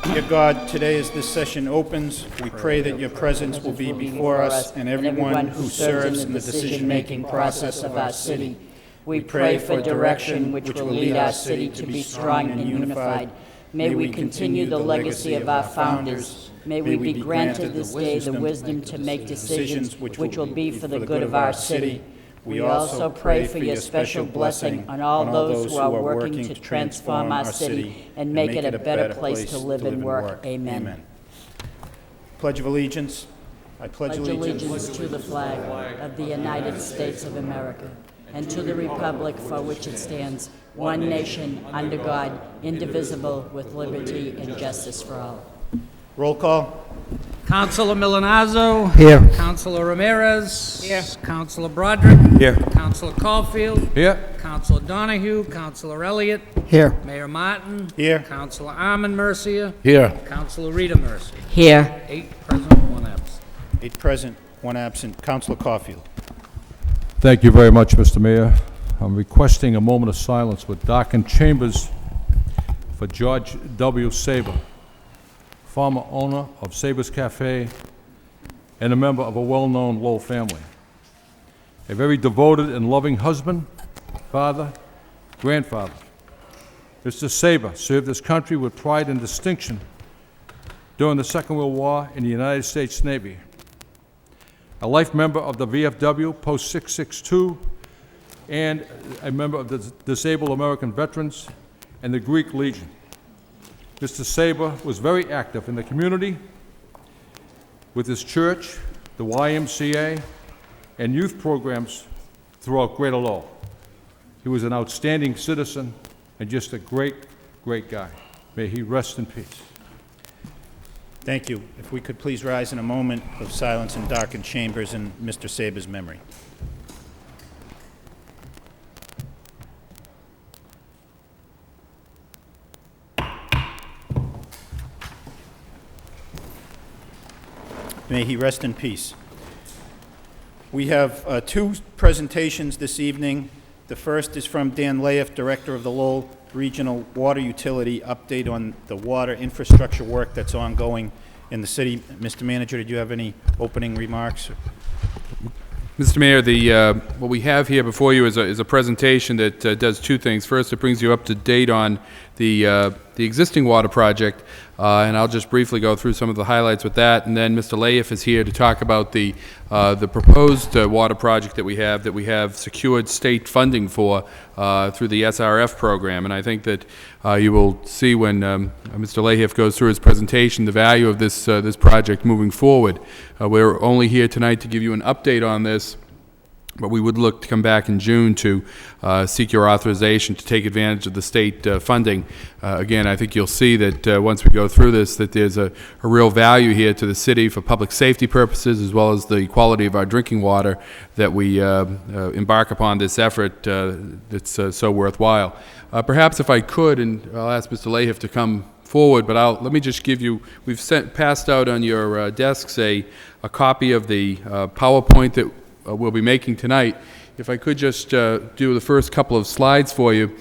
Dear God, today as this session opens, we pray that your presence will be before us and everyone who serves in the decision-making process of our city. We pray for direction which will lead our city to be strong and unified. May we continue the legacy of our founders. May we be granted this day the wisdom to make decisions which will be for the good of our city. We also pray for your special blessing on all those who are working to transform our city and make it a better place to live and work. Amen. Pledge of Allegiance. I pledge allegiance to the flag of the United States of America and to the republic for which it stands, one nation, under God, indivisible, with liberty and justice for all. Roll call. Councilor Milanazzo. Here. Councilor Ramirez. Here. Councilor Broderick. Here. Councilor Caulfield. Here. Councilor Donahue. Councilor Elliott. Here. Mayor Martin. Here. Councilor Armand Mercia. Here. Councilor Rita Mercia. Here. 8 present, 1 absent. 8 present, 1 absent. Councilor Caulfield. Thank you very much, Mr. Mayor. I'm requesting a moment of silence with darkened chambers for George W. Saber, former owner of Saber's Cafe and a member of a well-known Lowell family. A very devoted and loving husband, father, grandfather. Mr. Saber served his country with pride and distinction during the Second World War in the United States Navy. A life member of the VFW Post 662 and a member of the Disabled American Veterans and the Greek Legion. Mr. Saber was very active in the community with his church, the YMCA, and youth programs throughout Greater Lowell. He was an outstanding citizen and just a great, great guy. May he rest in peace. Thank you. If we could please rise in a moment of silence in darkened chambers in Mr. Saber's memory. May he rest in peace. We have 2 presentations this evening. The first is from Dan Layeff, Director of the Lowell Regional Water Utility, update on the water infrastructure work that's ongoing in the city. Mr. Manager, did you have any opening remarks? Mr. Mayor, what we have here before you is a presentation that does 2 things. First, it brings you up to date on the existing water project, and I'll just briefly go through some of the highlights with that. And then Mr. Layeff is here to talk about the proposed water project that we have secured state funding for through the SRF program. And I think that you will see when Mr. Layeff goes through his presentation the value of this project moving forward. We're only here tonight to give you an update on this, but we would look to come back in June to seek your authorization to take advantage of the state funding. Again, I think you'll see that once we go through this, that there's a real value here to the city for public safety purposes, as well as the quality of our drinking water, that we embark upon this effort that's so worthwhile. Perhaps if I could, and I'll ask Mr. Layeff to come forward, but let me just give you, we've passed out on your desks a copy of the PowerPoint that we'll be making tonight. If I could just do the first couple of slides for you.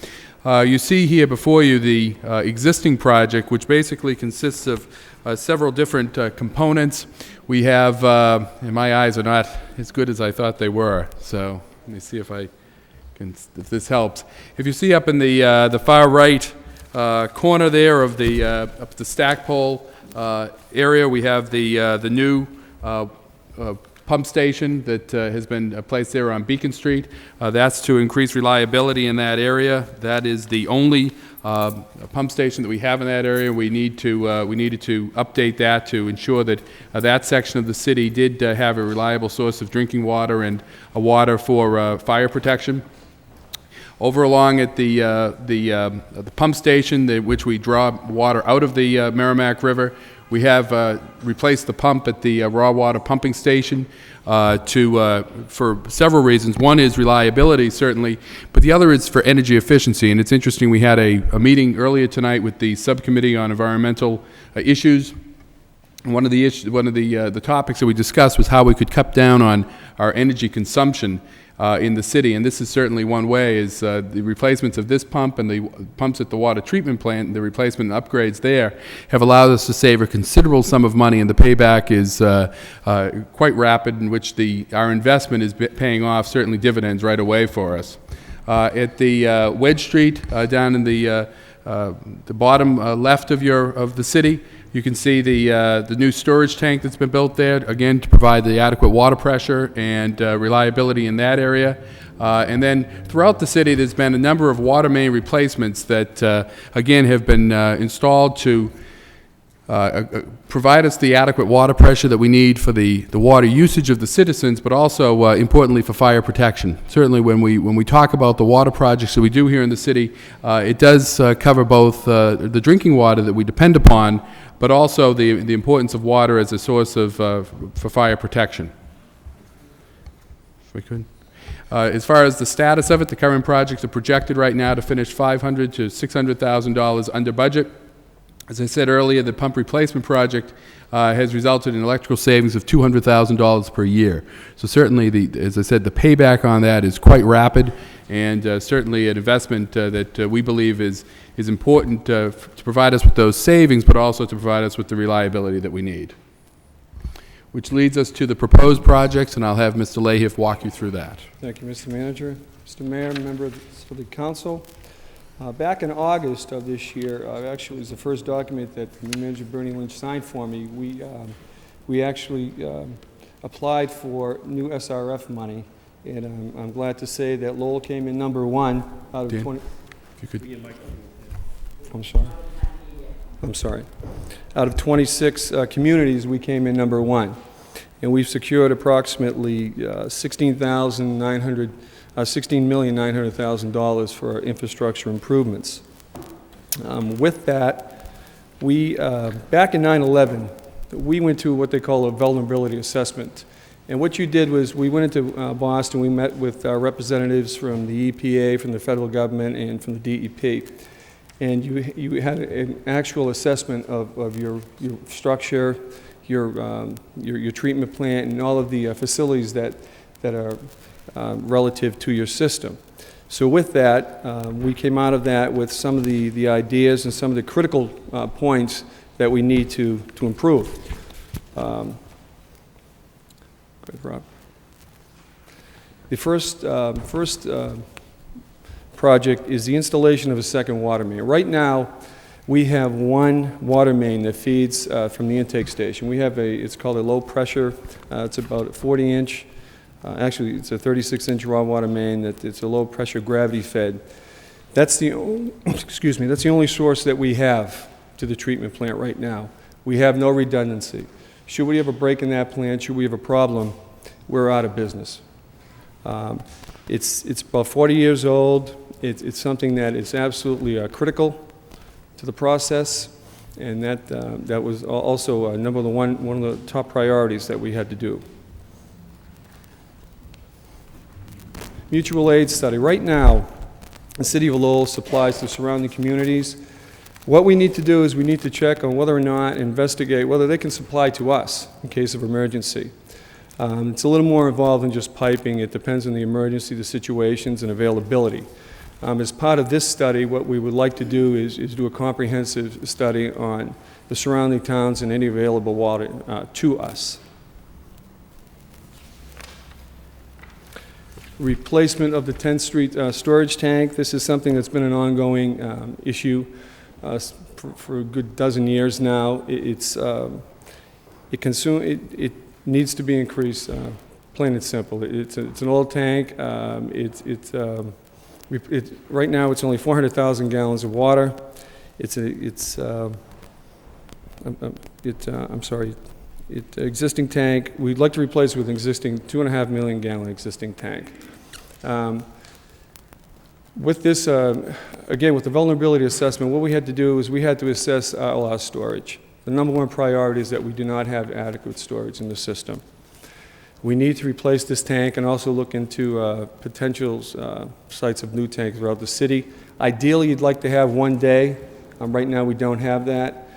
You see here before you the existing project, which basically consists of several different components. We have, and my eyes are not as good as I thought they were, so let me see if this helps. If you see up in the far right corner there of up the Stackpole area, we have the new pump station that has been placed there on Beacon Street. That's to increase reliability in that area. That is the only pump station that we have in that area. We needed to update that to ensure that that section of the city did have a reliable source of drinking water and water for fire protection. Over along at the pump station, which we draw water out of the Merrimack River, we have replaced the pump at the raw water pumping station for several reasons. One is reliability, certainly, but the other is for energy efficiency. And it's interesting, we had a meeting earlier tonight with the Subcommittee on Environmental Issues. One of the topics that we discussed was how we could cut down on our energy consumption. in the city, and this is certainly one way, is the replacements of this pump and the pumps at the water treatment plant, the replacement and upgrades there have allowed us to save a considerable sum of money, and the payback is quite rapid, in which our investment is paying off certainly dividends right away for us. At the Wedge Street, down in the bottom left of the city, you can see the new storage tank that's been built there, again, to provide the adequate water pressure and reliability in that area. And then throughout the city, there's been a number of water main replacements that, again, have been installed to provide us the adequate water pressure that we need for the water usage of the citizens, but also, importantly, for fire protection. Certainly, when we talk about the water projects that we do here in the city, it does cover both the drinking water that we depend upon, but also the importance of water as a source of for fire protection. If we could. As far as the status of it, the current projects are projected right now to finish $500,000 to $600,000 under budget. As I said earlier, the pump replacement project has resulted in electrical savings of $200,000 per year. So certainly, as I said, the payback on that is quite rapid, and certainly an investment that we believe is important to provide us with those savings, but also to provide us with the reliability that we need. Which leads us to the proposed projects, and I'll have Mr. Lahiff walk you through that. Thank you, Mr. Manager. Mr. Mayor, members of the council. Back in August of this year, actually it was the first document that the new manager Bernie Lynch signed for me. We actually applied for new SRF money, and I'm glad to say that Lowell came in #1 out of Dan, 20. If you could. I'm sorry. Out of 26 communities, we came in #1, and we've secured approximately $16,900,000 for our infrastructure improvements. With that, we back in 9/11, we went to what they call a vulnerability assessment. And what you did was we went into Boston, we met with representatives from the EPA, from the federal government, and from the DEP. And you had an actual assessment of your structure, your treatment plant, and all of the facilities that are relative to your system. So with that, we came out of that with some of the ideas and some of the critical points that we need to improve. Good, Rob. The first project is the installation of a second water main. Right now, we have one water main that feeds from the intake station. We have it's called a low pressure. It's about a 40-inch. Actually, it's a 36-inch raw water main. It's a low pressure gravity fed. That's the that's the only source that we have to the treatment plant right now. We have no redundancy. Should we have a break in that plant, should we have a problem, we're out of business. It's about 40 years old. It's something that is absolutely critical to the process, and that was also one of the top priorities that we had to do. Mutual aid study. Right now, the City of Lowell supplies the surrounding communities. What we need to do is we need to check on whether or not, investigate whether they can supply to us in case of emergency. It's a little more involved than just piping. It depends on the emergency, the situations, and availability. As part of this study, what we would like to do is do a comprehensive study on the surrounding towns and any available water to us. Replacement of the 10th Street storage tank. This is something that's been an ongoing issue for a good dozen years now. It needs to be increased, plain and simple. It's an old tank. Right now it's only 400,000 gallons of water. Existing tank. We'd like to replace it with an existing 2.5 million gallon existing tank. With this, again, with the vulnerability assessment, what we had to do is we had to assess all our storage. The #1 priority is that we do not have adequate storage in the system. We need to replace this tank and also look into potential sites of new tanks throughout the city. Ideally, you'd like to have 1 day. Right now, we don't have that.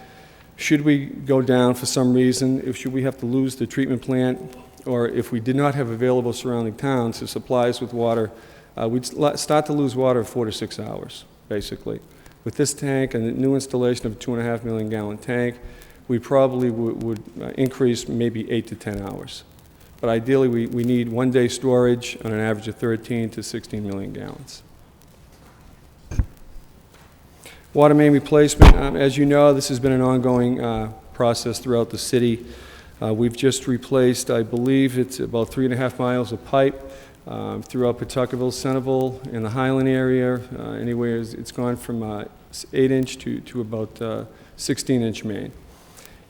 Should we go down for some reason, should we have to lose the treatment plant, or if we did not have available surrounding towns to supply us with water, we'd start to lose water in 4 to 6 hours, basically. With this tank and the new installation of a 2.5 million gallon tank, we probably would increase maybe 8 to 10 hours. But ideally, we need one-day storage on an average of 13 to 16 million gallons. Water main replacement, as you know, this has been an ongoing process throughout the city. We've just replaced, I believe it's about 3.5 miles of pipe throughout Pawtuckaville, Centerville, and the Highland area. Anywhere, it's gone from 8-inch to about 16-inch main.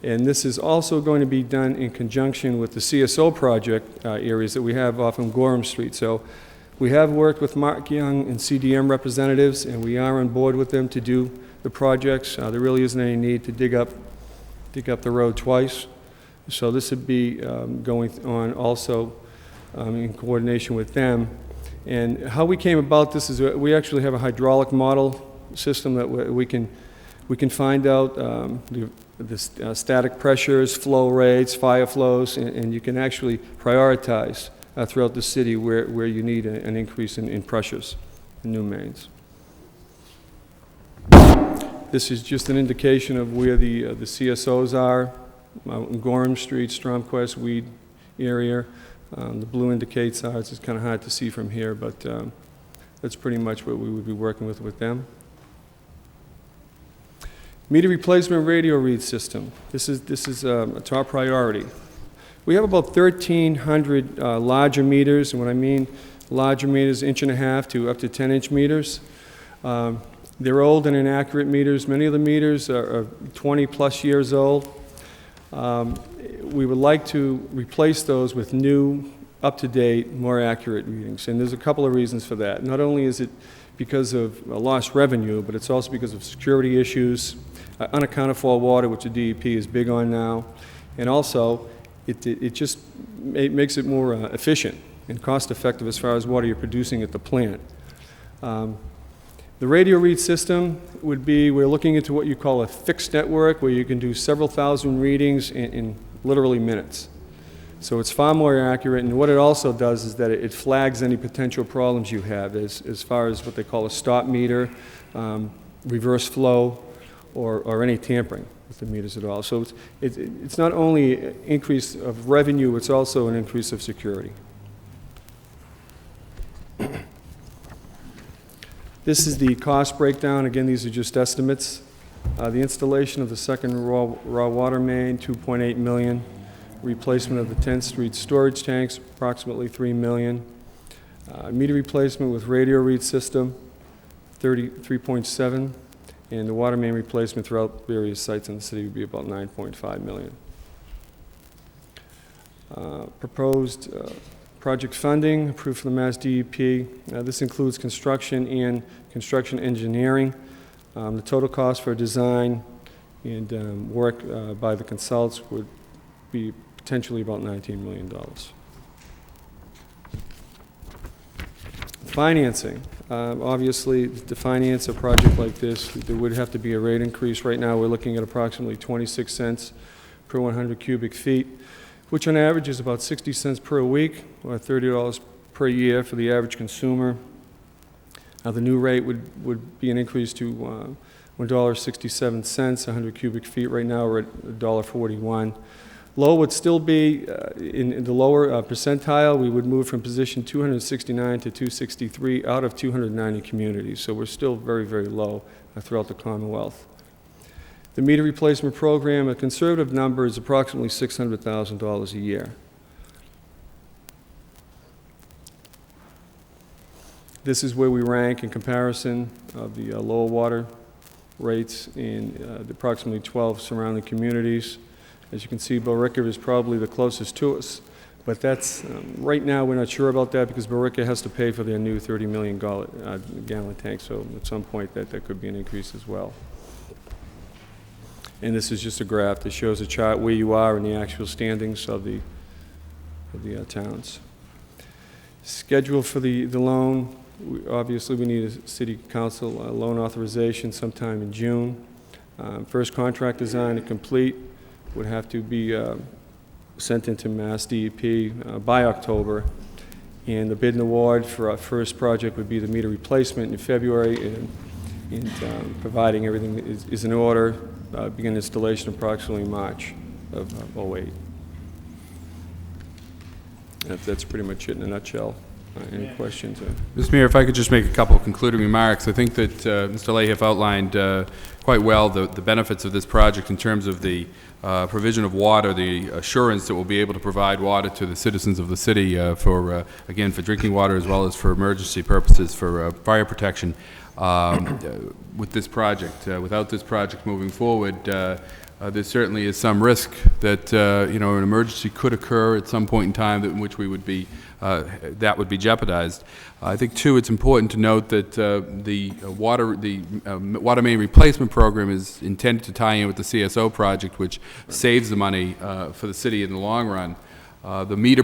And this is also going to be done in conjunction with the CSO project areas that we have off on Gorham Street. So we have worked with Mark Young and CDM representatives, and we are on board with them to do the projects. There really isn't any need to dig up the road twice. So this would be going on also in coordination with them. And how we came about this is we actually have a hydraulic model system that we can find out the static pressures, flow rates, fire flows, and you can actually prioritize throughout the city where you need an increase in pressures in new mains. This is just an indication of where the CSOs are. Gorham Street, Stromquist, Weed area. The blue indicates ours. It's kind of hard to see from here, but that's pretty much what we would be working with them. Meter replacement radio read system. This is a top priority. We have about 1,300 larger meters, and when I mean larger meters, 1.5 to up to 10-inch meters. They're old and inaccurate meters. Many of the meters are 20-plus years old. We would like to replace those with new, up-to-date, more accurate readings, and there's a couple of reasons for that. Not only is it because of lost revenue, but it's also because of security issues, unaccounted for water, which the DEP is big on now, and also it just makes it more efficient and cost-effective as far as water you're producing at the plant. The radio read system would be, we're looking into what you call a fixed network, where you can do several thousand readings in literally minutes. So it's far more accurate, and what it also does is that it flags any potential problems you have as far as what they call a stop meter, reverse flow, or any tampering with the meters at all. So it's not only an increase of revenue, it's also an increase of security. This is the cost breakdown. Again, these are just estimates. The installation of the second raw water main, $2.8 million. Replacement of the 10th Street storage tanks, approximately $3 million. Meter replacement with radio read system, $33.7. And the water main replacement throughout various sites in the city would be about $9.5 million. Proposed project funding approved from the Mass DEP. This includes construction and construction engineering. The total cost for design and work by the consultants would be potentially about $19 million. Financing. Obviously, to finance a project like this, there would have to be a rate increase. Right now, we're looking at approximately 26 cents per 100 cubic feet, which on average is about 60 cents per week, or $30 per year for the average consumer. The new rate would be an increase to $1.67, 100 cubic feet. Right now, we're at $1.41. Lowell would still be in the lower percentile. We would move from position 269 to 263 out of 290 communities. So we're still very, very low throughout the Commonwealth. The meter replacement program, a conservative number, is approximately $600,000 a year. This is where we rank in comparison of the Lowell water rates in the approximately 12 surrounding communities. As you can see, Billerica is probably the closest to us, but that's, right now we're not sure about that because Billerica has to pay for their new 30 million gallon tank, so at some point that could be an increase as well. And this is just a graph that shows a chart where you are in the actual standings of the towns. Schedule for the loan, obviously we need a city council loan authorization sometime in June. First contract design to complete would have to be sent into Mass DEP by October. And the bid and award for our first project would be the meter replacement in February, and providing everything is in order, begin installation approximately March of '08. That's pretty much it in a nutshell. Any questions? Mr. Mayor, if I could just make a couple of concluding remarks. I think that Mr. Lahiff outlined quite well the benefits of this project in terms of the provision of water, the assurance that we'll be able to provide water to the citizens of the city for, again, for drinking water as well as for emergency purposes, for fire protection with this project. Without this project moving forward, there certainly is some risk that an emergency could occur at some point in time in which we would be that would be jeopardized. I think too it's important to note that the water main replacement program is intended to tie in with the CSO project, which saves the money for the city in the long run. The meter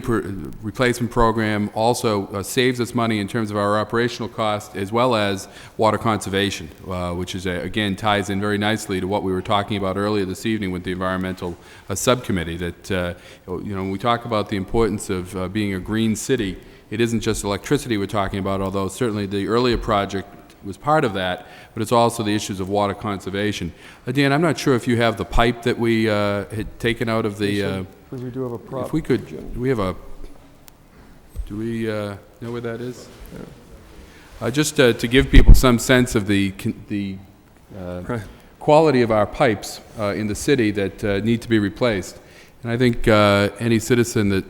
replacement program also saves us money in terms of our operational costs as well as water conservation, which is, again, ties in very nicely to what we were talking about earlier this evening with the environmental subcommittee, that, when we talk about the importance of being a green city, it isn't just electricity we're talking about, although certainly the earlier project was part of that, but it's also the issues of water conservation. Dan, I'm not sure if you have the pipe that we had taken out of the... We do have a prop. If we could, do we know where that is? Yeah. Just to give people some sense of the quality of our pipes in the city that need to be replaced. And I think any citizen that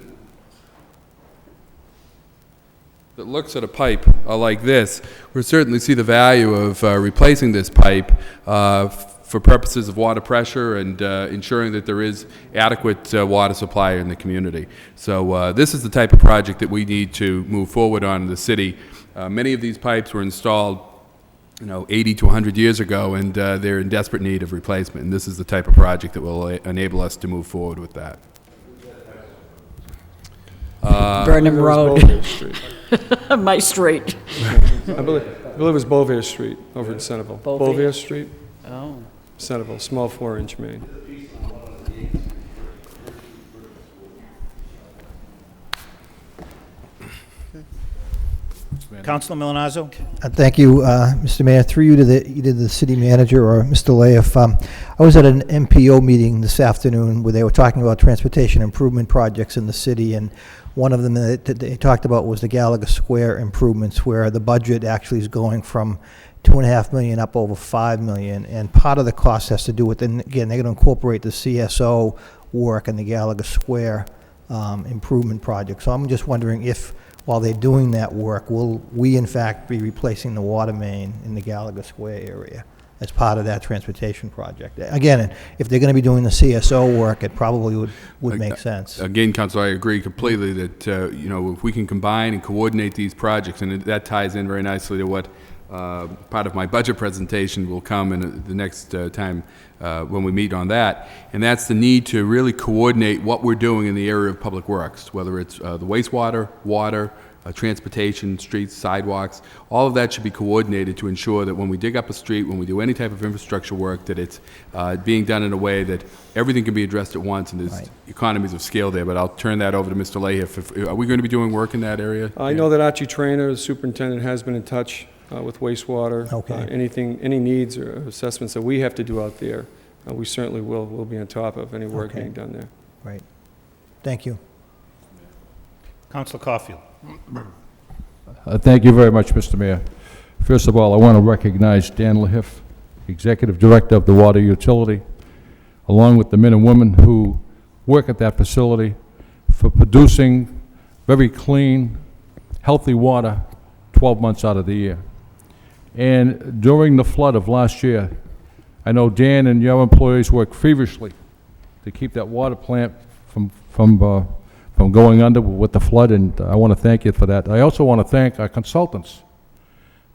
looks at a pipe like this will certainly see the value of replacing this pipe for purposes of water pressure and ensuring that there is adequate water supply in the community. So this is the type of project that we need to move forward on in the city. Many of these pipes were installed 80 to 100 years ago, and they're in desperate need of replacement. And this is the type of project that will enable us to move forward with that. Burnham Road. My street. I believe it was Beauvais Street over in Centerville. Beauvais Street? Oh. Centerville, small 4-inch main. Councilor Milanazzo? Thank you, Mr. Mayor. Through you to either the city manager or Mr. Lahiff. I was at an MPO meeting this afternoon where they were talking about transportation improvement projects in the city, and one of them that they talked about was the Gallagher Square improvements, where the budget actually is going from $2.5 million up over $5 million, and part of the cost has to do with, and again, they're going to incorporate the CSO work and the Gallagher Square improvement project. So I'm just wondering if, while they're doing that work, will we in fact be replacing the water main in the Gallagher Square area as part of that transportation project? Again, if they're going to be doing the CSO work, it probably would make sense. Again, Councilor, I agree completely that if we can combine and coordinate these projects, and that ties in very nicely to what part of my budget presentation will come in the next time when we meet on that, and that's the need to really coordinate what we're doing in the area of public works, whether it's the wastewater, water, transportation, streets, sidewalks. All of that should be coordinated to ensure that when we dig up a street, when we do any type of infrastructure work, that it's being done in a way that everything can be addressed at once, and there's economies of scale there. But I'll turn that over to Mr. Lahiff. Are we going to be doing work in that area? I know that Archie Traynor, the superintendent, has been in touch with wastewater. Okay. Any needs or assessments that we have to do out there, we certainly will be on top of any work being done there. Right. Thank you. Councilor Caulfield? Thank you very much, Mr. Mayor. First of all, I want to recognize Dan Lahiff, Executive Director of the Water Utility, along with the men and women who work at that facility, for producing very clean, healthy water 12 months out of the year. And during the flood of last year, I know Dan and your employees worked feverishly to keep that water plant from going under with the flood, and I want to thank you for that. I also want to thank our consultants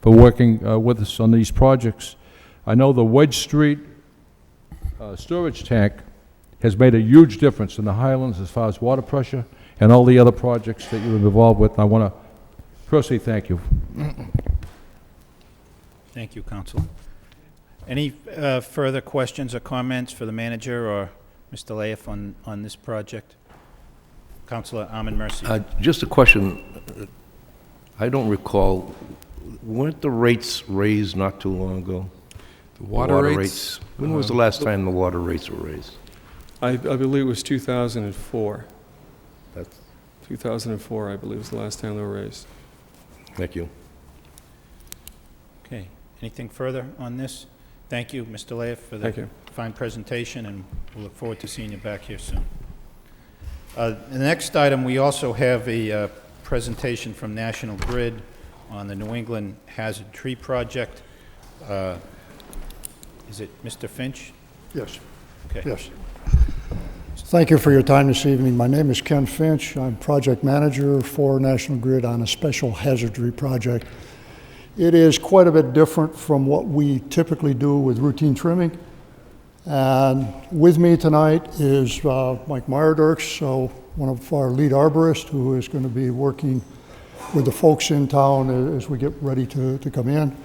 for working with us on these projects. I know the Wedge Street storage tank has made a huge difference in the Highlands as far as water pressure and all the other projects that you've been involved with. And I want to personally thank you. Thank you, Councilor. Any further questions or comments for the manager or Mr. Lahiff on this project? Councilor Armin Mercy. Just a question. I don't recall, weren't the rates raised not too long ago? The water rates? When was the last time the water rates were raised? I believe it was 2004. That's, 2004, I believe, was the last time they were raised. thank you. Okay, anything further on this? Thank you, Mr. Leif, for Thank the you. fine presentation, and we'll look forward to seeing you back here soon. The next item, we also have a presentation from National Grid on the New England Hazard Tree Project. Is it Mr. Finch? Yes, Okay. yes. Thank you for your time this evening. My name is Ken Finch. I'm project manager for National Grid on a special hazardry project. It is quite a bit different from what we typically do with routine trimming. And with me tonight is Mike Meyerdirks, so one of our lead arborists, who is going to be working with the folks in town as we get ready to come in.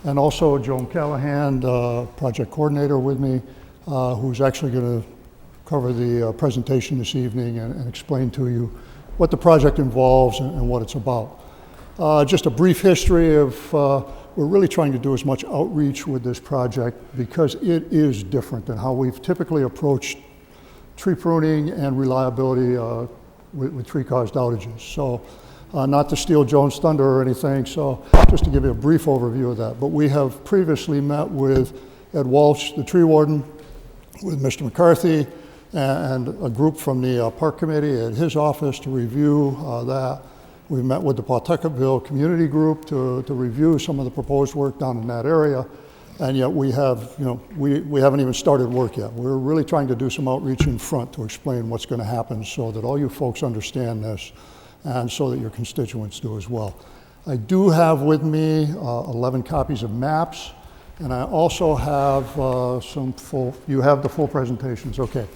And also Joan Callahan, project coordinator with me, who's actually going to cover the presentation this evening and explain to you what the project involves and what it's about. Just a brief history of, we're really trying to do as much outreach with this project because it is different than how we've typically approached tree pruning and reliability with tree-caused outages. So not to steal Joan's thunder or anything, so just to give you a brief overview of that. But we have previously met with Ed Walsh, the tree warden, with Mr. McCarthy, and a group from the park committee at his office to review that. We've met with the Pawtuckettville Community Group to review some of the proposed work down in that area. And yet we have, we haven't even started work yet. We're really trying to do some outreach in front to explain what's going to happen so that all you folks understand this and so that your constituents do as well. I do have with me 11 copies of maps, and I also have some full, you have the full presentations, okay.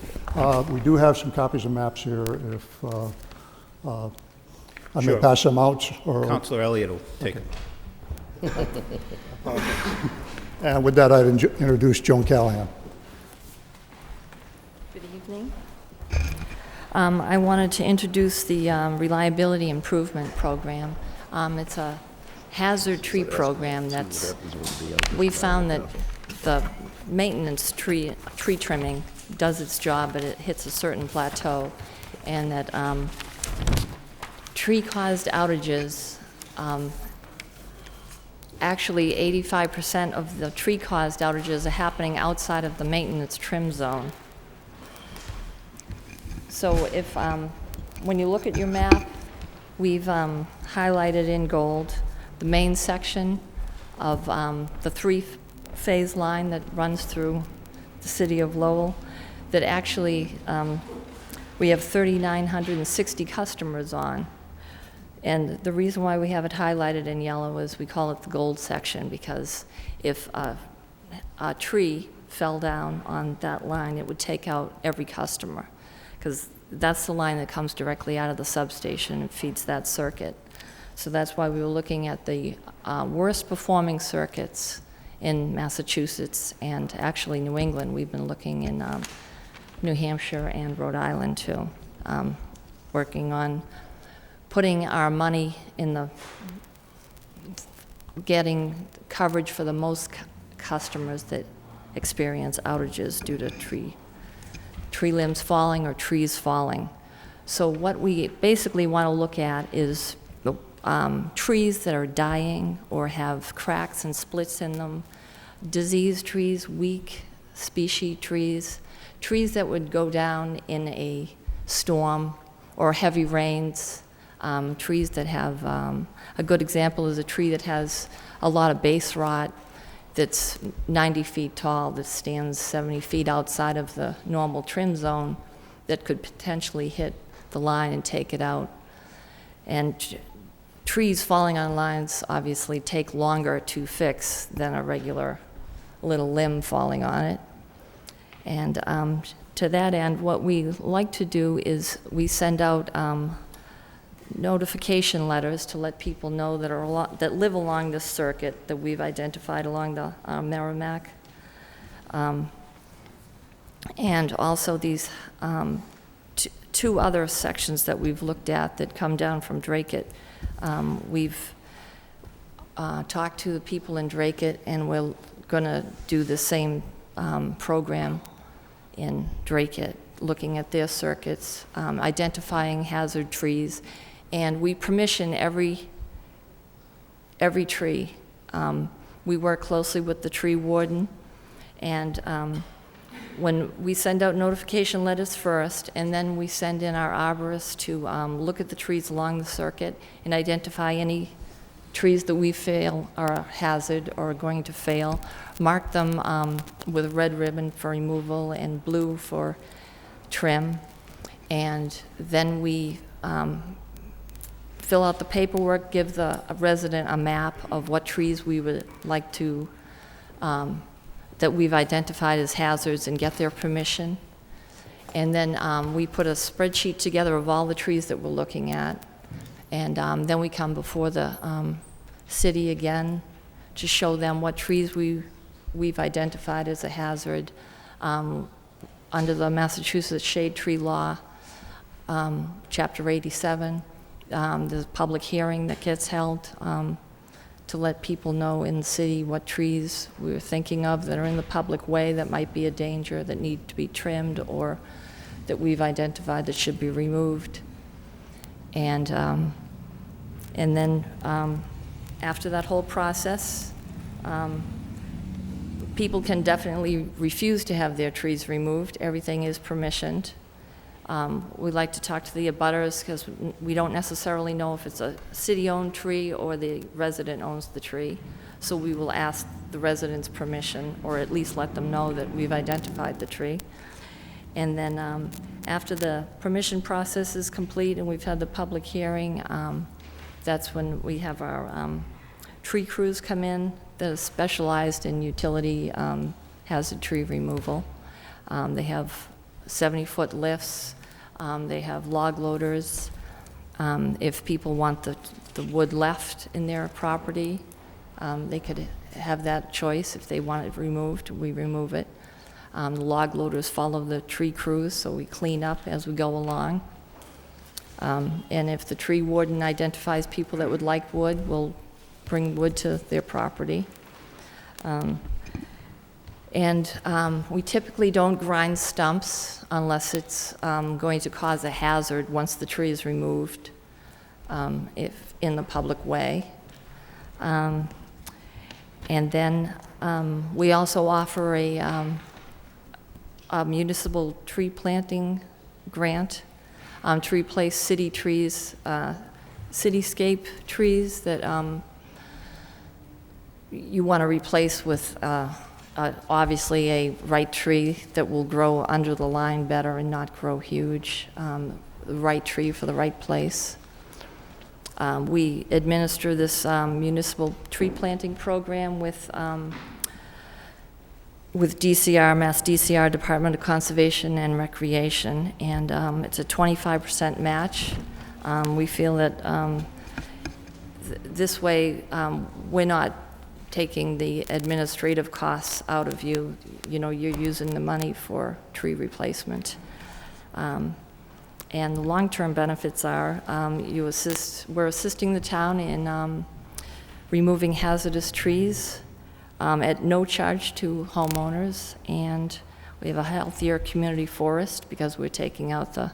We do have some copies of maps here if I may Sure. pass them out. Or, Councilor Elliott will take it. and with that, I'd introduce Joan Callahan. Good evening. I wanted to introduce the Reliability Improvement Program. It's a hazard tree program that's, we found that the maintenance tree trimming does its job, but it hits a certain plateau, and that tree-caused outages, actually 85% of the tree-caused outages are happening outside of the maintenance trim zone. So if, when you look at your map, we've highlighted in gold the main section of the three-phase line that runs through the city of Lowell, that actually we have 3,960 customers on. And the reason why we have it highlighted in yellow is we call it the gold section, because if a tree fell down on that line, it would take out every customer, because that's the line that comes directly out of the substation and feeds that circuit. So that's why we were looking at the worst performing circuits in Massachusetts and actually New England. We've been looking in New Hampshire and Rhode Island too, working on putting our money in the getting coverage for the most customers that experience outages due to tree limbs falling or trees falling. So what we basically want to look at is trees that are dying or have cracks and splits in them, diseased trees, weak species trees, trees that would go down in a storm or heavy rains, trees that have, a good example is a tree that has a lot of base rot that's 90 feet tall, that stands 70 feet outside of the normal trim zone, that could potentially hit the line and take it out. And trees falling on lines obviously take longer to fix than a regular little limb falling on it. And to that end, what we like to do is we send out notification letters to let people know that that live along this circuit that we've identified along the Merrimack. And also these two other sections that we've looked at that come down from Drake-It. We've talked to the people in Drake-It, and we're going to do the same program in Drake-It, looking at their circuits, identifying hazard trees, and we permission every tree. We work closely with the tree warden, and when we send out notification letters first, and then we send in our arborists to look at the trees along the circuit and identify any trees that we feel are a hazard or are going to fail, mark them with a red ribbon for removal and blue for trim, and then we fill out the paperwork, give the resident a map of what trees we would like to, that we've identified as hazards, and get their permission. And then we put a spreadsheet together of all the trees that we're looking at, and then we come before the city again to show them what trees we've identified as a hazard under the Massachusetts Shade Tree Law, Chapter 87. There's a public hearing that gets held to let people know in the city what trees we're thinking of that are in the public way that might be a danger, that need to be trimmed, or that we've identified that should be removed. And then after that whole process, people can definitely refuse to have their trees removed. Everything is permissioned. We like to talk to the abutters because we don't necessarily know if it's a city-owned tree or the resident owns the tree. So we will ask the resident's permission, or at least let them know that we've identified the tree. And then after the permission process is complete and we've had the public hearing, that's when we have our tree crews come in that are specialized in utility hazard tree removal. They have 70-foot lifts. They have log loaders. If people want the wood left in their property, they could have that choice. If they want it removed, we remove it. The log loaders follow the tree crews, so we clean up as we go along. And if the tree warden identifies people that would like wood, we'll bring wood to their property. We typically don't grind stumps unless it's going to cause a hazard once the tree is removed, if in the public way. And then we also offer a municipal tree planting grant to replace city trees, cityscape trees that you want to replace with obviously a right tree that will grow under the line better and not grow huge, the right tree for the right place. We administer this municipal tree planting program with DCR, Mass DCR, Department of Conservation and Recreation, and it's a 25% match. We feel that this way we're not taking the administrative costs out of you. You know, you're using the money for tree replacement. And the long-term benefits are we're assisting the town in removing hazardous trees at no charge to homeowners, and we have a healthier community forest because we're taking out the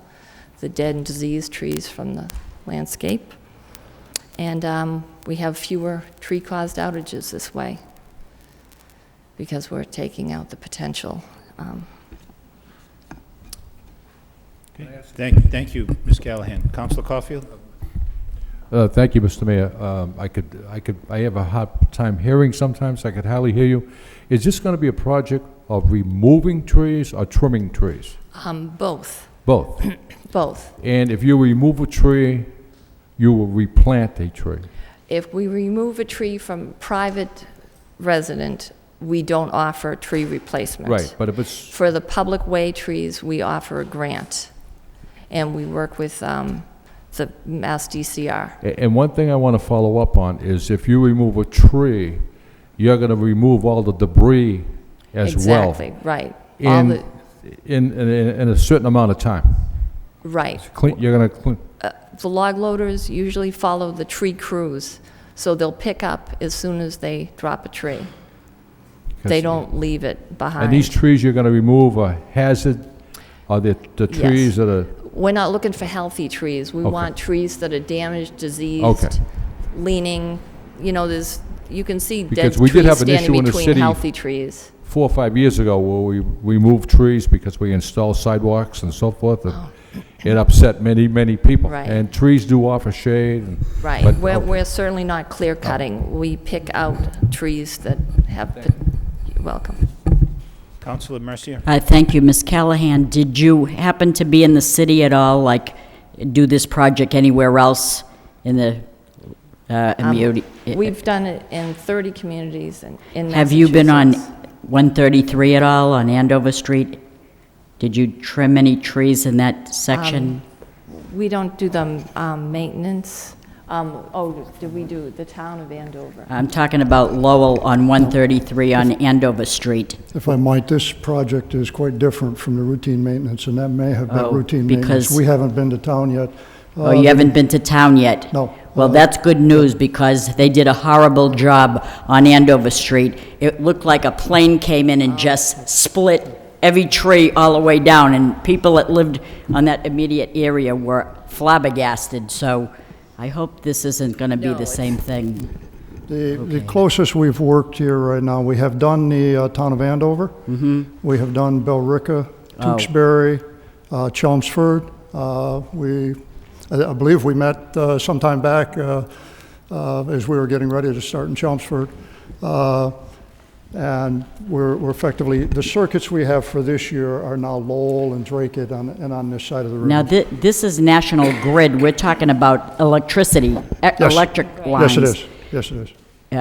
dead and diseased trees from the landscape. And we have fewer tree-caused outages this way because we're taking out the potential. Okay. Thank you, Ms. Callahan. Councilor Caulfield? Thank you, Mr. Mayor. I have a hard time hearing sometimes. I could hardly hear you. Is this going to be a project of removing trees or trimming trees? Both. Both. Both. And if you remove a tree, you will replant a tree? If we remove a tree from private resident, we don't offer tree replacement. Right, but if it's... For the public way trees, we offer a grant, and we work with the Mass DCR. And one thing I want to follow up on is if you remove a tree, you're going to remove all the debris as well. Exactly, right. In a certain amount of time. Right. You're going to clean, The log loaders usually follow the tree crews, so they'll pick up as soon as they drop a tree. They don't leave it behind. and these trees you're going to remove are hazard, are the trees that are, We're not looking for healthy trees. We Okay. want trees that are damaged, diseased, Okay. leaning. You know, you can see dead Because we did trees have an standing issue in the between city- healthy trees. 4 or 5 years ago where we removed trees because we installed sidewalks and so forth. and It upset many, many people. Right. And trees do offer shade. Right. but- We're certainly not clear cutting. We pick out trees that have, you're welcome. Councilor Mercier? Thank you, Ms. Callahan. Did you happen to be in the city at all, like, do this project anywhere else in the immediate? We've done it in 30 communities in Massachusetts. Have you been on 133 at all, on Andover Street? Did you trim any trees in that section? We don't do the maintenance. Did we do the town of Andover? I'm talking about Lowell on 133 on Andover Street. If I might, this project is quite different from the routine maintenance, and that may have been routine maintenance. because- We haven't been to town yet. Oh, you haven't been to town yet? No. Well, that's good news, because they did a horrible job on Andover Street. It looked like a plane came in and just split every tree all the way down, and people that lived on that immediate area were flabbergasted, so I hope this isn't going to be No, the it's- same thing. The closest we've worked here right now, we have done the town of Andover. We have done Billerica, Tewksbury, Chelmsford. I believe we met sometime back as we were getting ready to start in Chelmsford. And we're effectively, the circuits we have for this year are now Lowell and Dracut and on this side of the river. Now, this is National Grid. We're talking about electricity, electric lines. Yes, it is. Yes, it is.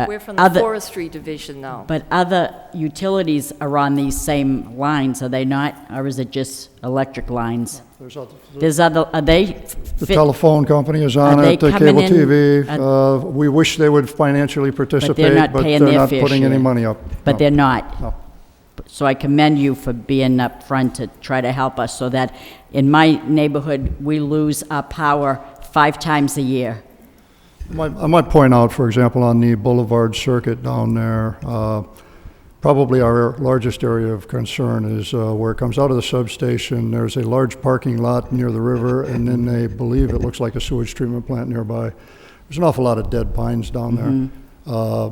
We're from the Other- forestry division, though. But other utilities are on these same lines, are they not? Or is it just electric lines? There's other, are they? The fit- telephone company is on Are they it, the coming cable in TV. We wish they would financially participate, not but paying they're their not fair putting any share. money up. But No. they're not. No. So I commend you for being up front to try to help us, so that in my neighborhood, we lose our power 5 times a year. I might point out, for example, on the Boulevard Circuit down there, probably our largest area of concern is where it comes out of the substation. There's a large parking lot near the river, and then they believe it looks like a sewage treatment plant nearby. There's an awful lot of dead pines down there.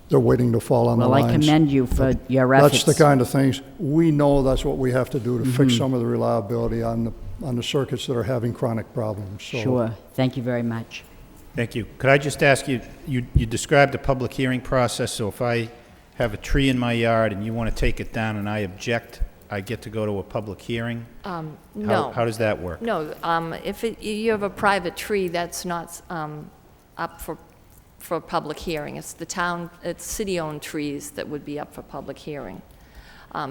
They're waiting to fall on the Well, lines. I commend you for your efforts. That's the kind of things, we know that's what we have to do to fix some of the reliability on the circuits that are having chronic problems. So Sure. Thank you very much. Thank you. Could I just ask you, you described the public hearing process, so if I have a tree in my yard and you want to take it down and I object, I get to go to a public hearing? No. How does that work? No, if you have a private tree, that's not up for public hearing. It's it's city-owned trees that would be up for public hearing.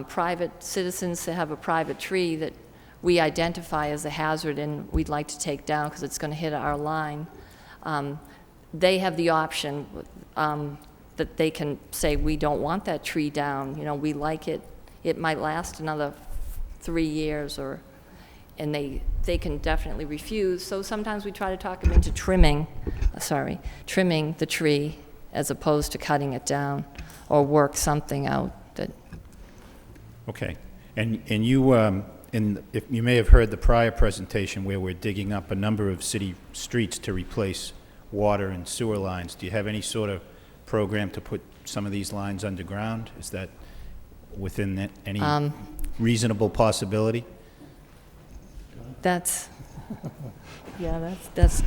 Private citizens that have a private tree that we identify as a hazard and we'd like to take down because it's going to hit our line, they have the option that they can say, we don't want that tree down, we like it, it might last another 3 years, and they can definitely refuse. So sometimes we try to talk them into trimming the tree as opposed to cutting it down, or work something out that. Okay. And you, if you may have heard the prior presentation where we're digging up a number of city streets to replace water and sewer lines. Do you have any sort of program to put some of these lines underground? Is that within any reasonable possibility? That's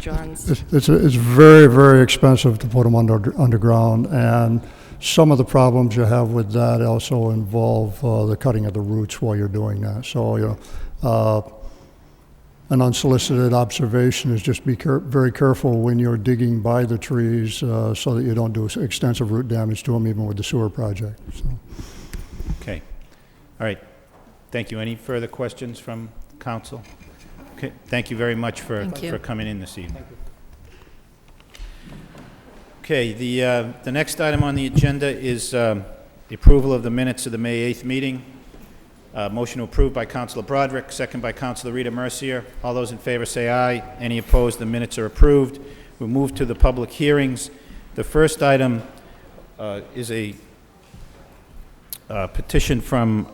John's. It's very, very expensive to put them underground, and some of the problems you have with that also involve the cutting of the roots while you're doing that. So, an unsolicited observation is just be very careful when you're digging by the trees so that you don't do extensive root damage to them, even with the sewer project. So. Okay. All right. Thank you. Any further questions from council? Okay. Thank you very much for coming in this evening. Okay. The next item on the agenda is the approval of the minutes of the May 8th meeting. Motion to approve by Councilor Broderick, second by Councilor Rita Mercier. All those in favor say aye. Any opposed? The minutes are approved. We move to the public hearings. The first item is a petition from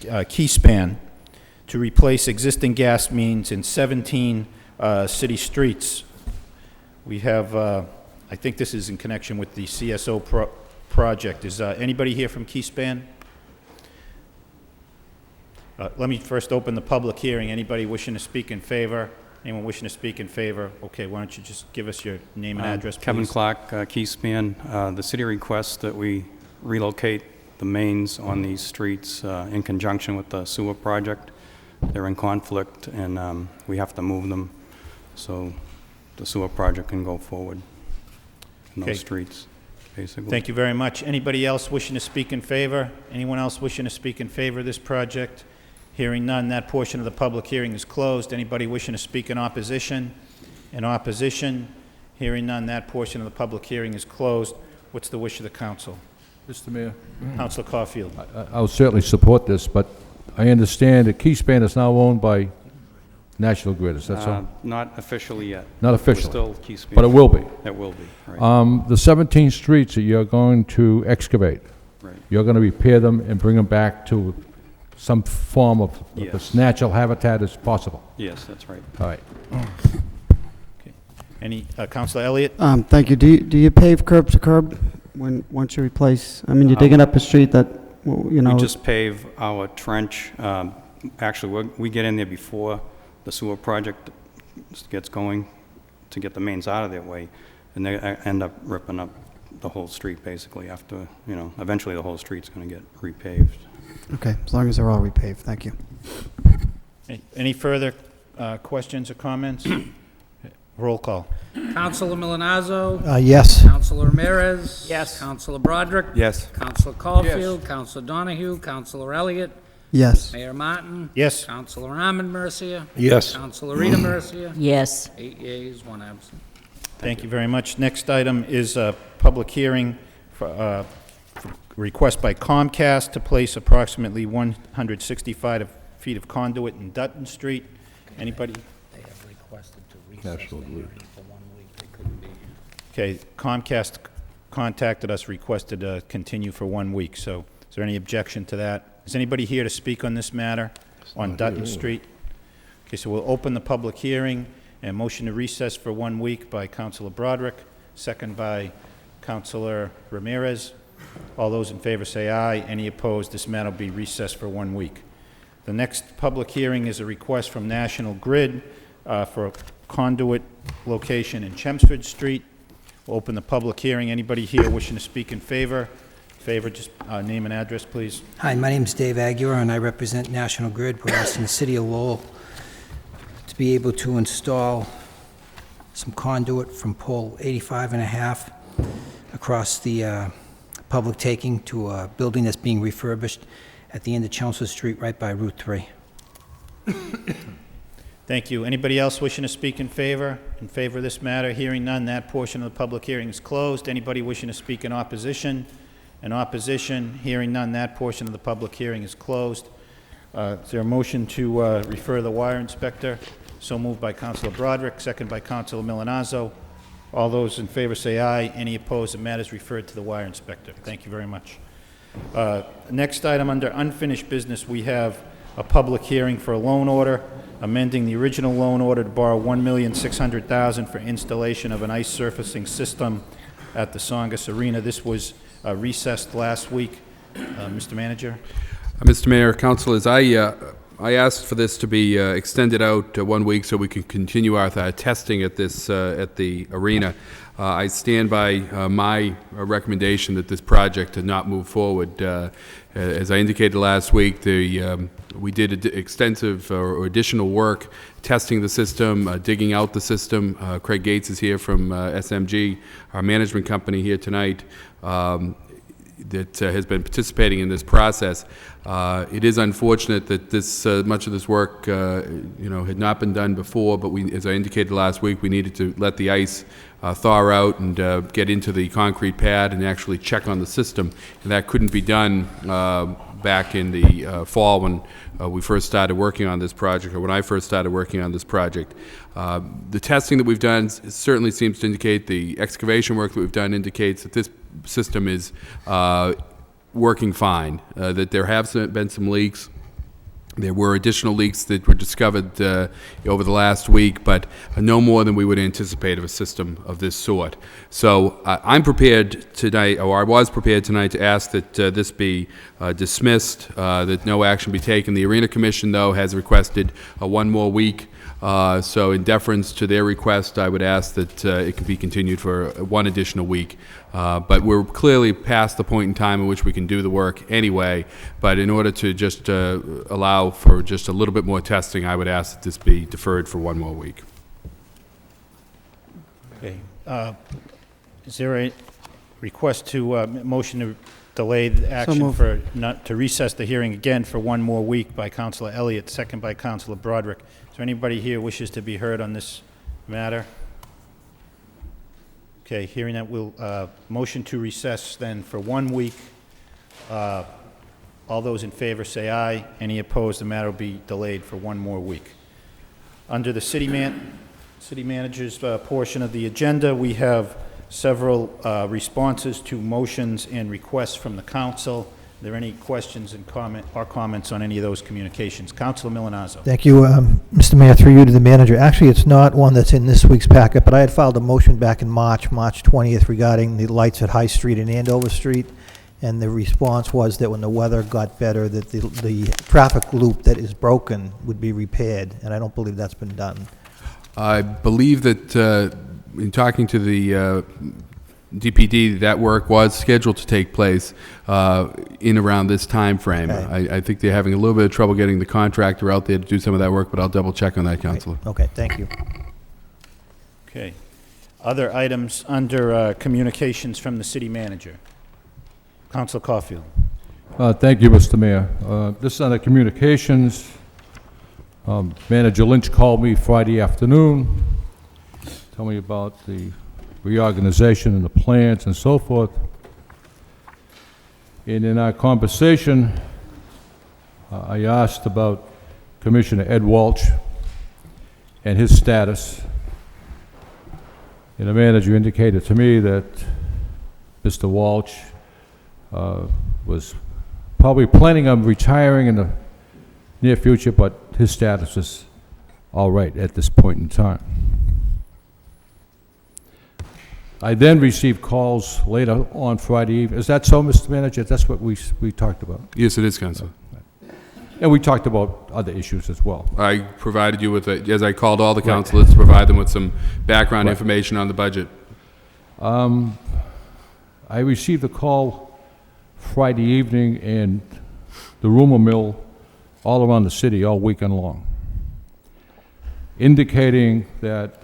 Keyspan to replace existing gas mains in 17 city streets. We have, I think this is in connection with the CSO project. Is anybody here from Keyspan? Let me first open the public hearing. Anybody wishing to speak in favor? Anyone wishing to speak in favor? Okay, why don't you just give us your name and address, please? Kevin Clark, Keyspan. The city requests that we relocate the mains on these streets in conjunction with the sewer project. They're in conflict, and we have to move them so the sewer project can go forward in Okay. those streets, basically. Thank you very much. Anybody else wishing to speak in favor? Anyone else wishing to speak in favor of this project? Hearing none, that portion of the public hearing is closed. Anybody wishing to speak in opposition? In opposition? Hearing none, that portion of the public hearing is closed. What's the wish of the council? Mr. Mayor, Councilor Caulfield. I would certainly support this, but I understand that Keyspan is now owned by National Grid, is that so? Not officially yet. Not officially, We're still Keyspan. but it will be. It will be, right. The 17 streets that you're going to excavate, Right. you're going to repair them and bring them back to some form of Yes. as natural habitat as possible. Yes, that's right. All right. Any, Councilor Elliott? Thank you. Do you pave curb to curb once you replace? I mean, you're digging up a street that, well, you know. We just pave our trench. Actually, we get in there before the sewer project gets going to get the mains out of their way, and they end up ripping up the whole street, basically, after, you know, eventually the whole street's going to get repaved. Okay, as long as they're all repaved. Thank you. Any further questions or comments? Roll call. Councilor Milonazo. Yes. Councilor Ramirez. Yes. Councilor Broderick. Yes. Councilor Caulfield. Councilor Donahue. Councilor Elliott. Yes. Mayor Martin. Yes. Councilor Armand Mercia. Yes. Councilor Rita Mercia. Yes. 8 yeas, 1 absent. Thank you very much. Next item is a public hearing for request by Comcast to place approximately 165 feet of conduit in Dutton Street. Anybody? They have requested to National Grid. for 1 week. They couldn't be here. Okay, Comcast contacted us, requested to continue for 1 week, so is there any objection to that? Is anybody here to speak on this matter on Dutton Street? Okay, so we'll open the public hearing, and motion to recess for 1 week by Councilor Broderick, second by Councilor Ramirez. All those in favor say aye. Any opposed? This matter will be recessed for 1 week. The next public hearing is a request from National Grid for a conduit location in Chelmsford Street. We'll open the public hearing. Anybody here wishing to speak in favor? Just name and address, please. Hi, my name is Dave Aguirre, and I represent National Grid. We're asking the city of Lowell to be able to install some conduit from pole 85.5 across the public taking to a building that's being refurbished at the end of Chelmsford Street, right by Route 3. Thank you. Anybody else wishing to speak in favor of this matter? Hearing none, that portion of the public hearing is closed. Anybody wishing to speak in opposition? In opposition, hearing none, that portion of the public hearing is closed. Is there a motion to refer the wire inspector? So moved by Councilor Broderick, second by Councilor Milonazo. All those in favor say aye. Any opposed? The matter is referred to the wire inspector. Thank you very much. Next item under unfinished business, we have a public hearing for a loan order, amending the original loan order to borrow $1,600,000 for installation of an ice surfacing system at the Songus Arena. This was recessed last week. Mr. Manager? Mr. Mayor, councilors, I asked for this to be extended out 1 week so we can continue our testing at this at the arena. I stand by my recommendation that this project did not move forward. As I indicated last week, we did extensive or additional work testing the system, digging out the system. Craig Gates is here from SMG, our management company, here tonight. That has been participating in this process. It is unfortunate that this much of this work, had not been done before. But as I indicated last week, we needed to let the ice thaw out and get into the concrete pad and actually check on the system. And that couldn't be done back in the fall when we first started working on this project, or when I first started working on this project. The testing that we've done certainly seems to indicate, the excavation work that we've done indicates that this system is working fine, that there have been some leaks. There were additional leaks that were discovered over the last week, but no more than we would anticipate of a system of this sort. So I'm prepared tonight, or I was prepared tonight, to ask that this be dismissed, that no action be taken. The Arena Commission, though, has requested one more week. So in deference to their request, I would ask that it can be continued for one additional week. But we're clearly past the point in time in which we can do the work anyway. But in order to just allow for just a little bit more testing, I would ask that this be deferred for one more week. Okay. Is there a request to motion to delay the action moved. for not to recess the hearing again for one more week by Councilor Elliott, second by Councilor Broderick? Is there anybody here wishes to be heard on this matter? Okay, hearing that, we'll motion to recess then for 1 week. All those in favor say aye. Any opposed, the matter will be delayed for one more week. Under the city manager's portion of the agenda, we have several responses to motions and requests from the council. Are there any questions and comments on any of those communications? Councilor Milanazzo. Thank you, Mr. Mayor, through you to the manager. Actually, it's not one that's in this week's packet, but I had filed a motion back in March 20th, regarding the lights at High Street and Andover Street, and the response was that when the weather got better, that the traffic loop that is broken would be repaired, and I don't believe that's been done. I believe that in talking to the DPD, that work was scheduled to take place in around this time frame. Okay. I think they're having a little bit of trouble getting the contractor out there to do some of that work, but I'll double check on that, Councilor. Okay, thank you. Okay. Other items under communications from the city manager. Councilor Caulfield. Thank you, Mr. Mayor. This is under communications. Manager Lynch called me Friday afternoon, tell me about the reorganization and the plans and so forth. And in our conversation, I asked about Commissioner Ed Walsh and his status. And the manager indicated to me that Mr. Walsh was probably planning on retiring in the near future, but his status is all right at this point in time. I then received calls later on Friday evening. Is that so, Mr. Manager? That's what we talked about. Yes, it is, Councilor. And we talked about other issues as well. I provided you with, as I called all the councilors, to provide them with some background information on the budget. I received a call Friday evening, and the rumor mill all around the city all weekend long, indicating that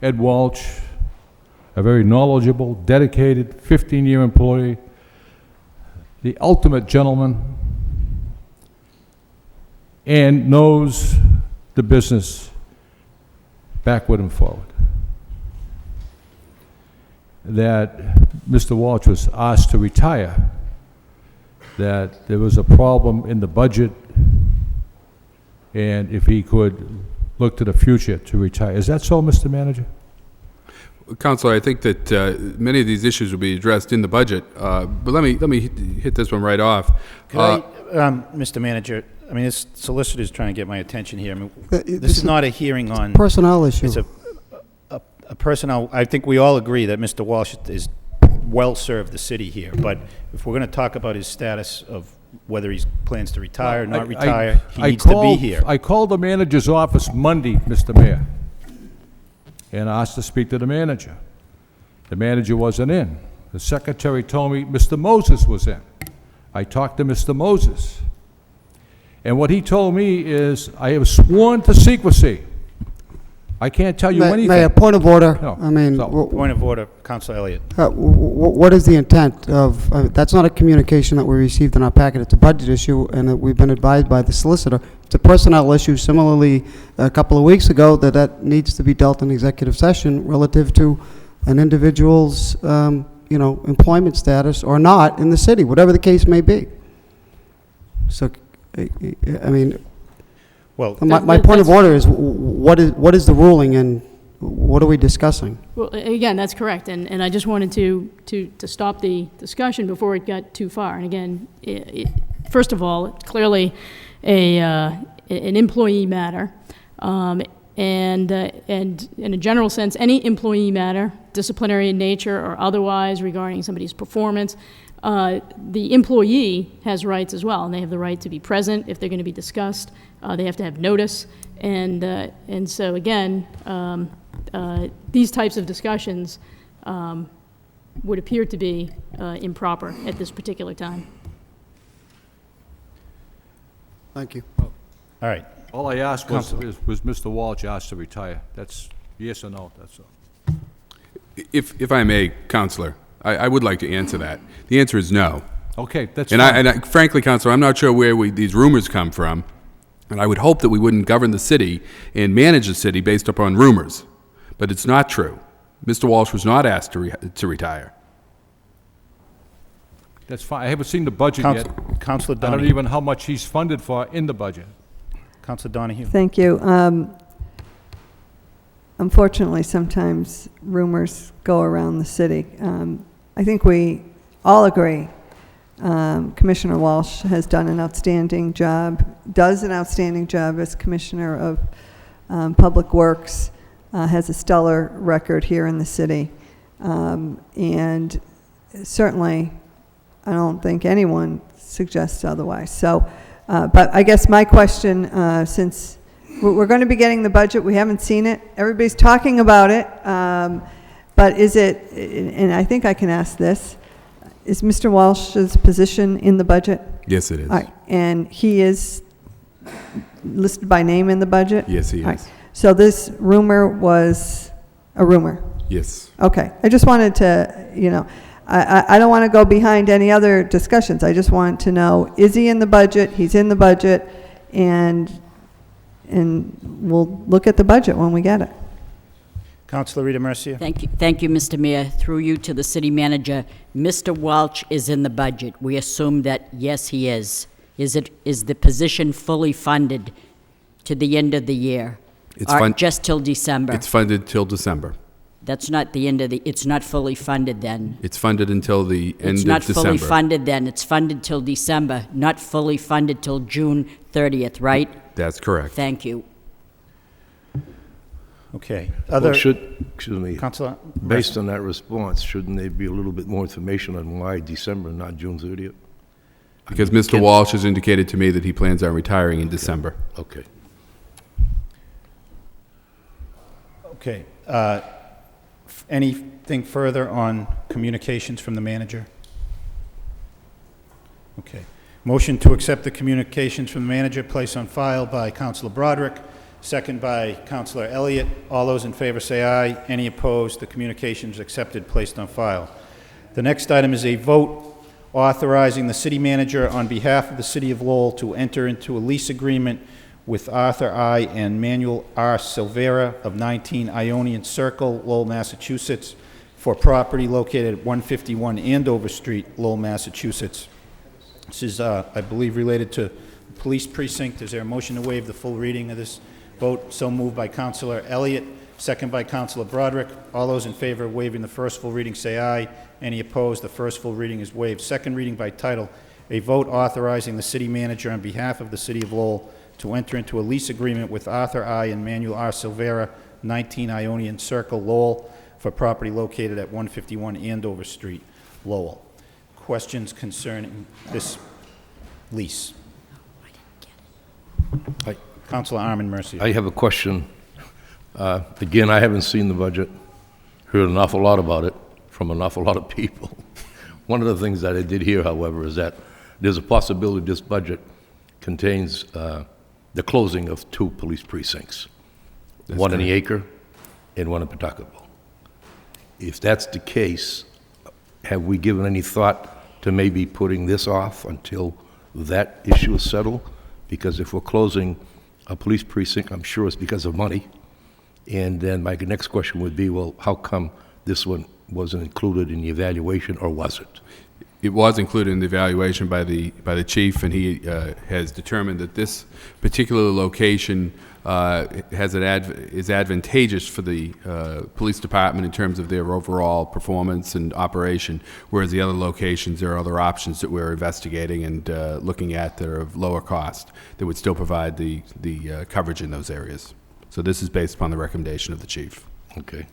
Ed Walsh, a very knowledgeable, dedicated, 15-year employee, the ultimate gentleman, and knows the business backward and forward, that Mr. Walsh was asked to retire, that there was a problem in the budget, and if he could look to the future to retire. Is that so, Mr. Manager? Councilor, I think that many of these issues will be addressed in the budget, but let me hit this one right off. Mr. Manager, I mean, this solicitor's trying to get my attention here. I mean, this is not a hearing on... Personnel issue. It's a personnel... I think we all agree that Mr. Walsh is well-served the city here, but if we're going to talk about his status of whether he plans to retire or not retire, he needs to be here. I called the manager's office Monday, Mr. Mayor, and asked to speak to the manager. The manager wasn't in. The secretary told me Mr. Moses was in. I talked to Mr. Moses. And what he told me is, I have sworn to secrecy. I can't tell you anything. Mayor, point of order. No. I mean, Point of order, Councilor Elliott. what is the intent of, that's not a communication that we received in our packet, it's a budget issue, and that we've been advised by the solicitor. It's a personnel issue. Similarly, a couple of weeks ago, that needs to be dealt in executive session relative to an individual's, employment status or not in the city, whatever the case may be. So, I mean, Well, my point of order is, what is the ruling and what are we discussing? Well, again, that's correct, and I just wanted to stop the discussion before it got too far. And again, first of all, it's clearly an employee matter, and in a general sense, any employee matter, disciplinary in nature or otherwise regarding somebody's performance, the employee has rights as well, and they have the right to be present if they're going to be discussed. They have to have notice, and so again, these types of discussions would appear to be improper at this particular time. Thank you. all right. All I asked was Mr. Walsh asked to retire. That's yes or no, that's all. If I may, Counselor, I would like to answer that. The answer is no. Okay, that's And fine. frankly, Counselor, I'm not sure where these rumors come from, and I would hope that we wouldn't govern the city and manage the city based upon rumors. But it's not true. Mr. Walsh was not asked to retire. That's fine. I haven't seen the budget yet. Councilor I don't Donahue. even know how much he's funded for in the budget. Councilor Donahue. Thank you. Unfortunately, sometimes rumors go around the city. I think we all agree Commissioner Walsh has done an outstanding job, does an outstanding job as Commissioner of Public Works, has a stellar record here in the city. And certainly, I don't think anyone suggests otherwise. So, but I guess my question, since we're going to be getting the budget, we haven't seen it. Everybody's talking about it. But is it, and I think I can ask this, is Mr. Walsh's position in the budget? Yes, it is. All right. And he is listed by name in the budget? Yes, he is. All right. So this rumor was a rumor? Yes. Okay. I just wanted to, you know, I don't want to go behind any other discussions. I just want to know, is he in the budget? He's in the budget, and we'll look at the budget when we get it. Councilor Rita Mercia. Thank you, Mr. Mayor. Through you to the city manager, Mr. Walsh is in the budget. We assume that, yes, he is. Is the position fully funded to the end of the year? Or just till December? It's funded till December. That's not the end of the, it's not fully funded then. It's funded until the end of It's December. not fully funded then. It's funded till December, not fully funded till June 30th, right? That's correct. Thank you. Okay. Well, excuse me, Councilor? based on that response, shouldn't there be a little bit more information on why December, not June 30th? Because Mr. Walsh has indicated to me that he plans on retiring in December. Okay. Okay. Anything further on communications from the manager? Okay. Motion to accept the communications from the manager placed on file by Councilor Broderick, second by Councilor Elliott. All those in favor say aye. Any opposed? The communications accepted, placed on file. The next item is a vote authorizing the city manager on behalf of the city of Lowell to enter into a lease agreement with Arthur I. and Manuel R. Silvera of 19 Ionian Circle, Lowell, Massachusetts, for property located at 151 Andover Street, Lowell, Massachusetts. This is, I believe, related to the police precinct. Is there a motion to waive the full reading of this vote? So moved by Councilor Elliott, second by Councilor Broderick. All those in favor of waiving the first full reading say aye. Any opposed? The first full reading is waived. Second reading by title, a vote authorizing the city manager on behalf of the city of Lowell to enter into a lease agreement with Arthur I. and Manuel R. Silvera, 19 Ionian Circle, Lowell, for property located at 151 Andover Street, Lowell. Questions concerning this lease? Councilor Armin Mercia. I have a question. Again, I haven't seen the budget, heard an awful lot about it from an awful lot of people. One of the things that I did hear, however, is that there's a possibility this budget contains the closing of 2 police precincts, one in the Acre and one in Pawtuckaville. If that's the case, have we given any thought to maybe putting this off until that issue is settled? Because if we're closing a police precinct, I'm sure it's because of money. And then my next question would be, well, how come this one wasn't included in the evaluation, or was it? it was included in the evaluation by the chief, and he has determined that this particular location is advantageous for the police department in terms of their overall performance and operation, whereas the other locations, there are other options that we're investigating and looking at that are of lower cost that would still provide the coverage in those areas. So this is based upon the recommendation of the chief. Okay.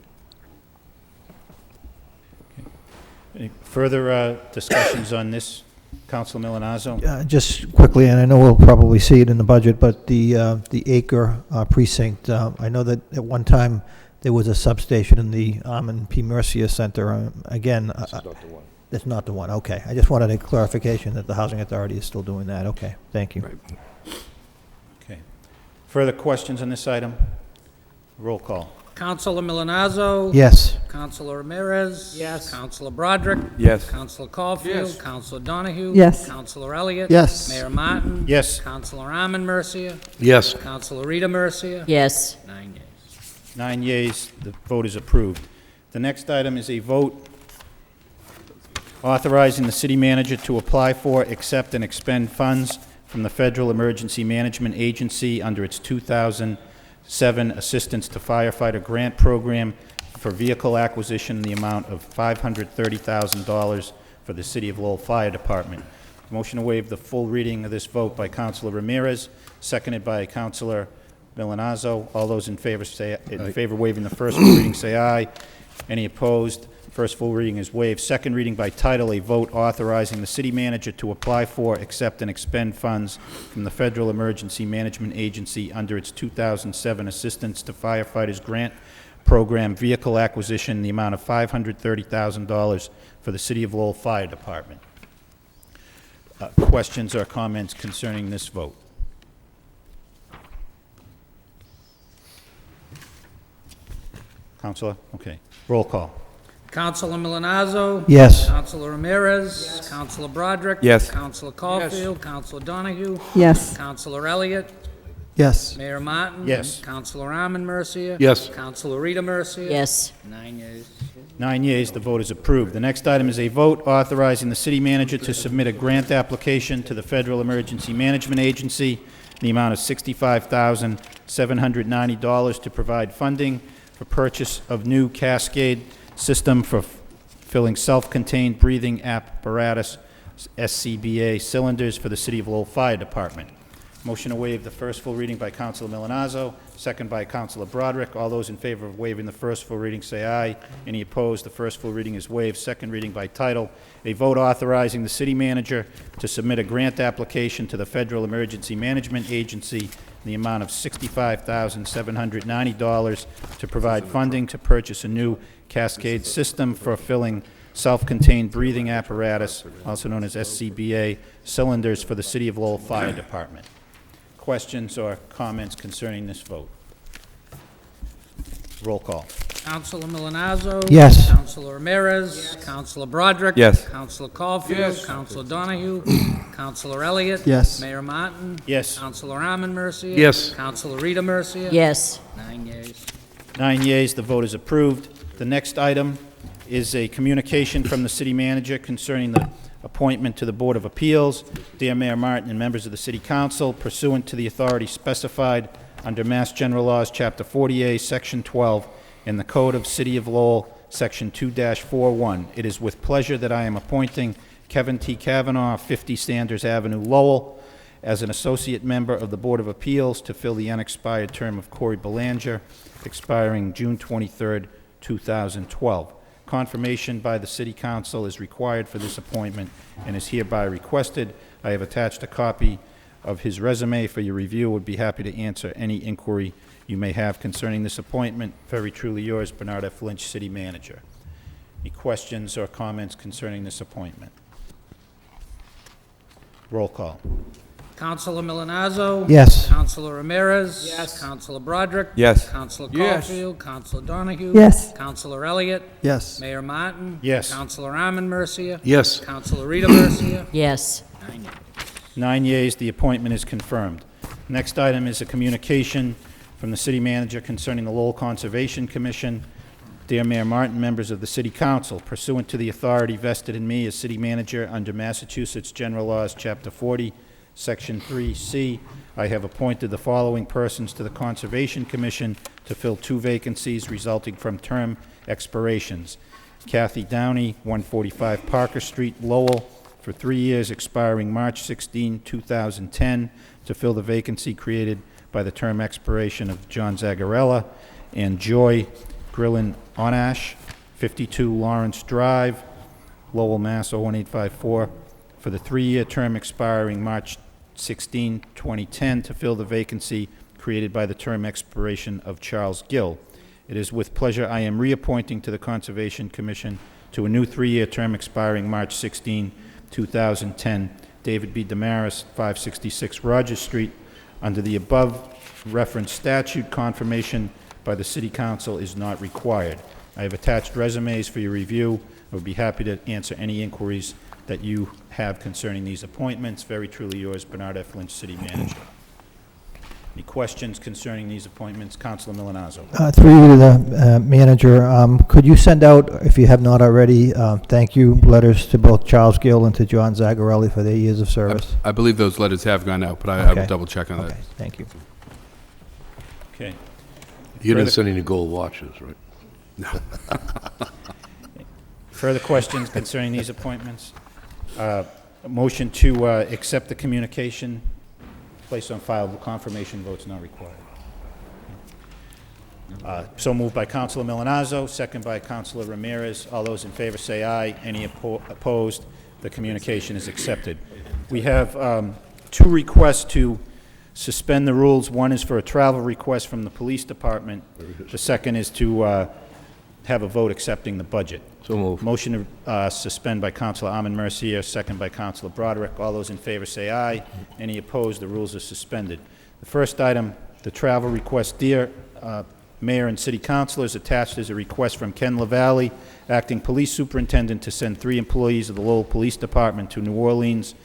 Any further discussions on this, Councilor Milonazo? Just quickly, and I know we'll probably see it in the budget, but the acre precinct, I know that at one time there was a substation in the Armin P. Mercia Center. Again, This is not the one. that's not the one. Okay. I just wanted a clarification that the Housing Authority is still doing that. Okay. Thank you. Right. Okay. Further questions on this item? Roll call. Councilor Milonazo. Yes. Councilor Ramirez. Yes. Councilor Broderick. Yes. Councilor Caulfield. Yes. Councilor Donahue. Yes. Councilor Elliott. Yes. Mayor Martin. Yes. Councilor Armin Mercia. Yes. Councilor Rita Mercia. Yes. 9 yeas. 9 yeas, the vote is approved. The next item is a vote authorizing the city manager to apply for, accept, and expend funds from the Federal Emergency Management Agency under its 2007 Assistance to Firefighter Grant Program for vehicle acquisition in the amount of $530,000 for the City of Lowell Fire Department. Motion to waive the full reading of this vote by Councilor Ramirez, seconded by Councilor Milonazo. All those in favor of waiving the first full reading say aye. Any opposed? First full reading is waived. Second reading by title, a vote authorizing the city manager to apply for, accept, and expend funds from the Federal Emergency Management Agency under its 2007 Assistance to Firefighters Grant Program vehicle acquisition in the amount of $530,000 for the City of Lowell Fire Department. Questions or comments concerning this vote? Councilor? Okay. Roll call. Councilor Milonazo. Yes. Councilor Ramirez. Yes. Councilor Broderick. Yes. Councilor Caulfield. Councilor Donahue. Yes. Councilor Elliott. Yes. Mayor Martin. Yes. Councilor Armin Mercia. Yes. Councilor Rita Mercia. Yes. 9 yeas. 9 yeas, the vote is approved. The next item is a vote authorizing the city manager to submit a grant application to the Federal Emergency Management Agency in the amount of $65,790 to provide funding for purchase of new Cascade system for filling self-contained breathing apparatus, SCBA cylinders for the City of Lowell Fire Department. Motion to waive the first full reading by Councilor Milonazo, second by Councilor Broderick. All those in favor of waiving the first full reading say aye. Any opposed? The first full reading is waived. Second reading by title, a vote authorizing the city manager to submit a grant application to the Federal Emergency Management Agency in the amount of $65,790 to provide funding to purchase a new Cascade system for filling self-contained breathing apparatus, also known as SCBA, cylinders for the City of Lowell Fire Department. Questions or comments concerning this vote? Roll call. Councilor Milonazo. Yes. Councilor Ramirez. Yes. Councilor Broderick. Yes. Councilor Caulfield. Yes. Councilor Donahue. Councilor Elliott. Yes. Mayor Martin. Yes. Councilor Armin Mercia. Yes. Councilor Rita Mercia. Yes. 9 yeas. 9 yeas, the vote is approved. The next item is a communication from the city manager concerning the appointment to the Board of Appeals. Dear Mayor Martin and members of the City Council, pursuant to the authority specified under Mass General Laws, Chapter 40A, Section 12, and the Code of City of Lowell, Section 2-41, it is with pleasure that I am appointing Kevin T. Kavanaugh, 50 Sanders Avenue, Lowell, as an associate member of the Board of Appeals to fill the unexpired term of Corey Belanger, expiring June 23rd, 2012. Confirmation by the City Council is required for this appointment and is hereby requested. I have attached a copy of his resume for your review. Would be happy to answer any inquiry you may have concerning this appointment. Very truly yours, Bernard F. Lynch, City Manager. Any questions or comments concerning this appointment? Roll call. Councilor Milonazo. Yes. Councilor Ramirez. Yes. Councilor Broderick. Yes. Councilor Yes. Caulfield. Councilor Donahue. Yes. Councilor Elliott. Yes. Mayor Martin. Yes. Councilor Armin Mercia. Yes. Councilor Rita Mercia. Yes. 9 yeas. 9 yeas, the appointment is confirmed. Next item is a communication from the city manager concerning the Lowell Conservation Commission. Dear Mayor Martin, members of the City Council, pursuant to the authority vested in me as City Manager under Massachusetts General Laws, Chapter 40, Section 3C, I have appointed the following persons to the Conservation Commission to fill 2 vacancies resulting from term expirations. Kathy Downey, 145 Parker Street, Lowell, for 3 years expiring March 16, 2010, to fill the vacancy created by the term expiration of John Zagarella, and Joy Grillin Onash, 52 Lawrence Drive, Lowell, Mass. 01854, for the 3-year term expiring March 16, 2010, to fill the vacancy created by the term expiration of Charles Gill. It is with pleasure I am reappointing to the Conservation Commission to a new 3-year term expiring March 16, 2010, David B. Damaris, 566 Rogers Street. Under the above referenced statute, confirmation by the City Council is not required. I have attached resumes for your review. I would be happy to answer any inquiries that you have concerning these appointments. Very truly yours, Bernard F. Lynch, City Manager. Any questions concerning these appointments? Councilor Milonazo. Through you to the manager, could you send out, if you have not already, thank you letters to both Charles Gill and to John Zagarelli for their years of service? I believe those letters have gone out, but I will double check on that. Okay, thank you. Okay. You didn't send any gold watches, right? No. Further questions concerning these appointments? A motion to accept the communication, place on file, the confirmation vote's not required. So moved by Councilor Milonazo, second by Councilor Ramirez. All those in favor say aye. Any opposed? The communication is accepted. We have 2 requests to suspend the rules. One is for a travel request from the police department. The second is to have a vote accepting the budget. So moved. Motion to suspend by Councilor Armin Mercier, second by Councilor Broderick. All those in favor say aye. Any opposed? The rules are suspended. The first item, the travel request. Dear Mayor and City Councilors, attached is a request from Ken LaValle, Acting Police Superintendent, to send 3 employees of the Lowell Police Department to New Orleans,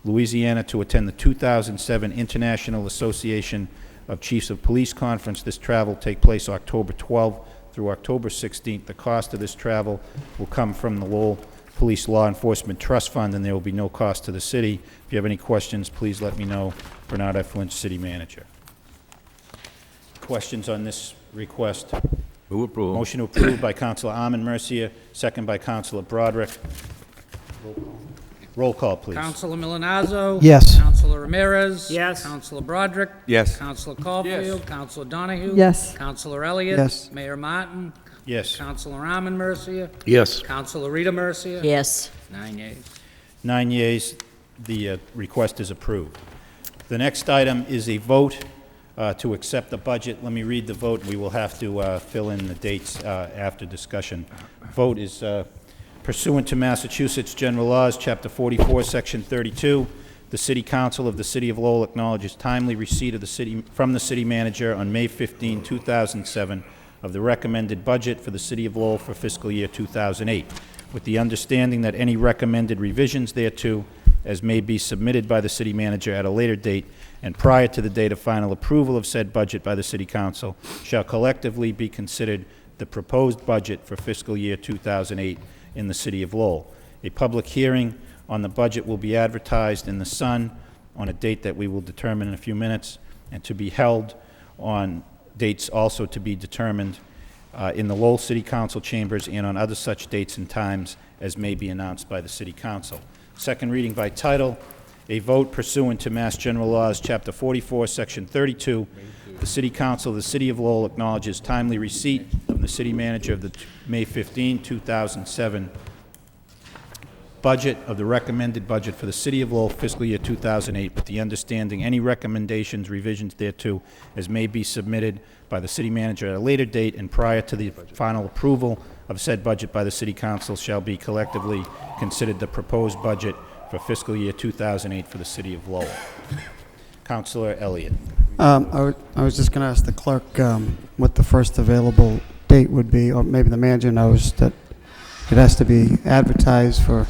Louisiana, to attend the 2007 International Association of Chiefs of Police Conference. This travel will take place October 12th through October 16th. The cost of this travel will come from the Lowell Police Law Enforcement Trust Fund, and there will be no cost to the city. If you have any questions, please let me know. Bernard F. Lynch, City Manager. Questions on this request? Move approval. Motion to approve by Councilor Armin Mercier, second by Councilor Broderick. Roll call, please. Councilor Milonazo. Yes. Councilor Ramirez. Yes. Councilor Broderick. Yes. Councilor Caulfield. Yes. Councilor Donahue. Yes. Councilor Elliott. Yes. Mayor Martin. Yes. Councilor Armin Mercier. Yes. Councilor Rita Mercier. Yes. 9 yeas. 9 yeas. The request is approved. The next item is a vote to accept the budget. Let me read the vote. We will have to fill in the dates after discussion. Vote is pursuant to Massachusetts General Laws, Chapter 44, Section 32. The City Council of the City of Lowell acknowledges timely receipt of from the City Manager on May 15, 2007, of the recommended budget for the City of Lowell for fiscal year 2008, with the understanding that any recommended revisions thereto, as may be submitted by the City Manager at a later date and prior to the date of final approval of said budget by the City Council, shall collectively be considered the proposed budget for fiscal year 2008 in the City of Lowell. A public hearing on the budget will be advertised in the Sun on a date that we will determine in a few minutes, and to be held on dates also to be determined in the Lowell City Council chambers and on other such dates and times as may be announced by the City Council. Second reading by title, a vote pursuant to Mass General Laws, Chapter 44, Section 32. The City Council of the City of Lowell acknowledges timely receipt from the City Manager of the May 15, 2007 budget of the recommended budget for the City of Lowell fiscal year 2008, with the understanding any recommendations, revisions thereto, as may be submitted by the City Manager at a later date and prior to the final approval of said budget by the City Council, shall be collectively considered the proposed budget for fiscal year 2008 for the City of Lowell. Councilor Elliott. I was just going to ask the clerk what the first available date would be, or maybe the manager knows that it has to be advertised for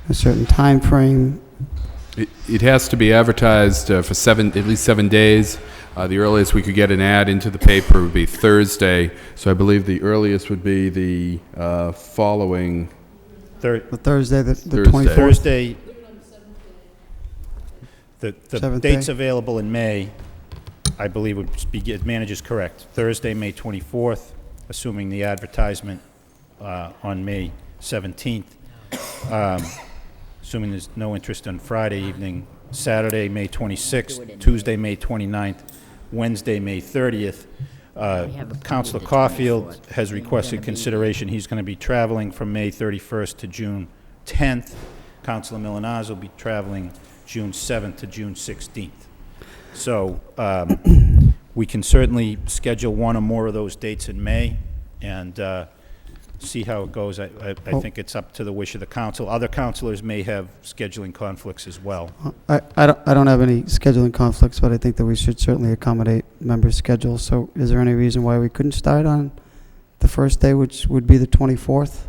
a certain time frame. It has to be advertised for at least 7 days. The earliest we could get an ad into the paper would be Thursday, so I believe the earliest would be the following The Thursday, the Thursday. 24th. Thursday, the Seventh dates day. available in May, I believe would be, manager is correct, Thursday, May 24th, assuming the advertisement on May 17th, assuming there's no interest on Friday evening, Saturday, May 26th, Tuesday, May 29th, Wednesday, May 30th. Councilor Caulfield has requested consideration. He's going to be traveling from May 31st to June 10th. Councilor Milanaz will be traveling June 7th to June 16th. So we can certainly schedule one or more of those dates in May and see how it goes. I think it's up to the wish of the council. Other councilors may have scheduling conflicts as well. I don't have any scheduling conflicts, but I think that we should certainly accommodate members' schedules. So is there any reason why we couldn't start on the first day, which would be the 24th?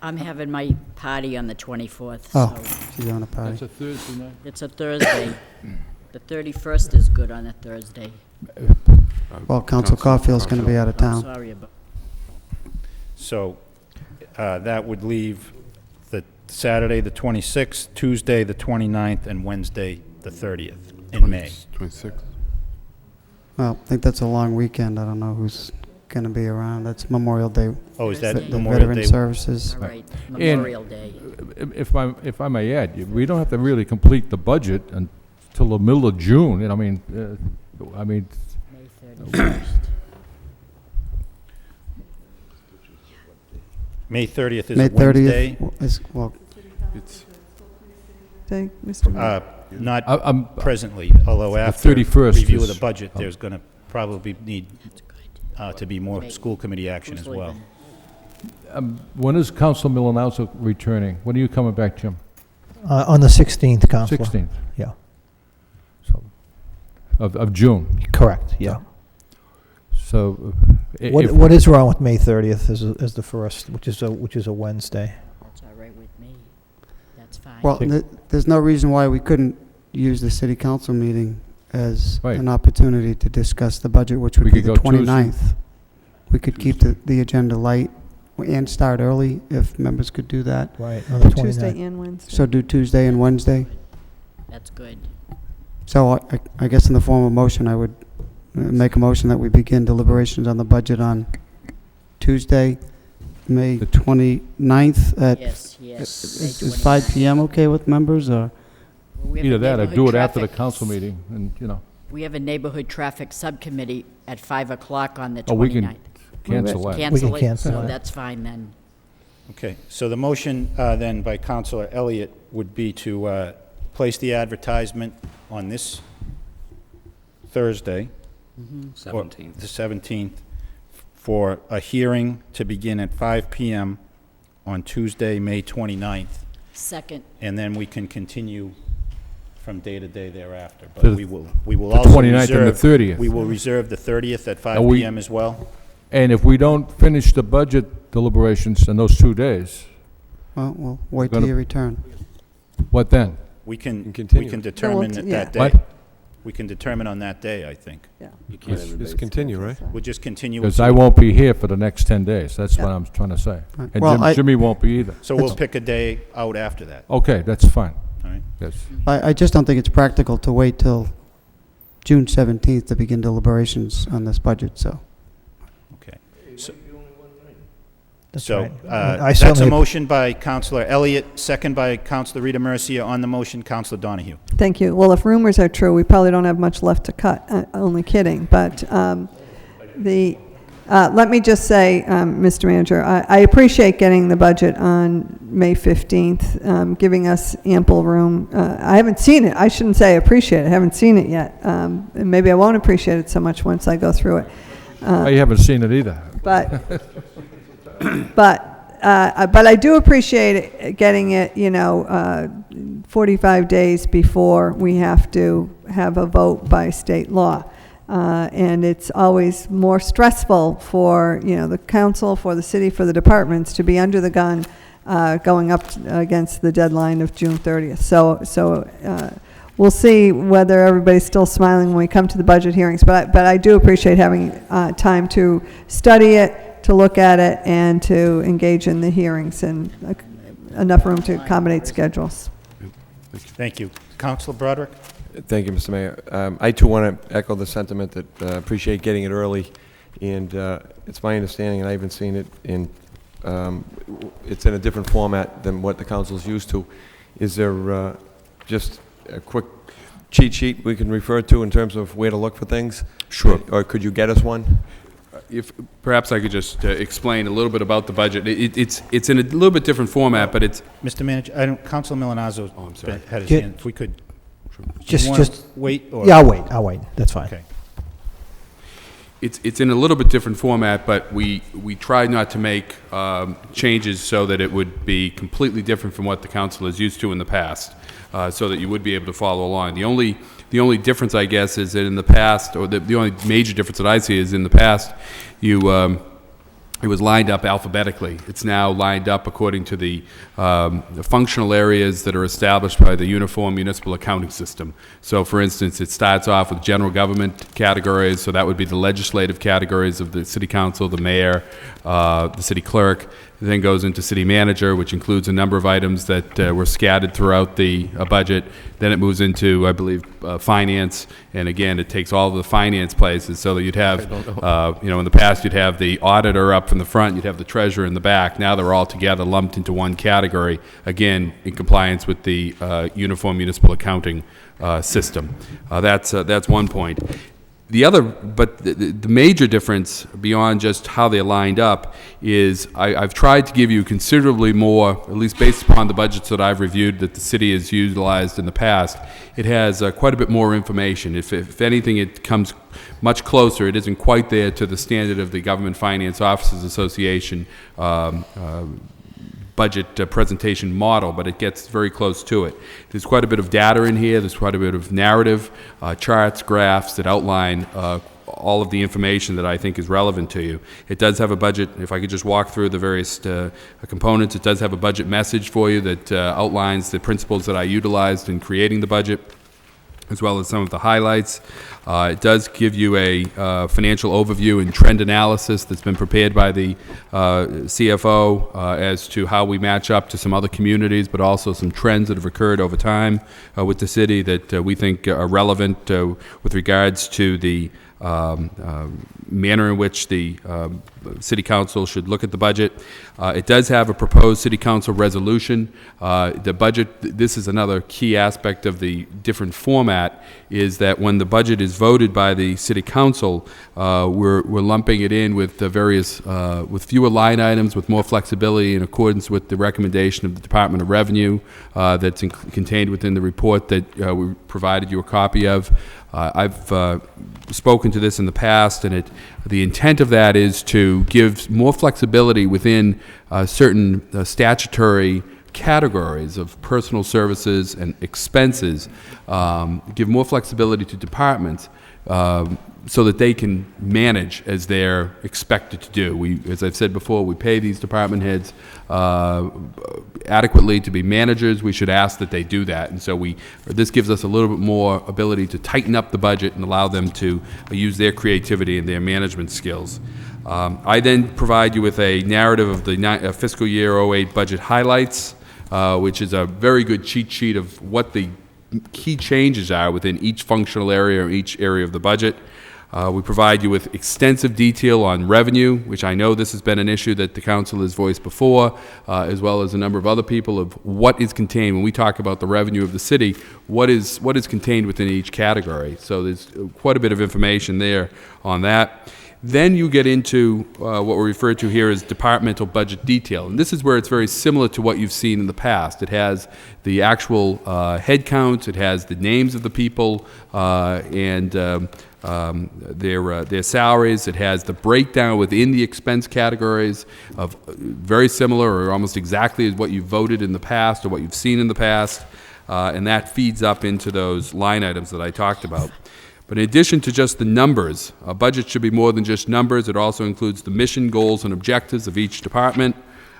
I'm having my party on the 24th. Oh, So she's on a party. That's a Thursday night? it's a Thursday. The 31st is good on a Thursday. Well, Council Caulfield's going to be out of I'm town. sorry about. So that would leave the Saturday, the 26th, Tuesday, the 29th, and Wednesday, the 30th in May. 26th. Well, I think that's a long weekend. I don't know who's going to be around. That's Memorial Day. Oh, is that Thursday. Memorial Veteran Day? Services. All right, Memorial Day. If I may add, we don't have to really complete the budget until the middle of June, and I mean, May 31st. May 30th is May a Wednesday. 30th is, well, Say, Mr. Mayor. Not I'm presently, although after 31st review of is- the budget, there's going to probably need to be more school committee action as well. when is Council Milanauza returning? When are you coming back, Jim? On the 16th, Councilor. 16th. Yeah, So, of June. correct, yeah. So, What is wrong with May 30th as the first, which is a Wednesday? That's all right with me. That's fine. well, there's no reason why we couldn't use the city council meeting as Right. an opportunity to discuss the budget, which would We be could the go Tuesday. 29th. We could keep the agenda light and start early if members could do that. Right, on the 29th. Tuesday and Wednesday. So do Tuesday and Wednesday. That's good. So I guess in the form of motion, I would make a motion that we begin deliberations on the budget on Tuesday, May 29th at, Yes, yes. is 5 PM okay with members, or? We have a either that or neighborhood do it after the traffic- council meeting, and, you know, We have a neighborhood traffic subcommittee at 5 o'clock on the 29th. oh, we can cancel that. Cancel it, cancel so it. that's fine then. Okay, so the motion then by Councilor Elliott would be to place the advertisement on this Thursday, or 17th. the 17th, for a hearing to begin at 5 PM on Tuesday, May 29th, Second, and then we can continue from day to day thereafter. To But the- we will the also 29th and the reserve... 30th. We will reserve the 30th at 5 Are we- PM as well. And if we don't finish the budget deliberations in those 2 days, Well, we'll wait till Gonna- you return. what then? We can continue. determine Yeah. at that day. What? We can determine on that day, I think. Just continue, right? We'll just continue. Because I won't be here for the next 10 days, that's what I'm trying to say. Right. And Well, Jimmy won't be either. So we'll pick a day out after that, Okay, that's fine, all right? yes. I just don't think it's practical to wait till June 17th to begin deliberations on this budget, so. Okay. That's So right. I that's a certainly- motion by Counselor Elliott, second by Counselor Rita Mercia. On the motion, Counselor Donahue. Thank you. Well, if rumors are true, we probably don't have much left to cut. Only kidding. But let me just say, Mr. Manager, I appreciate getting the budget on May 15th, giving us ample room. I haven't seen it. I shouldn't say I appreciate it. I haven't seen it yet. And maybe I won't appreciate it so much once I go through it. I haven't seen it either. But I do appreciate getting it, 45 days before we have to have a vote by state law. And it's always more stressful for, the council, for the city, for the departments to be under the gun going up against the deadline of June 30th. So we'll see whether everybody's still smiling when we come to the budget hearings. But I do appreciate having time to study it, to look at it, and to engage in the hearings, and enough room to accommodate schedules. Thank you. Councilor Broderick? Thank you, Mr. Mayor. I too want to echo the sentiment that appreciate getting it early, and it's my understanding, and I haven't seen it in, it's in a different format than what the council's used to. Is there just a quick cheat sheet we can refer to in terms of where to look for things? Sure. Or could you get us one? If perhaps I could just explain a little bit about the budget. It's in a little bit different format, but it's... Mr. Manager, Councilor Milanazzo had his Yeah. hand. If we could... Just wait? Or? Yeah, I'll wait. That's fine. Okay. It's in a little bit different format, but we tried not to make changes so that it would be completely different from what the council is used to in the past, so that you would be able to follow along. The only difference, I guess, is that in the past, or the only major difference that I see is in the past, it was lined up alphabetically. It's now lined up according to the functional areas that are established by the Uniform Municipal Accounting System. So, for instance, it starts off with general government categories, so that would be the legislative categories of the city council, the mayor, the city clerk. It then goes into city manager, which includes a number of items that were scattered throughout the budget. Then it moves into, I believe, finance, and again, it takes all of the finance places, so that you'd have, in the past you'd have the auditor up from the front, you'd have the treasurer in the back. Now they're all together, lumped into one category, again, in compliance with the Uniform Municipal Accounting System. That's one point. The other, but the major difference beyond just how they're lined up is I've tried to give you considerably more, at least based upon the budgets that I've reviewed that the city has utilized in the past. It has quite a bit more information. If anything, it comes much closer. It isn't quite there to the standard of the Government Finance Officers Association budget presentation model, but it gets very close to it. There's quite a bit of data in here. There's quite a bit of narrative, charts, graphs that outline all of the information that I think is relevant to you. It does have a budget. If I could just walk through the various components, it does have a budget message for you that outlines the principles that I utilized in creating the budget, as well as some of the highlights. It does give you a financial overview and trend analysis that's been prepared by the CFO as to how we match up to some other communities, but also some trends that have occurred over time with the city that we think are relevant with regards to the manner in which the City Council should look at the budget. It does have a proposed City Council resolution. The budget, this is another key aspect of the different format, is that when the budget is voted by the City Council, we're lumping it in with the various, with fewer line items, with more flexibility in accordance with the recommendation of the Department of Revenue that's contained within the report that we provided you a copy of. I've spoken to this in the past, and the intent of that is to give more flexibility within certain statutory categories of personal services and expenses, give more flexibility to departments so that they can manage as they're expected to do. As I've said before, we pay these department heads adequately to be managers. We should ask that they do that. And so this gives us a little bit more ability to tighten up the budget and allow them to use their creativity and their management skills. I then provide you with a narrative of the fiscal year 08 budget highlights, which is a very good cheat sheet of what the key changes are within each functional area or each area of the budget. We provide you with extensive detail on revenue, which I know this has been an issue that the council has voiced before, as well as a number of other people, of what is contained. When we talk about the revenue of the city, what is contained within each category. So there's quite a bit of information there on that. Then you get into what we refer to here as departmental budget detail. And this is where it's very similar to what you've seen in the past. It has the actual head counts, it has the names of the people, and their salaries. It has the breakdown within the expense categories of very similar or almost exactly as what you voted in the past or what you've seen in the past, and that feeds up into those line items that I talked about. But in addition to just the numbers, a budget should be more than just numbers. It also includes the mission, goals, and objectives of each department.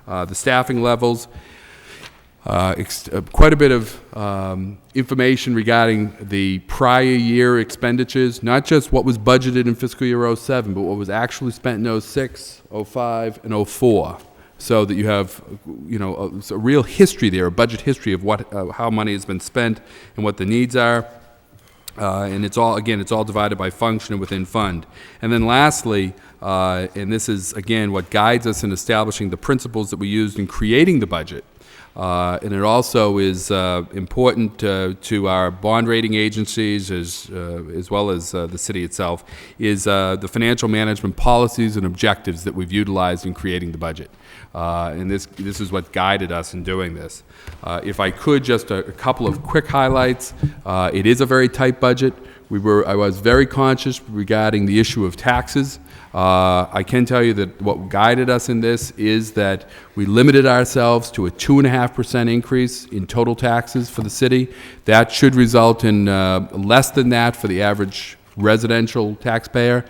the staffing levels, quite a bit of information regarding the prior year expenditures, not just what was budgeted in fiscal year '07, but what was actually spent in '06, '05, and '04. So that you have, a real history there, a budget history of how money has been spent and what the needs are. And it's all divided by function and within fund. And then lastly, and this is, again, what guides us in establishing the principles that we used in creating the budget, and it also is important to our bond rating agencies as well as the city itself, is the financial management policies and objectives that we've utilized in creating the budget. And this is what guided us in doing this. If I could, just a couple of quick highlights. It is a very tight budget. I was very conscious regarding the issue of taxes. I can tell you that what guided us in this is that we limited ourselves to a 2.5% increase in total taxes for the city. That should result in less than that for the average residential taxpayer.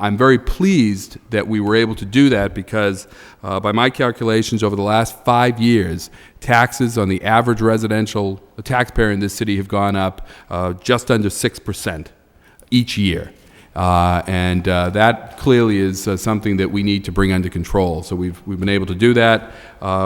I'm very pleased that we were able to do that because, by my calculations, over the last 5 years, taxes on the average residential taxpayer in this city have gone up just under 6% each year. And that clearly is something that we need to bring under control. So we've been able to do that.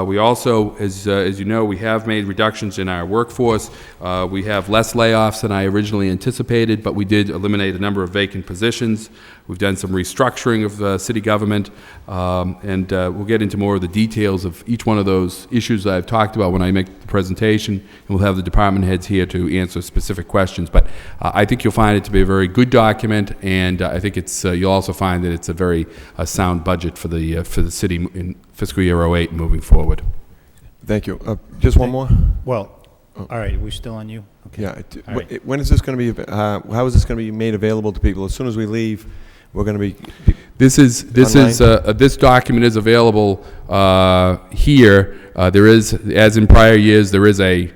We also, as you know, we have made reductions in our workforce. We have less layoffs than I originally anticipated, but we did eliminate a number of vacant positions. We've done some restructuring of city government, and we'll get into more of the details of each one of those issues that I've talked about when I make the presentation, and we'll have the department heads here to answer specific questions. But I think you'll find it to be a very good document, and I think you'll also find that it's a very sound budget for the city in fiscal year '08 moving forward. Thank you. Just one more? Well, all right, are we still on you? Okay. Yeah. All right. When is this going to be, how is this going to be made available to people? As soon as we leave, we're going to be This document is available here. There is, as in prior years, there is a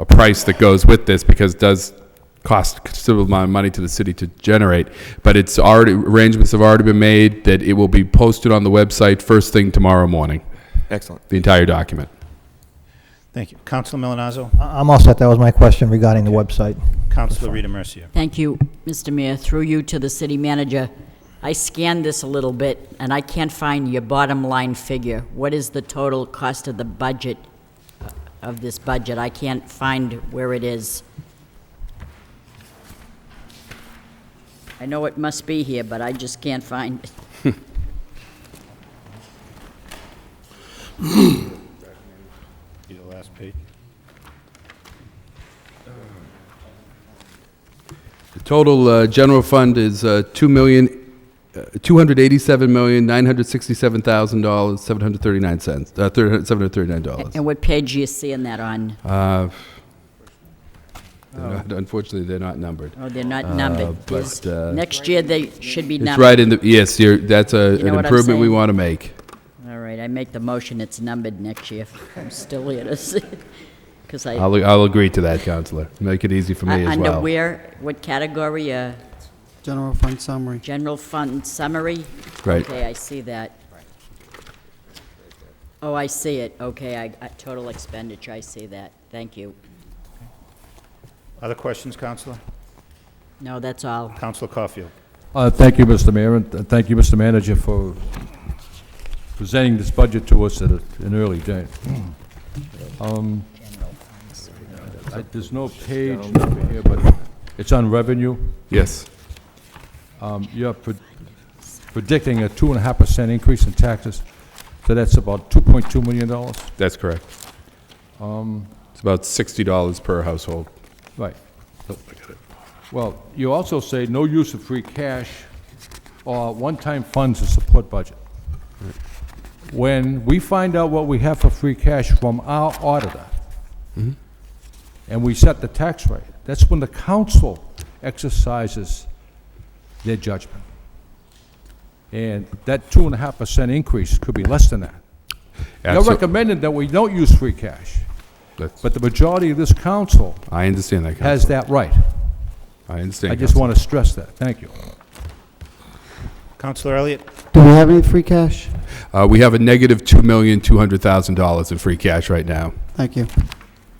price that goes with this because it does cost a considerable amount of money to the city to generate. But arrangements have already been made that it will be posted on the website first thing tomorrow morning. Excellent. The entire document. Thank you. Councilor Milanazzo? I'm all set. That was my question regarding the website. Councilor Rita Mercier? Thank you, Mr. Mayor. Through you to the city manager. I scanned this a little bit, and I can't find your bottom line figure. What is the total cost of the budget, of this budget? I can't find where it is. I know it must be here, but I just can't find it. The last page. The total general fund is $287,967,739. And what page are you seeing that on? Unfortunately, they're not numbered. Oh, they're not numbered. But Next year, they should be numbered. it's right in the, yes, that's an know what I'm improvement we saying? want to make. All right, I make the motion, it's numbered next year. I'm still here to see, because I... I'll agree to that, Counselor. Make it easy for me as well. Under where, what category? General fund summary. General fund summary? Right. Okay, I see that. Oh, I see it. Okay, total expenditure, I see that. Thank you. Other questions, Councilor? No, that's all. Councilor Caulfield? Thank you, Mr. Mayor, and thank you, Mr. Manager, for presenting this budget to us at an early date. There's no page number here, but it's on revenue. Yes. You're predicting a 2.5% increase in taxes, so that's about $2.2 million? That's correct. It's about $60 per household. Right. Well, you also say no use of free cash or one-time funds to support budget. When we find out what we have for free cash from our auditor, and we set the tax rate, that's when the council exercises their judgment. And that 2.5% increase could be less than that. You're recommending that we don't use free cash. But the majority of this council I understand that, has that right. I understand. I just want to stress that. Thank you. Councilor Elliott? Do we have any free cash? We have a negative $2,200,000 in free cash right now. Thank you.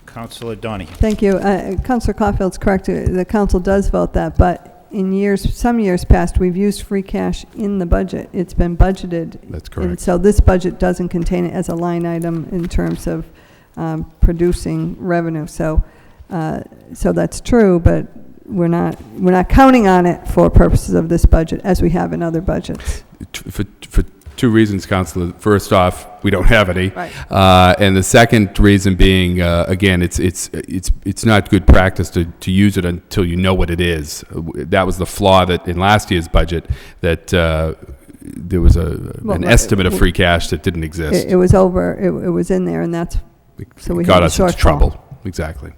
Councilor Donahue. Thank you. Councilor Caulfield's correct. The council does vote that, but in some years past, we've used free cash in the budget. It's been budgeted. That's correct. And so this budget doesn't contain it as a line item in terms of producing revenue. So that's true, but we're not counting on it for purposes of this budget as we have in other budgets. For two reasons, Councilor. First off, we don't have any. Right. And the second reason being, again, it's not good practice to use it until you know what it is. That was the flaw that in last year's budget, that there was an estimate of free cash that didn't exist. It was over. It was in there, and that's so we got had a us into shortfall. trouble. Exactly.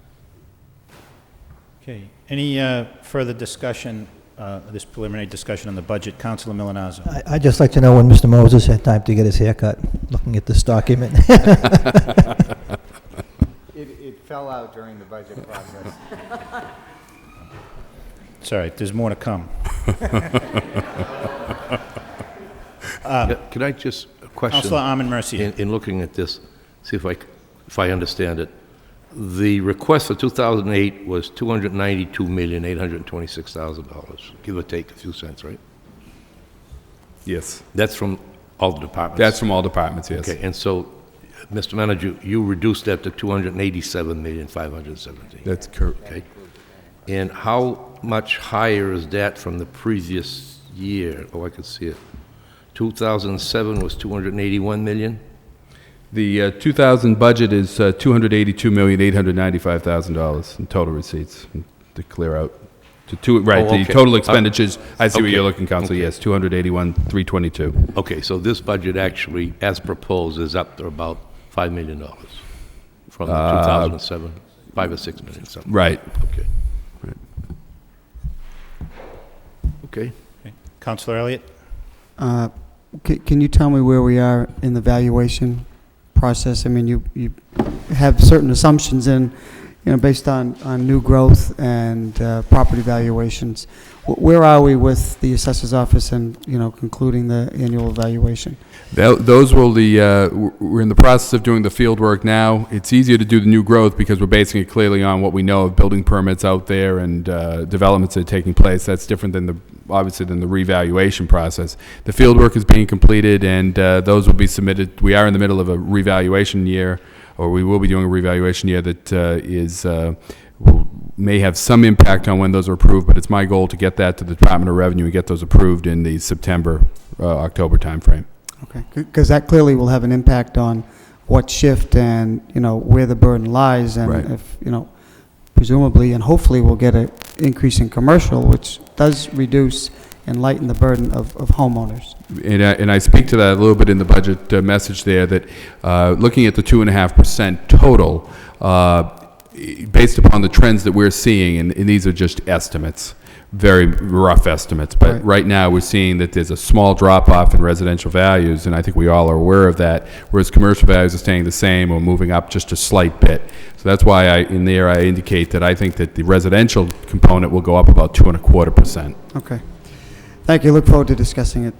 Okay. Any further discussion, this preliminary discussion on the budget? Councilor Milonazo. I'd just like to know when Mr. Moses had time to get his hair cut, looking at this document. It fell out during the budget process. It's all right. There's more to come. Can I just, a question? Councilor Armin Mercier. In looking at this, see if I understand it. The request for 2008 was $292,826,000, give or take a few cents, right? Yes. That's from all the departments? That's from all departments, yes. Okay, and so, Mr. Manager, you reduced that to $287,517. That's correct. Okay. And how much higher is that from the previous year? Oh, I could see it. 2007 was 281 million? The 2000 budget is $282,895,000 in total receipts to clear out. The total expenditures, I see where you're looking, Council, yes, 281,322. Okay, so this budget actually, as proposed, is up to about $5 million from 2007, 5 or 6 million, something. Right. Okay. Right. Okay. Councilor Elliott. Can you tell me where we are in the valuation process? I mean, you have certain assumptions in, based on new growth and property valuations. Where are we with the assessor's office and, concluding the annual evaluation? Those will we're in the process of doing the field work now. It's easier to do the new growth because we're basing it clearly on what we know of building permits out there and developments that are taking place. That's different than obviously than the revaluation process. The field work is being completed and those will be submitted. We are in the middle of a revaluation year, or we will be doing a revaluation year that may have some impact on when those are approved, but it's my goal to get that to the Department of Revenue and get those approved in the September, October timeframe. Okay, because that clearly will have an impact on what shift and, where the burden lies, and Right. if, presumably and hopefully we'll get an increase in commercial, which does reduce and lighten the burden of homeowners. And I speak to that a little bit in the budget message there, that looking at the 2.5% total, based upon the trends that we're seeing, and these are just estimates, very rough estimates, but right now we're seeing that there's a small drop-off in residential values, and I think we all are aware of that, whereas commercial values are staying the same or moving up just a slight bit. So that's why I indicate that I think that the residential component will go up about 2.25%. Okay. Thank you. Look forward to discussing it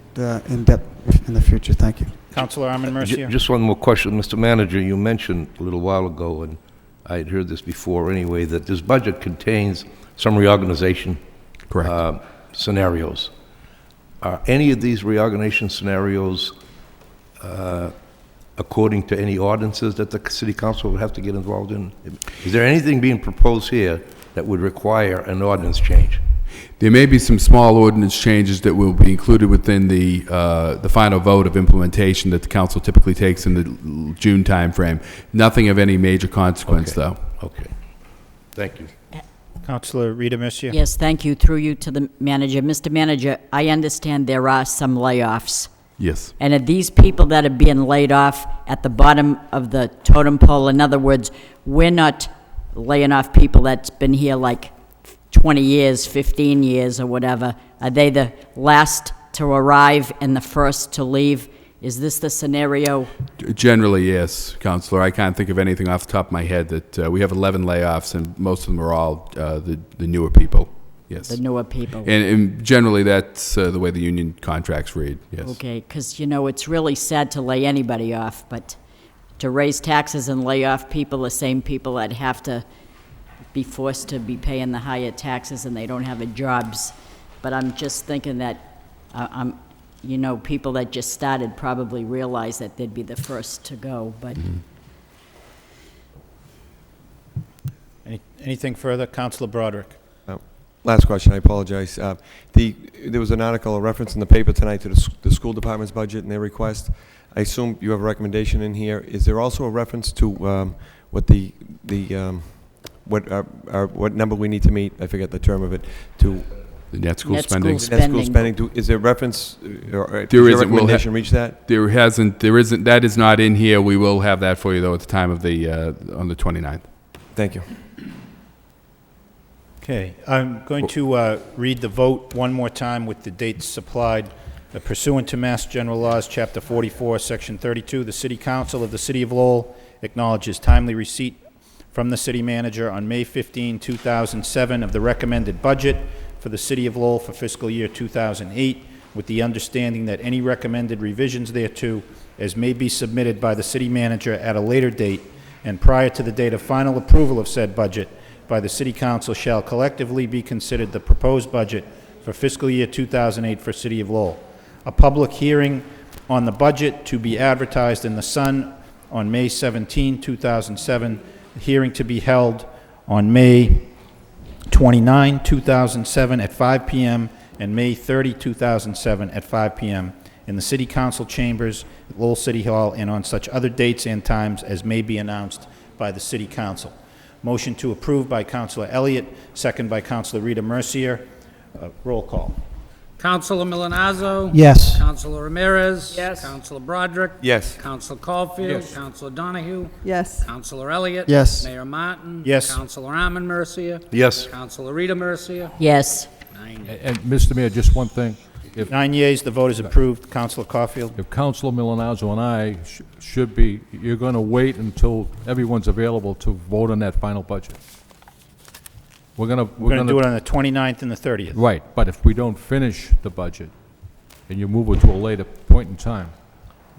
in depth in the future. Thank you. Councilor Armin Mercier. Just one more question, Mr. Manager. You mentioned a little while ago, and I had heard this before anyway, that this budget contains some reorganization scenarios. Are any of these reorganization scenarios according to any ordinances that the City Council would have to get involved in? Is there anything being proposed here that would require an ordinance change? There may be some small ordinance changes that will be included within the final vote of implementation that the council typically takes in the June timeframe. Nothing of any major consequence, though. Okay. Thank you. Councilor Rita Mercier. Yes, thank you. Through you to the manager. Mr. Manager, I understand there are some layoffs. Yes. And are these people that are being laid off at the bottom of the totem pole? In other words, we're not laying off people that's been here like 20 years, 15 years, or whatever. Are they the last to arrive and the first to leave? Is this the scenario? Generally, yes, Councilor. I can't think of anything off the top of my head that we have 11 layoffs, and most of them are all the newer people. yes. The newer people. And generally, that's the way the union contracts read, yes. Okay, because, it's really sad to lay anybody off, but to raise taxes and lay off people, the same people that have to be forced to be paying the higher taxes and they don't have a jobs. But I'm just thinking that, people that just started probably realize that they'd be the first to go, but... Anything further? Councilor Broderick. Last question, I apologize. There was an article, a reference in the paper tonight to the school department's budget and their request. I assume you have a recommendation in here. Is there also a reference to what what number we need to meet? I forget the term of it. To the net school spending. Net school spending. Is there reference? Or there isn't. Recommendation Reach that? There hasn't. There isn't. That is not in here. We will have that for you though at the time of the on the 29th. Thank you. Okay, I'm going to read the vote one more time with the dates supplied. Pursuant to Mass General Laws, Chapter 44, Section 32, the City Council of the City of Lowell acknowledges timely receipt from the City Manager on May 15, 2007 of the recommended budget for the City of Lowell for fiscal year 2008, with the understanding that any recommended revisions thereto, as may be submitted by the City Manager at a later date and prior to the date of final approval of said budget by the City Council, shall collectively be considered the proposed budget for fiscal year 2008 for City of Lowell. A public hearing on the budget to be advertised in the Sun on May 17, 2007. The hearing to be held on May 29, 2007 at 5 p.m. and May 30, 2007 at 5 p.m. in the City Council chambers at Lowell City Hall and on such other dates and times as may be announced by the City Council. Motion to approve by Councilor Elliott, second by Councilor Rita Mercier. Roll call. Councilor Milonazo? Yes. Councilor Ramirez? Yes. Councilor Broderick? Yes. Councilor Caulfield? Yes. Councilor Donahue? Yes. Councilor Elliott? Yes. Mayor Martin? Yes. Councilor Arman Mercier? Yes. Councilor Rita Mercier? Yes. 9 And, Mr. Mayor, just one thing. 9 yeas, the vote is approved. Councilor Caulfield. If Councilor Milonazo and I should be, you're going to wait until everyone's available to vote on that final budget. We're going We're going to do it on the 29th and the 30th. Right, but if we don't finish the budget and you move it to a later point in time,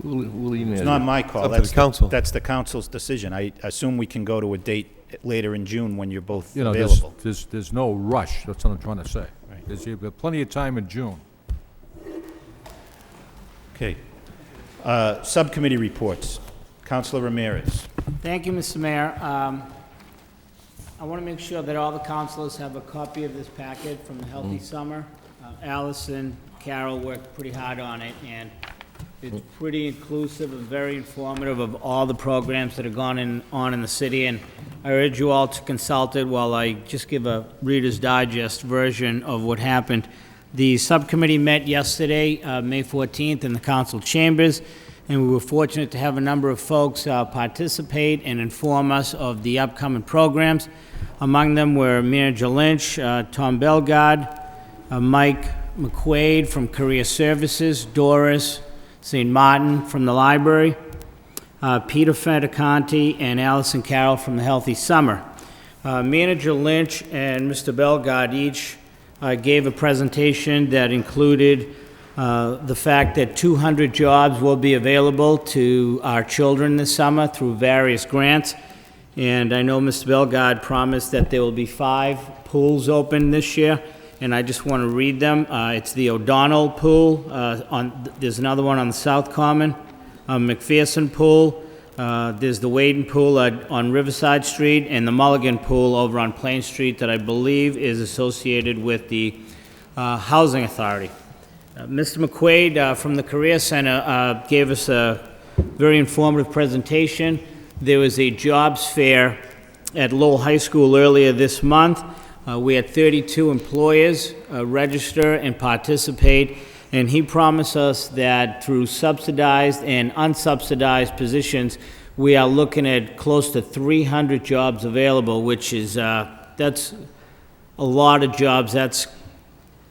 We'll email It's you. not my call. It's up to the council. That's the council's decision. I assume we can go to a date later in June when you're both you know, available. there's no rush. That's what I'm trying to say. Right. You've got plenty of time in June. Okay. Subcommittee reports. Councilor Ramirez. Thank you, Mr. Mayor. I want to make sure that all the councilors have a copy of this packet from the Healthy Summer. Allison, Carol worked pretty hard on it, and it's pretty inclusive and very informative of all the programs that have gone on in the city, and I urge you all to consult it while I just give a Reader's Digest version of what happened. The subcommittee met yesterday, May 14th, in the council chambers, and we were fortunate to have a number of folks participate and inform us of the upcoming programs. Among them were Manager Lynch, Tom Bellegarde, Mike McQuaid from Career Services, Doris St. Martin from the library, Peter Fedicanti, and Allison Carroll from the Healthy Summer. Manager Lynch and Mr. Bellegarde each gave a presentation that included the fact that 200 jobs will be available to our children this summer through various grants. And I know Mr. Bellegarde promised that there will be 5 pools open this year, and I just want to read them. It's the O'Donnell Pool. There's another one on the South Common, McPherson Pool. There's the Waden Pool on Riverside Street, and the Mulligan Pool over on Plain Street that I believe is associated with the Housing Authority. Mr. McQuaid from the Career Center gave us a very informative presentation. There was a jobs fair at Lowell High School earlier this month. We had 32 employers register and participate, and he promised us that through subsidized and unsubsidized positions, we are looking at close to 300 jobs available, which is, that's a lot of jobs. That's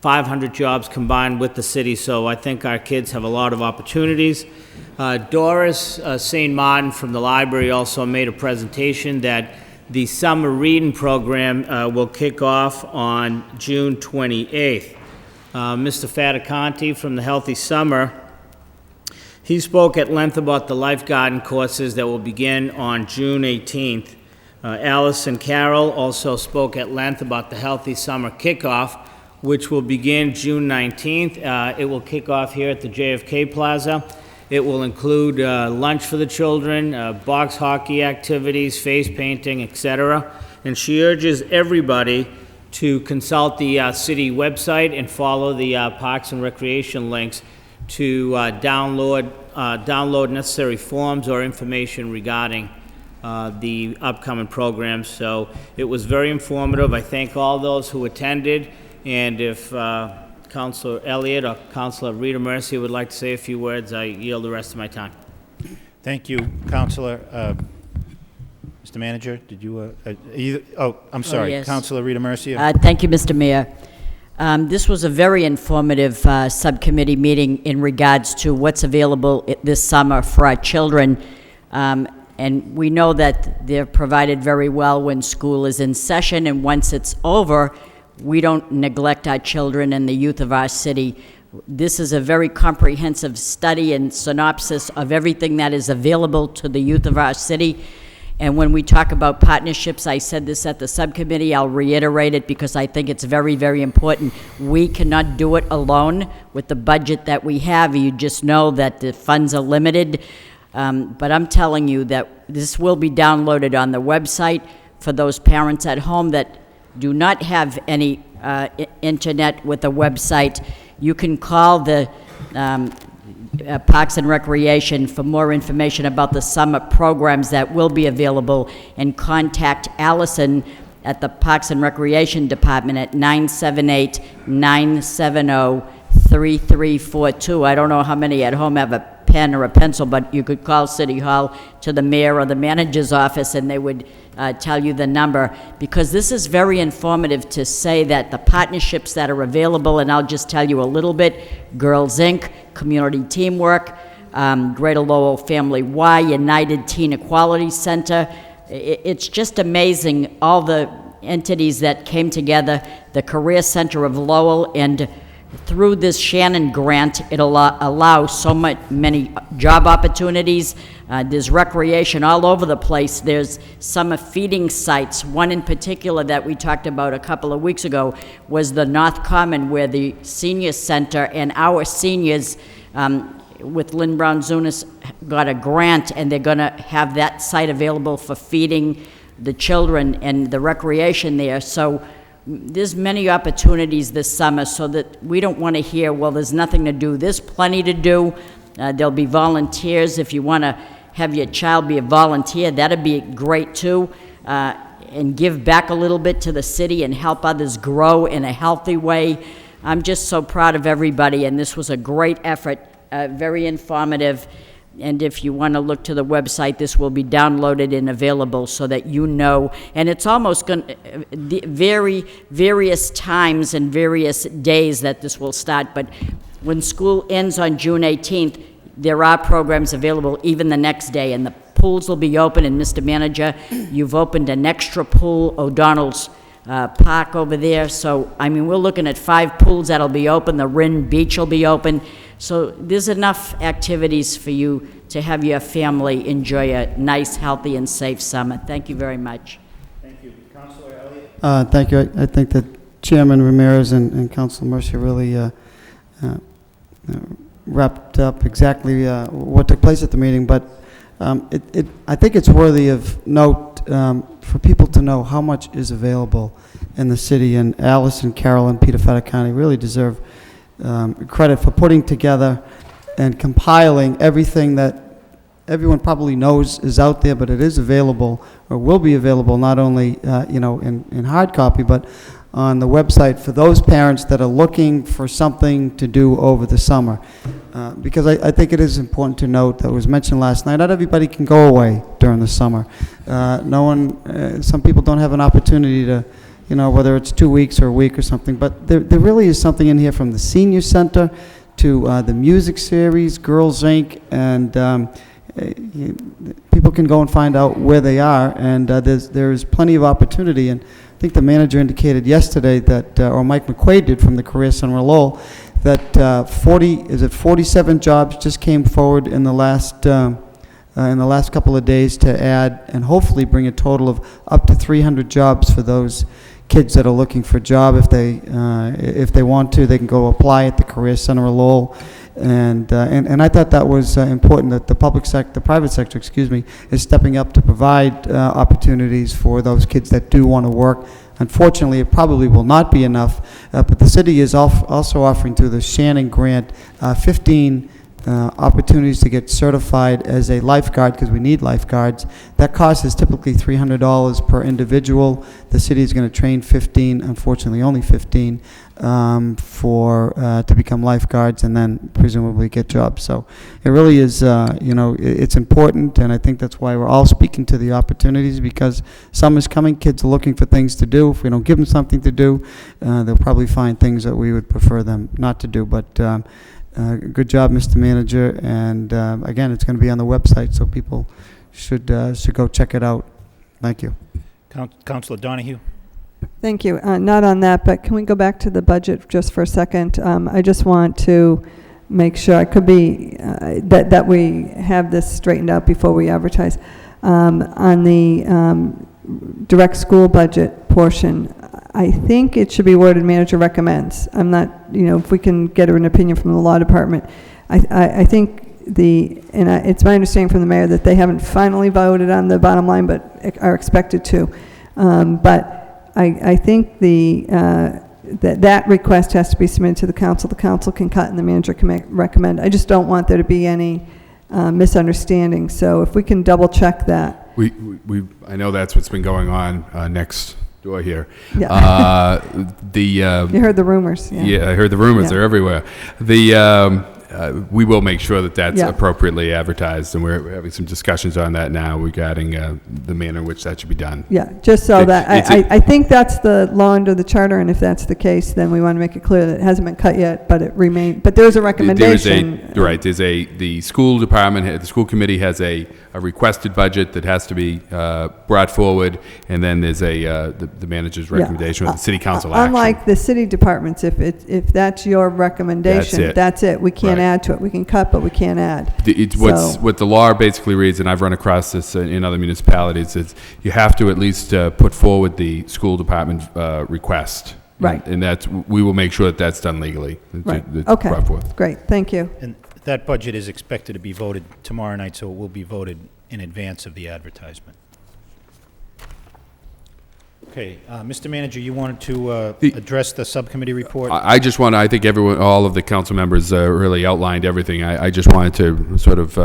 500 jobs combined with the city, so I think our kids have a lot of opportunities. Doris St. Martin from the library also made a presentation that The summer reading program will kick off on June 28th. Mr. Fataconti from the Healthy Summer, he spoke at length about the life garden courses that will begin on June 18th. Alice and Carol also spoke at length about the Healthy Summer Kickoff, which will begin June 19th. It will kick off here at the JFK Plaza. It will include lunch for the children, box hockey activities, face painting, etc. And she urges everybody to consult the city website and follow the Parks and Recreation links to download necessary forms or information regarding the upcoming programs. So it was very informative. I thank all those who attended, and if Councilor Elliott or Councilor Rita Mercy would like to say a few words, I yield the rest of my time. Thank you, Councilor. Mr. Manager, did you, I'm sorry, yes. Councilor Rita Mercy. Thank you, Mr. Mayor. This was a very informative subcommittee meeting in regards to what's available this summer for our children. And we know that they're provided very well when school is in session, and once it's over, we don't neglect our children and the youth of our city. This is a very comprehensive study and synopsis of everything that is available to the youth of our city. And when we talk about partnerships, I said this at the subcommittee, I'll reiterate it because I think it's very, very important. We cannot do it alone with the budget that we have. You just know that the funds are limited. But I'm telling you that this will be downloaded on the website for those parents at home that do not have any internet with a website. You can call the Parks and Recreation for more information about the summer programs that will be available, and contact Allison at the Parks and Recreation Department at 978-970-3342. I don't know how many at home have a pen or a pencil, but you could call City Hall to the mayor or the manager's office and they would tell you the number, because this is very informative to say that the partnerships that are available, and I'll just tell you a little bit: Girls Inc., Community Teamwork, Greater Lowell Family Y, United Teen Equality Center. It's just amazing, all the entities that came together, the Career Center of Lowell, and through this Shannon grant, it'll allow so many job opportunities. There's recreation all over the place. There's summer feeding sites. One in particular that we talked about a couple of weeks ago was the North Common, where the senior center and our seniors with Lynn Brown Zunis got a grant, and they're going to have that site available for feeding the children and the recreation there. So there's many opportunities this summer, so that we don't want to hear, well, there's nothing to do. There's plenty to do. There'll be volunteers. If you want to have your child be a volunteer, that'd be great too, and give back a little bit to the city and help others grow in a healthy way. I'm just so proud of everybody, and this was a great effort, very informative. And if you want to look to the website, this will be downloaded and available so that you know. And it's almost going to various times and various days that this will start. But when school ends on June 18th, there are programs available even the next day. And the pools will be open. And Mr. Manager, you've opened an extra pool, O'Donnell's Park over there. So, I mean, we're looking at 5 pools that'll be open. The Rin Beach will be open. So there's enough activities for you to have your family enjoy a nice, healthy, and safe summer. Thank you very much. Thank you. Councilor Elliott? Thank you. I think that Chairman Ramirez and Councilor Mercer really wrapped up exactly what took place at the meeting, but I think it's worthy of note for people to know how much is available in the city, and Alice and Carol and Peter Fataconti really deserve credit for putting together and compiling everything that everyone probably knows is out there, but it is available, or will be available, not only in hard copy, but on the website for those parents that are looking for something to do over the summer. Because I think it is important to note that was mentioned last night, not everybody can go away during the summer. Some people don't have an opportunity to, whether it's 2 weeks or a week or something, but there really is something in here from the senior center to the music series, Girls Inc., and people people can go and find out where they are, and there's plenty of opportunity. And I think the manager indicated yesterday that, or Mike McQuaid did from the Career Center of Lowell, that 47 jobs just came forward in the last couple of days to add and hopefully bring a total of up to 300 jobs for those kids that are looking for a job. If they want to, they can go apply at the Career Center of Lowell. And I thought that was important, that the private sector, is stepping up to provide opportunities for those kids that do want to work. Unfortunately, it probably will not be enough, but the city is also offering through the Shannon Grant 15 opportunities to get certified as a lifeguard, because we need lifeguards. That cost is typically $300 per individual. The city is going to train 15, unfortunately only 15, to become lifeguards and then presumably get jobs. So it really is, it's important, and I think that's why we're all speaking to the opportunities, because summer's coming, kids are looking for things to do. If we don't give them something to do, they'll probably find things that we would prefer them not to do. But good job, Mr. Manager, and again, it's going to be on the website, so people should go check it out. Thank you. Councilor Donahue? Thank you. Not on that, but can we go back to the budget just for a second? I just want to make sure, I could be, that we have this straightened out before we advertise. On the direct school budget portion, I think it should be worded manager recommends. I'm not, if we can get an opinion from the law department. I think it's my understanding from the mayor that they haven't finally voted on the bottom line, but are expected to. But I think that request has to be submitted to the council. The council can cut and the manager can recommend. I just don't want there to be any misunderstanding. So if we can double check that. I know that's what's been going on next door here. Yeah. You heard the rumors. Yeah, I heard the rumors. Yeah. They're everywhere. We will make sure that that's appropriately advertised, and we're having some discussions on that now regarding the manner in which that should be done. Yeah, just so that I think that's the law under the charter, and if that's the case, then we want to make it clear that it hasn't been cut yet, but it remains. But there's a recommendation. The school department, the school committee has a requested budget that has to be brought forward, and then there's the manager's recommendation with the city council action. Unlike the city departments, if that's your recommendation, that's it. We can't add to it. We can cut, but we can't add. What the law basically reads, and I've run across this in other municipalities, is you have to at least put forward the school department request. Right. And we will make sure that that's done legally. Right. Okay. Great. Thank you. And that budget is expected to be voted tomorrow night, so it will be voted in advance of the advertisement. Okay, Mr. Manager, you wanted to address the subcommittee report? I just want to, I think all of the council members really outlined everything. I just wanted to sort of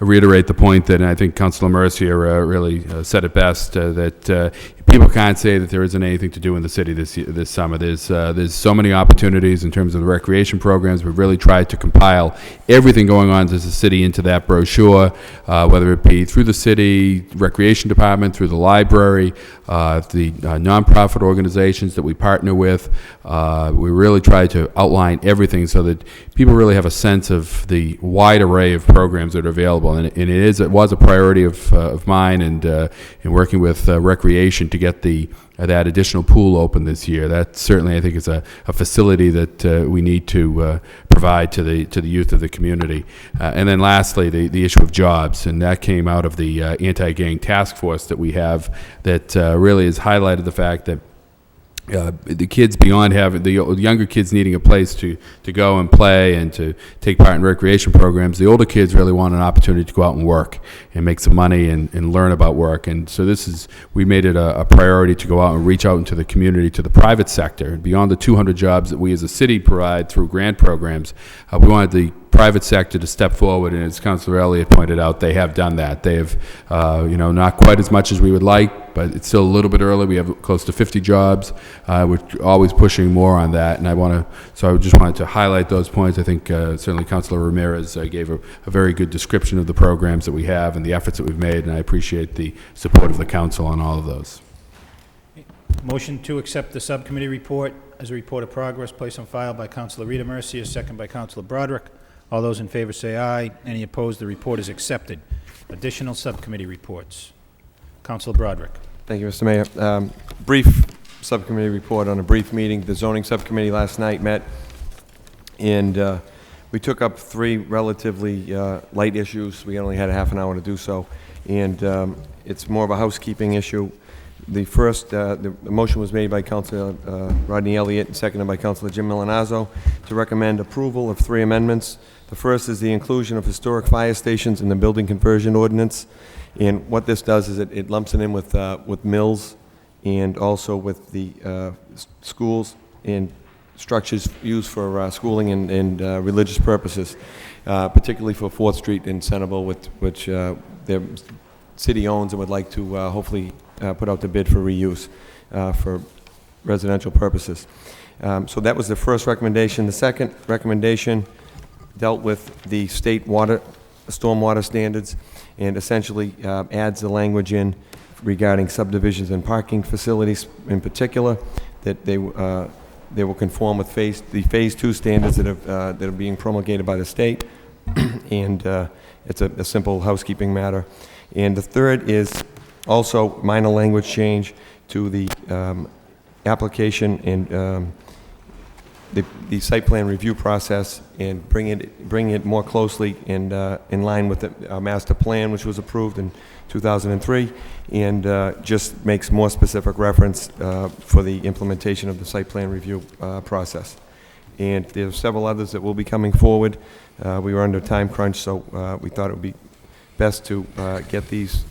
reiterate the point that, and I think Councilor Mercier really said it best, that people can't say that there isn't anything to do in the city this summer. There's so many opportunities in terms of the recreation programs. We've really tried to compile everything going on as a city into that brochure, whether it be through the city recreation department, through the library, the nonprofit organizations that we partner with. We really try to outline everything so that people really have a sense of the wide array of programs that are available. And it was a priority of mine, and in working with recreation to get that additional pool open this year. That certainly, I think, is a facility that we need to provide to the youth of the community. And then lastly, the issue of jobs, and that came out of the anti-gang task force that we have that really has highlighted the fact that the kids, beyond having the younger kids needing a place to go and play and to take part in recreation programs, the older kids really want an opportunity to go out and work and make some money and learn about work. And so we made it a priority to go out and reach out into the community, to the private sector. Beyond the 200 jobs that we as a city provide through grant programs, we wanted the private sector to step forward, and as Councilor Elliott pointed out, they have done that. They have, not quite as much as we would like, but it's still a little bit early. We have close to 50 jobs. We're always pushing more on that, and so I just wanted to highlight those points. I think certainly Councilor Ramirez gave a very good description of the programs that we have and the efforts that we've made, and I appreciate the support of the council on all of those. Motion to accept the subcommittee report as a report of progress placed on file by Councilor Rita Mercier, second by Councilor Broderick. All those in favor say aye. Any opposed? The report is accepted. Additional subcommittee reports. Councilor Broderick. Thank you, Mr. Mayor. Brief subcommittee report on a brief meeting. The zoning subcommittee last night met, and we took up 3 relatively light issues. We only had a half an hour to do so, and it's more of a housekeeping issue. The first, the motion was made by Councilor Rodney Elliott and seconded by Councilor Jim Milanazzo to recommend approval of 3 amendments. The first is the inclusion of historic fire stations in the building conversion ordinance. And what this does is it lumps it in with mills and also with the schools and structures used for schooling and religious purposes, particularly for 4th Street in Centerville, which the city owns and would like to hopefully put out the bid for reuse for residential purposes. So that was the first recommendation. The second recommendation dealt with the state stormwater standards and essentially adds the language in regarding subdivisions and parking facilities in particular, that they will conform with the Phase 2 standards that are being promulgated by the state, and it's a simple housekeeping matter. And the third is also minor language change to the application and the site plan review process, and bring it more closely and in line with our master plan, which was approved in 2003, and just makes more specific reference for the implementation of the site plan review process. And there's several others that will be coming forward. We were under time crunch, so we thought it would be best to get these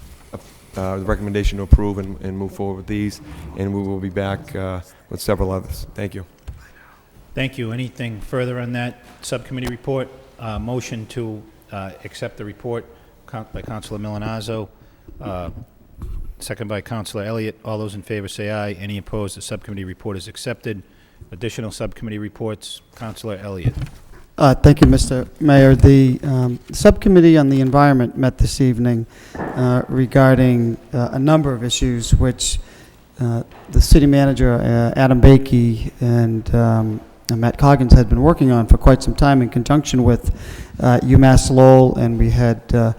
the recommendation to approve and move forward with these, and we will be back with several others. Thank you. Thank you. Anything further on that subcommittee report? Motion to accept the report by Councilor Milanazzo, second by Councilor Elliott. All those in favor say aye. Any opposed? The subcommittee report is accepted. Additional subcommittee reports. Councilor Elliott. Thank you, Mr. Mayor. The subcommittee on the environment met this evening regarding a number of issues which the city manager, Adam Bakey, and Matt Coggins had been working on for quite some time in conjunction with UMass Lowell, and we had a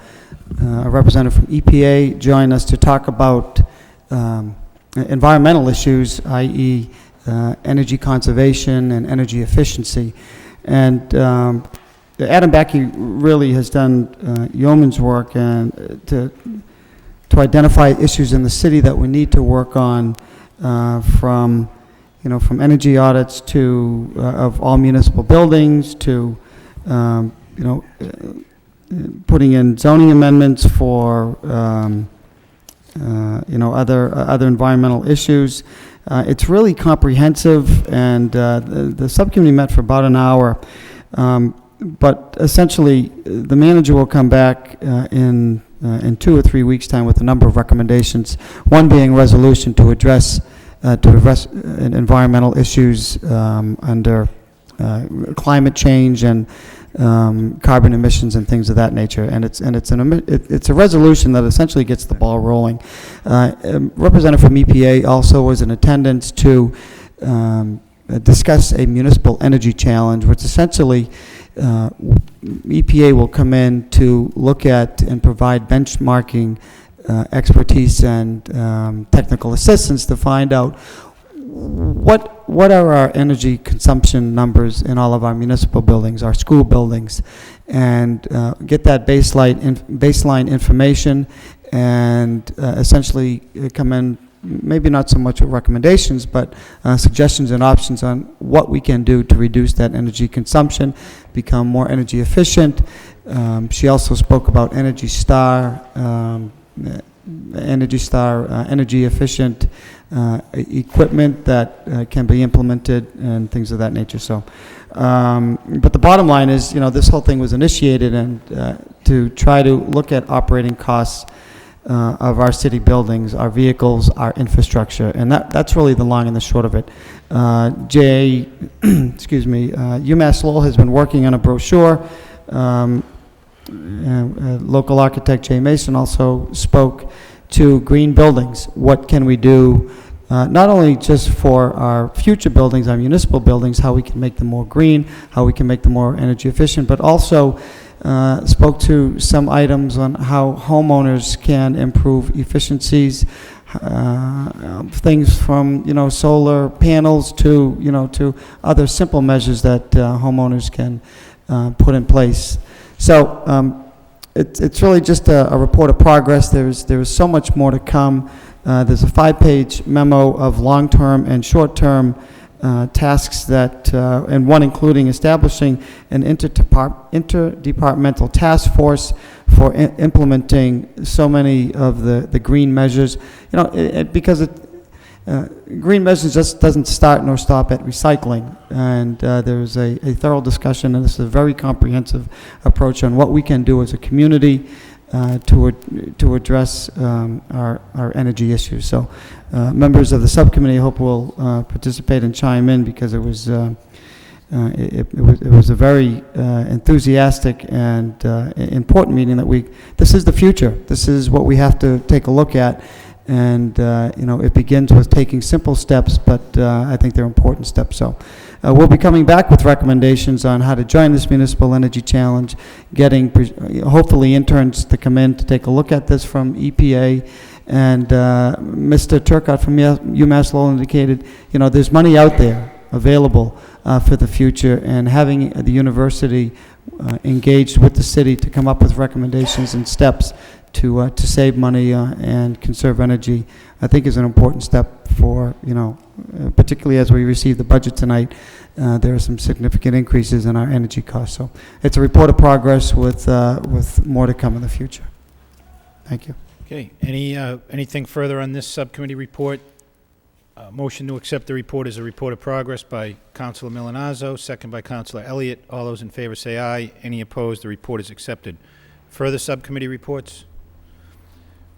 representative from EPA join us to talk about environmental issues, i.e. Energy conservation and energy efficiency. And Adam Bakey really has done yeoman's work and to identify issues in the city that we need to work on, from energy audits to of all municipal buildings to putting in zoning amendments for other environmental issues. It's really comprehensive, and the subcommittee met for about an hour. But essentially, the manager will come back in 2 or 3 weeks' time with a number of recommendations. One being resolution to address environmental issues under climate change and carbon emissions and things of that nature. And it's a resolution that essentially gets the ball rolling. A representative from EPA also was in attendance to discuss a municipal energy challenge, which essentially EPA will come in to look at and provide benchmarking expertise and technical assistance to find out what are our energy consumption numbers in all of our municipal buildings, our school buildings, and get that baseline information, and essentially come in, maybe not so much with recommendations, but suggestions and options on what we can do to reduce that energy consumption, become more energy efficient. She also spoke about Energy Star, energy efficient equipment that can be implemented and things of that nature. So, but the bottom line is, this whole thing was initiated and to try to look at operating costs of our city buildings, our vehicles, our infrastructure, and that's really the long and the short of it. UMass Lowell has been working on a brochure. Local architect Jay Mason also spoke to green buildings. What can we do, not only just for our future buildings, our municipal buildings, how we can make them more green, how we can make them more energy efficient, but also spoke to some items on how homeowners can improve efficiencies, things from, solar panels to other simple measures that homeowners can put in place. So it's really just a report of progress. There's so much more to come. There's a 5-page memo of long-term and short-term tasks that, and one including establishing an interdepartmental task force for implementing so many of the green measures. Because green measures just doesn't start nor stop at recycling. And there's a thorough discussion, and this is a very comprehensive approach on what we can do as a community to address our energy issues. So members of the subcommittee, I hope will participate and chime in, because it was a very enthusiastic and important meeting. This is the future. This is what we have to take a look at. And, it begins with taking simple steps, but I think they're important steps. So we'll be coming back with recommendations on how to join this municipal energy challenge, getting hopefully interns to come in to take a look at this from EPA. And Mr. Turcott from UMass Lowell indicated, there's money out there available for the future, and having the university engaged with the city to come up with recommendations and steps to save money and conserve energy, I think is an important step for, particularly as we receive the budget tonight. There are some significant increases in our energy costs. So it's a report of progress with more to come in the future. Thank you. Okay, anything further on this subcommittee report? Motion to accept the report as a report of progress by Councilor Milanazzo, second by Councilor Elliott. All those in favor say aye. Any opposed? The report is accepted. Further subcommittee reports?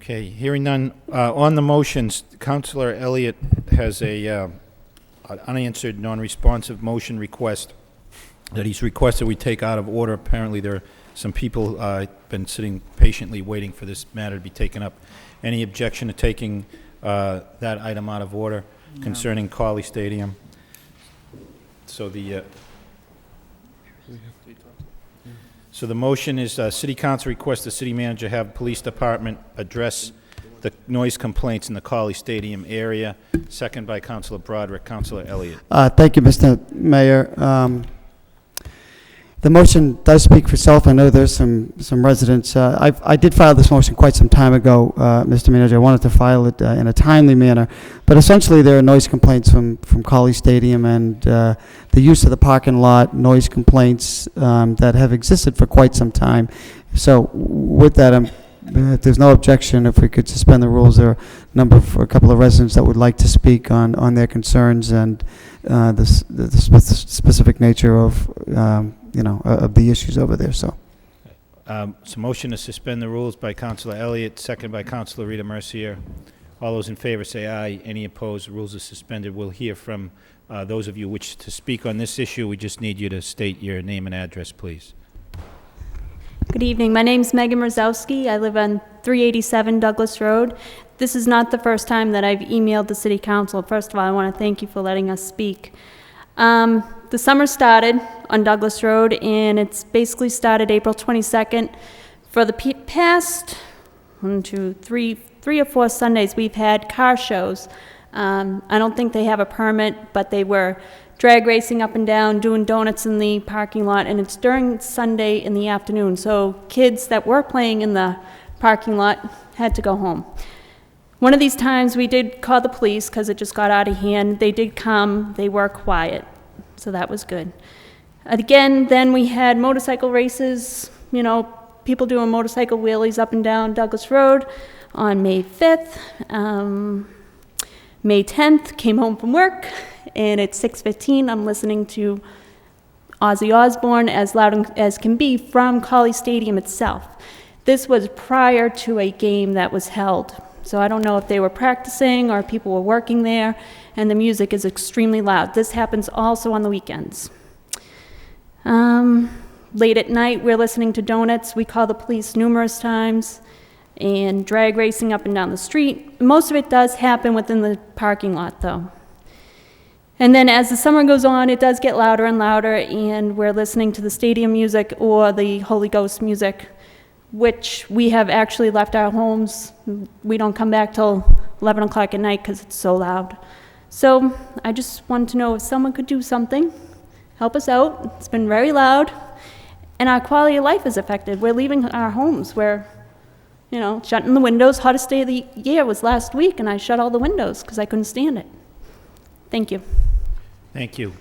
Okay, hearing none. On the motions, Councilor Elliott has an unanswered, non-responsive motion request that he's requested we take out of order. Apparently there are some people been sitting patiently waiting for this matter to be taken up. Any objection to taking that item out of order concerning Colley Stadium? So the motion is City Council requests the city manager have police department address the noise complaints in the Colley Stadium area. Second by Councilor Broderick. Councilor Elliott. Thank you, Mr. Mayor. The motion does speak for itself. I know there's some residents. I did file this motion quite some time ago, Mr. Manager. I wanted to file it in a timely manner. But essentially, there are noise complaints from Colley Stadium and the use of the parking lot, noise complaints that have existed for quite some time. So with that, if there's no objection, if we could suspend the rules, there are a couple of residents that would like to speak on their concerns and the specific nature of of the issues over there. So motion to suspend the rules by Councilor Elliott, second by Councilor Rita Mercier. All those in favor say aye. Any opposed? The rules are suspended. We'll hear from those of you which to speak on this issue. We just need you to state your name and address, please. Good evening. My name's Megan Rosowski. I live on 387 Douglas Road. This is not the first time that I've emailed the City Council. First of all, I want to thank you for letting us speak. The summer started on Douglas Road, and it's basically started April 22nd. For the past 3 or 4 Sundays, we've had car shows. I don't think they have a permit, but they were drag racing up and down, doing donuts in the parking lot, and it's during Sunday in the afternoon. So kids that were playing in the parking lot had to go home. One of these times we did call the police because it just got out of hand. They did come. They were quiet. So that was good. Again, then we had motorcycle races, people doing motorcycle wheelies up and down Douglas Road on May 5th. May 10th, came home from work, and at 6:15, I'm listening to Ozzy Osbourne as loud as can be from Colley Stadium itself. This was prior to a game that was held. So I don't know if they were practicing or people were working there, and the music is extremely loud. This happens also on the weekends. Late at night, we're listening to donuts. We call the police numerous times, and drag racing up and down the street. Most of it does happen within the parking lot, though. And then as the summer goes on, it does get louder and louder, and we're listening to the stadium music or the Holy Ghost music, which we have actually left our homes. We don't come back till 11 o'clock at night because it's so loud. So I just wanted to know if someone could do something, help us out. It's been very loud, and our quality of life is affected. We're leaving our homes. We're, shutting the windows. Hottest day of the year was last week, and I shut all the windows because I couldn't stand it. Thank you. Thank you.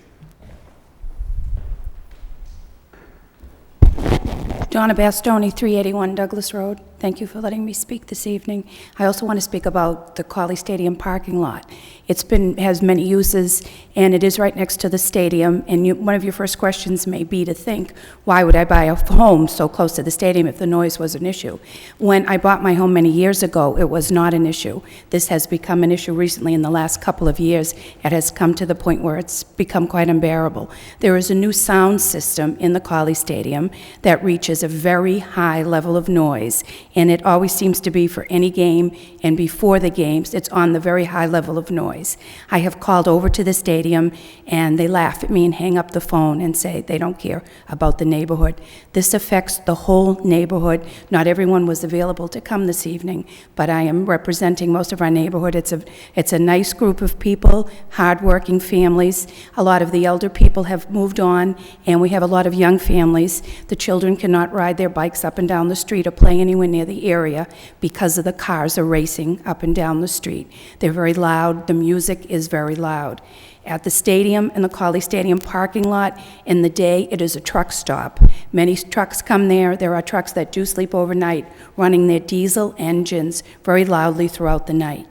Donna Bastoni, 381 Douglas Road. Thank you for letting me speak this evening. I also want to speak about the Colley Stadium parking lot. Has many uses, and it is right next to the stadium, and one of your first questions may be to think, why would I buy a home so close to the stadium if the noise was an issue? When I bought my home many years ago, it was not an issue. This has become an issue recently in the last couple of years. It has come to the point where it's become quite unbearable. There is a new sound system in the Colley Stadium that reaches a very high level of noise, and it always seems to be for any game, and before the games, it's on the very high level of noise. I have called over to the stadium, and they laugh at me and hang up the phone and say they don't care about the neighborhood. This affects the whole neighborhood. Not everyone was available to come this evening, but I am representing most of our neighborhood. It's a nice group of people, hardworking families. A lot of the elder people have moved on, and we have a lot of young families. The children cannot ride their bikes up and down the street or play anywhere near the area because of the cars are racing up and down the street. They're very loud. The music is very loud. At the stadium, in the Colley Stadium parking lot, in the day, it is a truck stop. Many trucks come there. There are trucks that do sleep overnight, running their diesel engines very loudly throughout the night.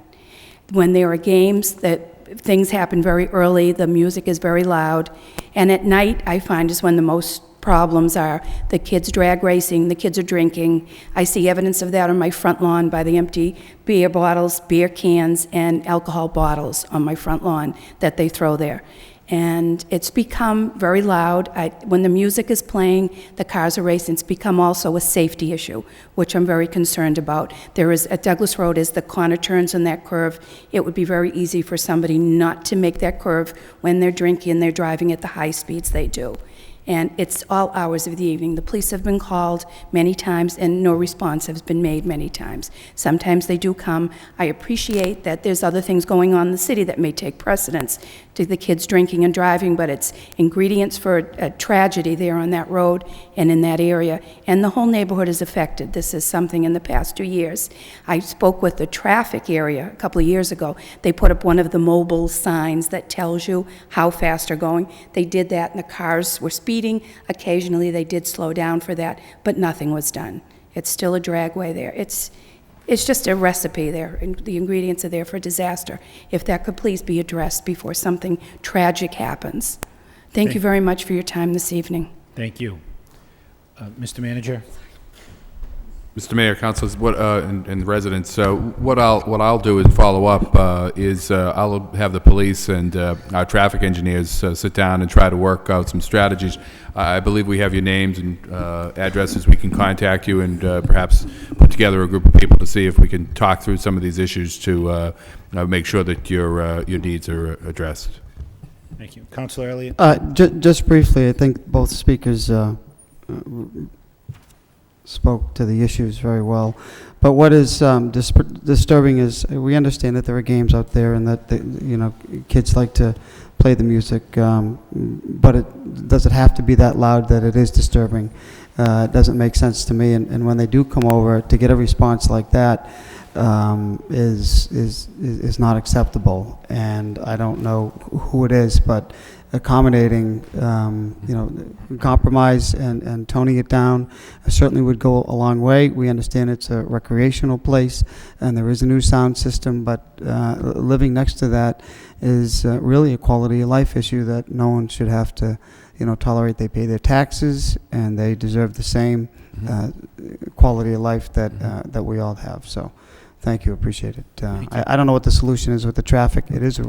When there are games, things happen very early. The music is very loud. And at night, I find, is when the most problems are. The kids drag racing, the kids are drinking. I see evidence of that on my front lawn by the empty beer bottles, beer cans, and alcohol bottles on my front lawn that they throw there. And it's become very loud. When the music is playing, the cars are racing. It's become also a safety issue, which I'm very concerned about. At Douglas Road, as the corner turns on that curve, it would be very easy for somebody not to make that curve when they're drinking and they're driving at the high speeds they do. And it's all hours of the evening. The police have been called many times, and no response has been made many times. Sometimes they do come. I appreciate that there's other things going on in the city that may take precedence to the kids drinking and driving, but it's ingredients for a tragedy there on that road and in that area, and the whole neighborhood is affected. This is something in the past 2 years. I spoke with the traffic area a couple of years ago. They put up one of the mobile signs that tells you how fast they're going. They did that, and the cars were speeding. Occasionally they did slow down for that, but nothing was done. It's still a dragway there. It's just a recipe there, and the ingredients are there for disaster. If that could please be addressed before something tragic happens. Thank you very much for your time this evening. Thank you. Mr. Manager? Mr. Mayor, councilors, and residents, what I'll do is follow up. I'll have the police and our traffic engineers sit down and try to work out some strategies. I believe we have your names and addresses. We can contact you and perhaps put together a group of people to see if we can talk through some of these issues to make sure that your needs are addressed. Thank you, Councilor Elliott. Just briefly, I think both speakers spoke to the issues very well. But what is disturbing is we understand that there are games out there and that kids like to play the music, but does it have to be that loud that it is disturbing? It doesn't make sense to me. And when they do come over, to get a response like that is not acceptable. And I don't know who it is, but accommodating, compromise and toning it down certainly would go a long way. We understand it's a recreational place and there is a new sound system, but living next to that is really a quality of life issue that no one should have to, tolerate. They pay their taxes and they deserve the same quality of life that we all have. So thank you, appreciate it. I don't know what the solution is with the traffic. It is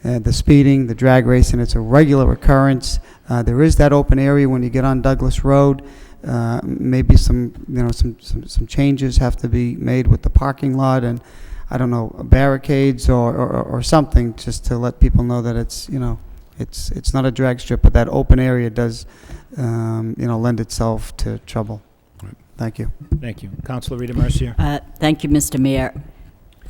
the speeding, the drag racing, it's a regular occurrence. There is that open area when you get on Douglas Road. Maybe some changes have to be made with the parking lot, and I don't know, barricades or something, just to let people know that it's, you know, it's not a drag strip, but that open area does, you know, lend itself to trouble. Thank you. Thank you. Councilor Rita Mercier. Thank you, Mr. Mayor.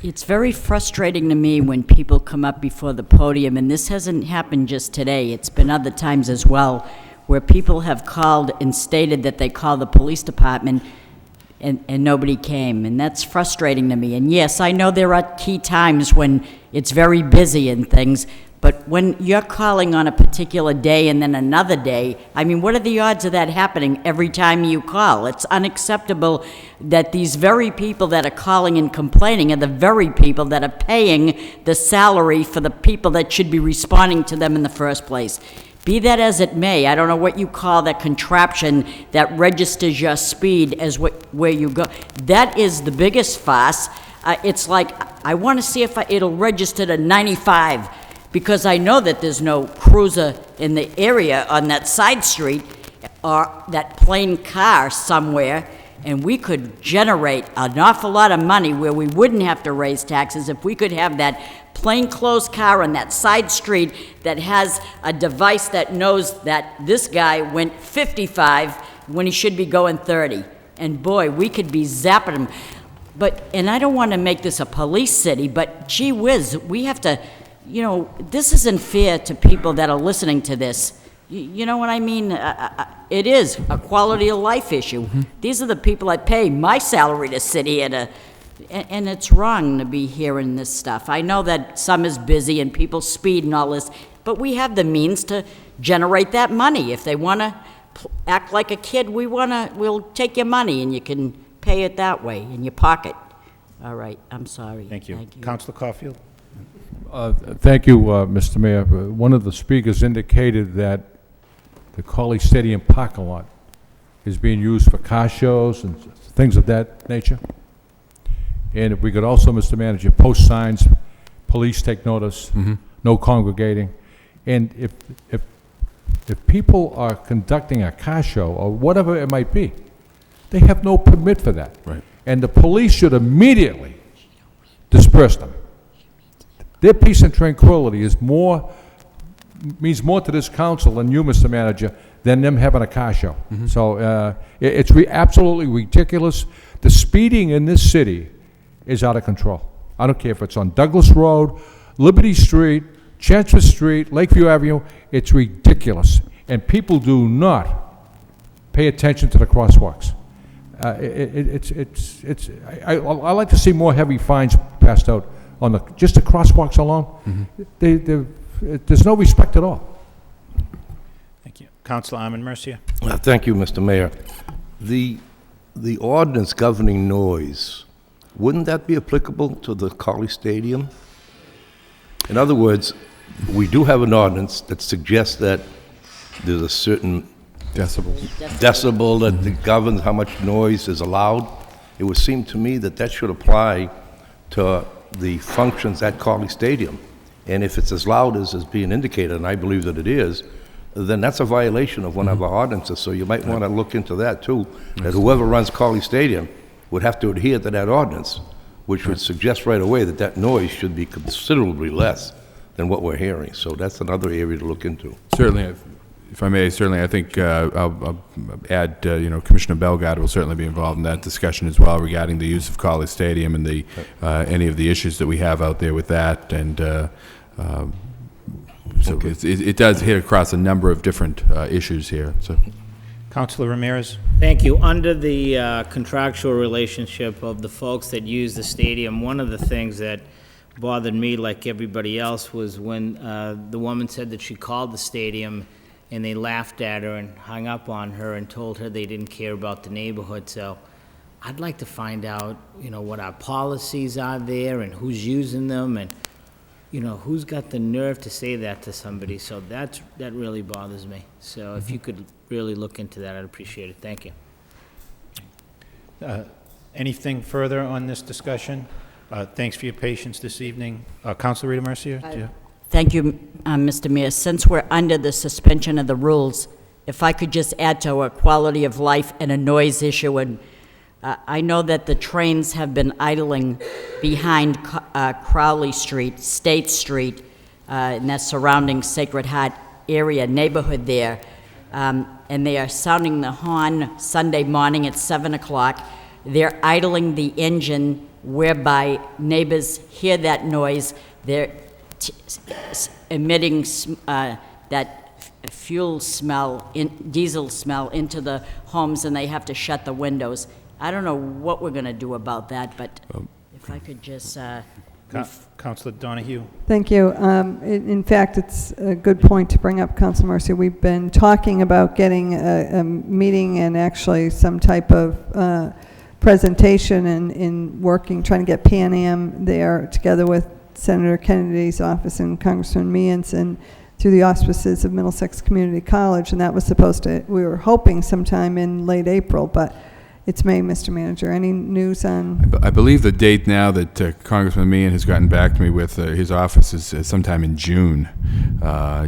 It's very frustrating to me when people come up before the podium, and this hasn't happened just today, it's been other times as well, where people have called and stated that they called the police department and nobody came, and that's frustrating to me. And yes, I know there are key times when it's very busy and things, but when you're calling on a particular day and then another day, I mean, what are the odds of that happening every time you call? It's unacceptable that these very people that are calling and complaining are the very people that are paying the salary for the people that should be responding to them in the first place. Be that as it may, I don't know what you call that contraption that registers your speed as where you go. That is the biggest farce. It's like, I want to see if it'll register to 95, because I know that there's no cruiser in the area on that side street or that plain car somewhere, and we could generate an awful lot of money where we wouldn't have to raise taxes if we could have that plainclothes car on that side street that has a device that knows that this guy went 55 when he should be going 30. And boy, we could be zapping him. But, and I don't want to make this a police city, but gee whiz, we have to, you know, this isn't fair to people that are listening to this. You know what I mean? It is a quality of life issue. These are the people that pay my salary to sit here to, and it's wrong to be hearing this stuff. I know that some is busy and people speed and all this, but we have the means to generate that money. If they want to act like a kid, we'll take your money and you can pay it that way in your pocket. All right, I'm sorry. Thank you. Thank you. Councilor Caulfield. Thank you, Mr. Mayor. One of the speakers indicated that the Colley Stadium parking lot is being used for car shows and things of that nature. And if we could also, Mr. Manager, post signs, police take notice, no congregating. And if people are conducting a car show or whatever it might be, they have no permit for that. Right. And the police should immediately disperse them. Their peace and tranquility means more to this council and you, Mr. Manager, than them having a car show. So it's absolutely ridiculous. The speeding in this city is out of control. I don't care if it's on Douglas Road, Liberty Street, Chancellor Street, Lakeview Avenue. It's ridiculous. And people do not pay attention to the crosswalks. I like to see more heavy fines passed out on just the crosswalks alone. There's no respect at all. Thank you. Councilor Armin Mercier. Thank you, Mr. Mayor. The ordinance governing noise, wouldn't that be applicable to the Colley Stadium? In other words, we do have an ordinance that suggests that there's a certain decibel that governs how much noise is allowed. It would seem to me that that should apply to the functions at Colley Stadium. And if it's as loud as is being indicated, and I believe that it is, then that's a violation of one of our ordinances. So you might want to look into that too, that whoever runs Colley Stadium would have to adhere to that ordinance, which would suggest right away that that noise should be considerably less than what we're hearing. So that's another area to look into. Certainly, if I may, I think I'll add, Commissioner Bellegarde will certainly be involved in that discussion as well regarding the use of Colley Stadium and the any of the issues that we have out there with that. And so it does hit across a number of different issues here. So, Councilor Ramirez. Thank you. Under the contractual relationship of the folks that use the stadium, one of the things that bothered me, like everybody else, was when the woman said that she called the stadium and they laughed at her and hung up on her and told her they didn't care about the neighborhood. So I'd like to find out, what our policies are there and who's using them and, who's got the nerve to say that to somebody. So that really bothers me. So if you could really look into that, I'd appreciate it. Thank you. Anything further on this discussion? Thanks for your patience this evening. Councilor Rita Mercier? Do you- Thank you, Mr. Mayor. Since we're under the suspension of the rules, if I could just add to a quality of life and a noise issue and I know that the trains have been idling behind Crowley Street, State Street, and that surrounding Sacred Heart area, neighborhood there. And they are sounding the horn Sunday morning at 7 o'clock. They're idling the engine whereby neighbors hear that noise. They're emitting that fuel smell, diesel smell into the homes, and they have to shut the windows. I don't know what we're going to do about that, but if I could just... Councilor Donahue. Thank you. In fact, it's a good point to bring up, Councilor Mercy. We've been talking about getting a meeting and actually some type of presentation and working, trying to get Pan Am there together with Senator Kennedy's office and Congressman Meehan's, and through the auspices of Middlesex Community College, and that was supposed to, we were hoping sometime in late April, but it's May, Mr. Manager. Any news on? I believe the date now that Congressman Meehan has gotten back to me with his office is sometime in June.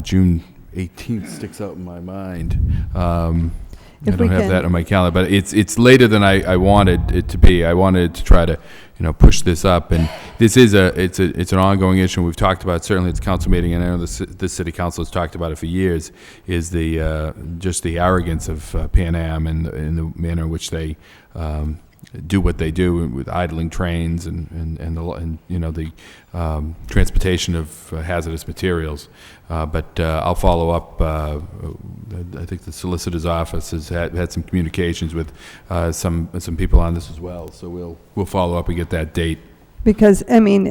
June 18th sticks out in my mind. I don't have that on my calendar, but it's later than I wanted it to be. I wanted to try to, push this up, and this is it's an ongoing issue. We've talked about it, certainly at the council meeting, and I know the city council has talked about it for years. Is the just the arrogance of Pan Am and the manner in which they do what they do with idling trains and the transportation of hazardous materials. But I'll follow up. I think the solicitor's office has had some communications with some people on this as well. So we'll follow up and get that date. Because, I mean,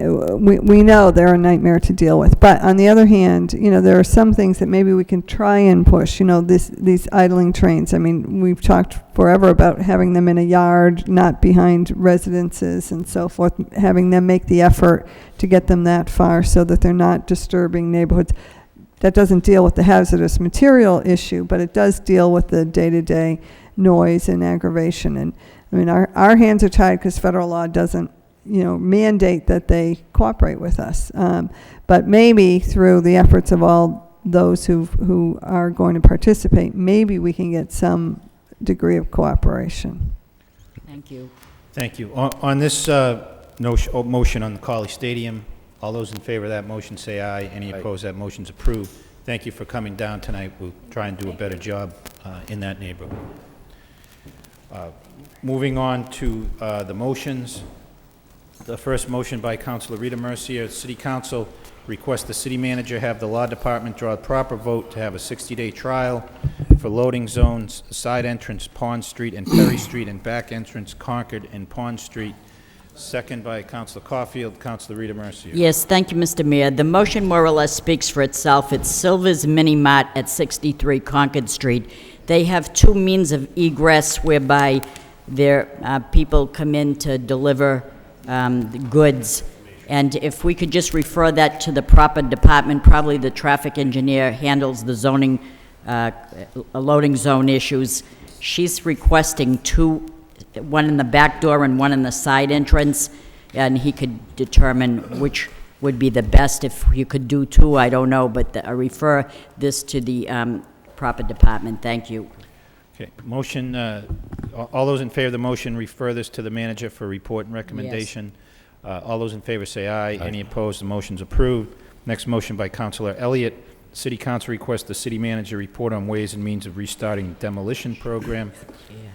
we know they're a nightmare to deal with. But on the other hand, there are some things that maybe we can try and push, these idling trains. I mean, we've talked forever about having them in a yard, not behind residences and so forth, having them make the effort to get them that far so that they're not disturbing neighborhoods. That doesn't deal with the hazardous material issue, but it does deal with the day-to-day noise and aggravation. And, I mean, our hands are tied because federal law doesn't mandate that they cooperate with us. But maybe through the efforts of all those who are going to participate, maybe we can get some degree of cooperation. Thank you. Thank you. On this motion on the Colley Stadium, all those in favor of that motion say aye. Any opposed? That motion's approved. Thank you for coming down tonight. We'll try and do a better job in that neighborhood. Moving on to the motions. The first motion by Councilor Rita Mercier, City Council requests the city manager have the law department draw a proper vote to have a 60-day trial for loading zones, side entrance Pond Street and Perry Street, and back entrance Concord and Pond Street. Second by Councilor Caulfield. Councilor Rita Mercier. Yes, thank you, Mr. Mayor. The motion more or less speaks for itself. It's Silver's Mini Mart at 63 Concord Street. They have two means of egress whereby their people come in to deliver the goods, and if we could just refer that to the proper department, probably the traffic engineer handles the zoning, loading zone issues. She's requesting two, one in the back door and one in the side entrance, and he could determine which would be the best. If you could do two, I don't know, but refer this to the proper department. Thank you. Okay, motion, all those in favor of the motion refer this to the manager for report and recommendation. Yes. All those in favor say aye. Any opposed? The motion's approved. Next motion by Councilor Elliott. City Council requests the city manager report on ways and means of restarting demolition program.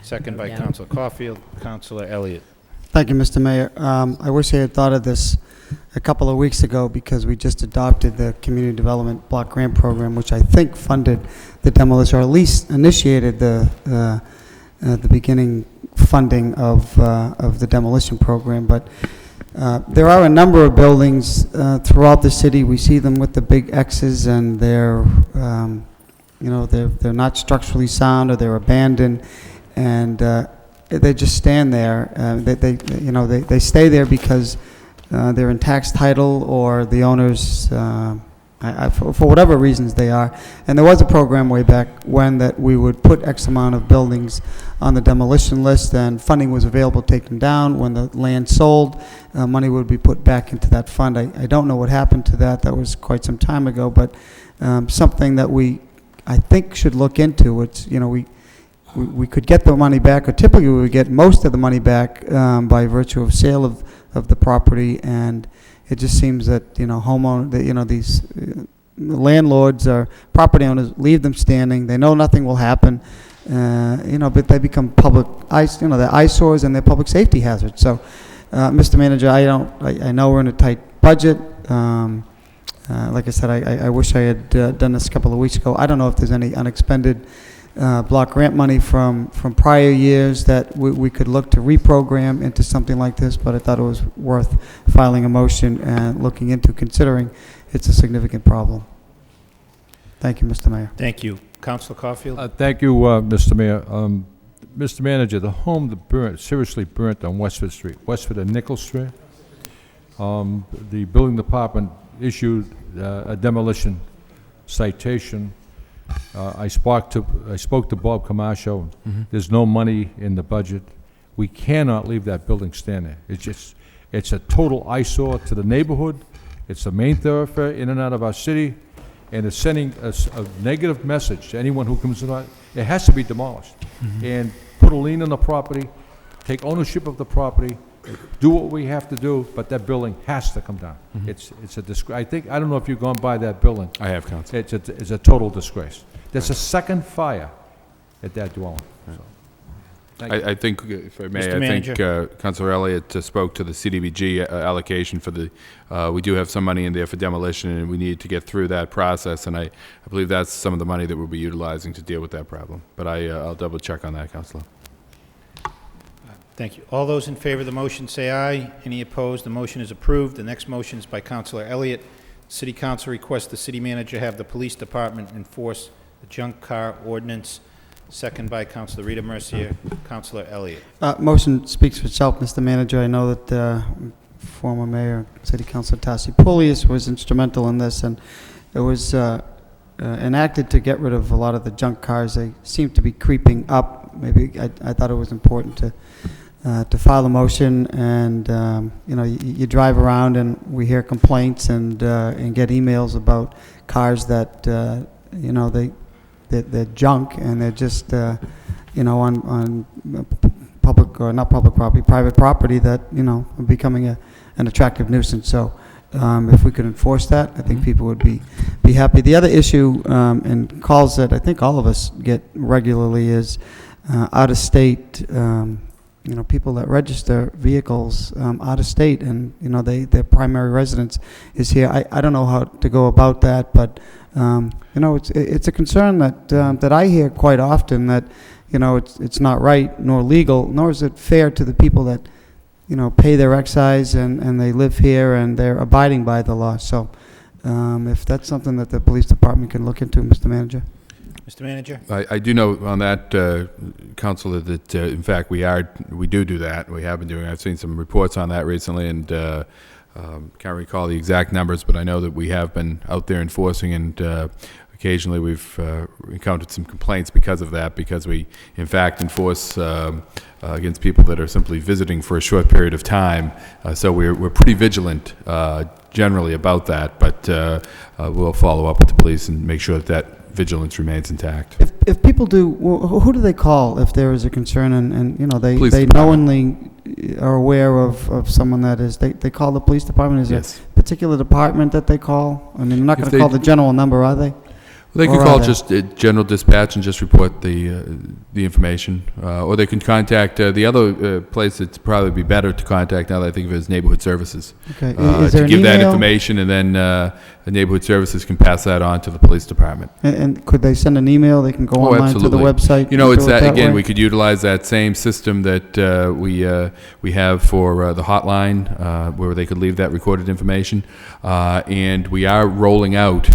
Second by Councilor Caulfield. Councilor Elliott. Thank you, Mr. Mayor. I wish I had thought of this a couple of weeks ago because we just adopted the Community Development Block Grant Program, which I think funded the demolition, or at least initiated the beginning funding of the demolition program. But there are a number of buildings throughout the city. We see them with the big X's, and they're not structurally sound, or they're abandoned, and they just stand there. They stay there because they're in tax title, or the owners, for whatever reasons they are. And there was a program way back when that we would put X amount of buildings on the demolition list, and funding was available to take them down. When the land sold, money would be put back into that fund. I don't know what happened to that. That was quite some time ago, but something that I think should look into. It's, we could get the money back, or typically we would get most of the money back by virtue of sale of the property, and it just seems that, these landlords or property owners leave them standing. They know nothing will happen, but they become they're eyesores and they're public safety hazards. So, Mr. Manager, I know we're in a tight budget. Like I said, I wish I had done this a couple of weeks ago. I don't know if there's any unexpended block grant money from prior years that we could look to reprogram into something like this, but I thought it was worth filing a motion and looking into, considering it's a significant problem. Thank you, Mr. Mayor. Thank you. Councilor Caulfield? Thank you, Mr. Mayor. Mr. Manager, the home that seriously burnt on Westford Street, Westford and Nickel Street, the building department issued a demolition citation. I spoke to Bob Camacho. There's no money in the budget. We cannot leave that building standing. It's a total eyesore to the neighborhood. It's the main thoroughfare in and out of our city, and it's sending a negative message to anyone who comes in. It has to be demolished, and put a lien on the property, take ownership of the property, do what we have to do, but that building has to come down. It's a disgrace. I don't know if you've gone by that building. I have, Council. It's a total disgrace. There's a second fire at that dwelling. So, I think, if I may, Mr. I Manager. think Councilor Elliott spoke to the CDBG allocation for the, we do have some money in there for demolition, and we need to get through that process, and I believe that's some of the money that we'll be utilizing to deal with that problem. But I'll double check on that, Councilor. Thank you. All those in favor of the motion say aye. Any opposed? The motion is approved. The next motion is by Councilor Elliott. City Council requests the city manager have the police department enforce the junk car ordinance. Second by Councilor Rita Mercier. Councilor Elliott. Motion speaks for itself, Mr. Manager. I know that former Mayor, City Councilor Tassi Pulius was instrumental in this, and it was enacted to get rid of a lot of the junk cars. They seem to be creeping up. Maybe I thought it was important to file a motion, and you drive around and we hear complaints and get emails about cars that they're junk, and they're just on public, or not public property, private property that are becoming an attractive nuisance. So if we could enforce that, I think people would be happy. The other issue, and calls that I think all of us get regularly, is out of state. People that register vehicles out of state, and their primary residence is here. I don't know how to go about that, but it's a concern that I hear quite often, that it's not right nor legal, nor is it fair to the people that pay their excise and they live here and they're abiding by the law. So if that's something that the police department can look into, Mr. Manager. Mr. Manager? I do know on that, Councilor, that in fact we do that. We have been doing. I've seen some reports on that recently, and can't recall the exact numbers, but I know that we have been out there enforcing, and occasionally we've encountered some complaints because of that, because we in fact enforce against people that are simply visiting for a short period of time. So we're pretty vigilant generally about that, but we'll follow up with the police and make sure that vigilance remains intact. If people do, who do they call if there is a concern, and Police they department. knowingly are aware of someone that is, they call the police department? Is Yes. there a particular department that they call? I mean, they're not If going they to call the general number, are they? They can Or call are they? just general dispatch and just report the information, or they can contact the other place that'd probably be better to contact, now that I think of it, is neighborhood services. Okay. Is there to an give that email? information, and then the neighborhood services can pass that on to the police department. And could they send an email? They can go online to the website? You know, and it's do it that again. way? We could utilize that same system that we have for the hotline, where they could leave that recorded information, and we are rolling out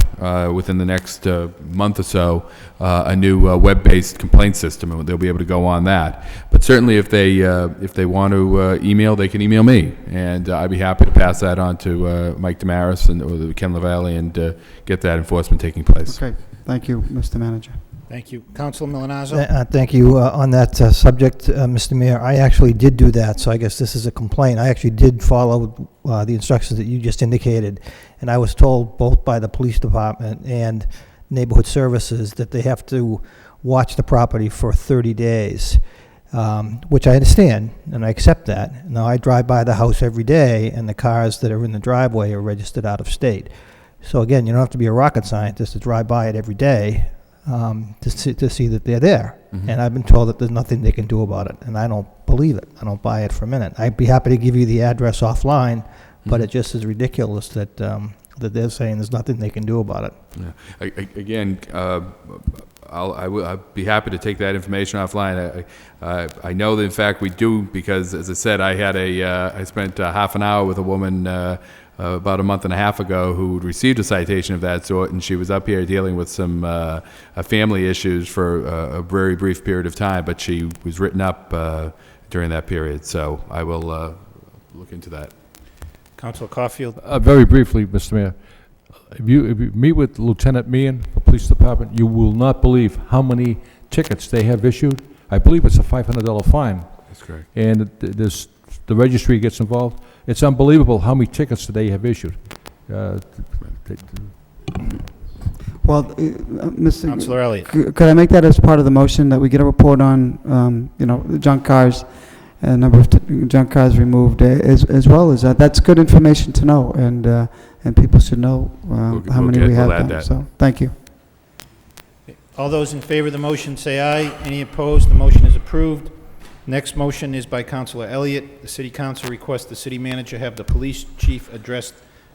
within the next month or so a new web-based complaint system, and they'll be able to go on that. But certainly, if they want to email, they can email me, and I'd be happy to pass that on to Mike Damaris or Ken LaValle, and get that enforcement taking place. Okay. Thank you, Mr. Manager. Thank you. Councilor Milanazzo? Thank you. On that subject, Mr. Mayor, I actually did do that, so I guess this is a complaint. I actually did follow the instructions that you just indicated, and I was told both by the police department and neighborhood services that they have to watch the property for 30 days, which I understand, and I accept that. Now, I drive by the house every day, and the cars that are in the driveway are registered out of state. So again, you don't have to be a rocket scientist to drive by it every day to see that they're there. Mm-hmm. And I've been told that there's nothing they can do about it, and I don't believe it. I don't buy it for a minute. I'd be happy to give you the address offline, but it just is ridiculous that that they're saying there's nothing they can do about it. Yeah. Again, I'll be happy to take that information offline. I know that in fact we do, because as I said, I spent half an hour with a woman about a month and a half ago who received a citation of that sort, and she was up here dealing with some family issues for a very brief period of time, but she was written up during that period. So I will look into that. Councilor Caulfield. Very briefly, Mr. Mayor, if you meet with Lieutenant Meehan, the police department, you will not believe how many tickets they have issued. I believe it's a $500 fine. That's correct. And the registry gets involved. It's unbelievable how many tickets they have issued. Well, Mr. Councilor Elliott. Could I make that as part of the motion, that we get a report on, the junk cars, a number of junk cars removed, as well as that? That's good information to know, and people should know how many we have done. So, thank you. All those in favor of the motion say aye. Any opposed? The motion is approved. Next motion is by Councilor Elliott. The City Council requests the City Manager have the Police Chief address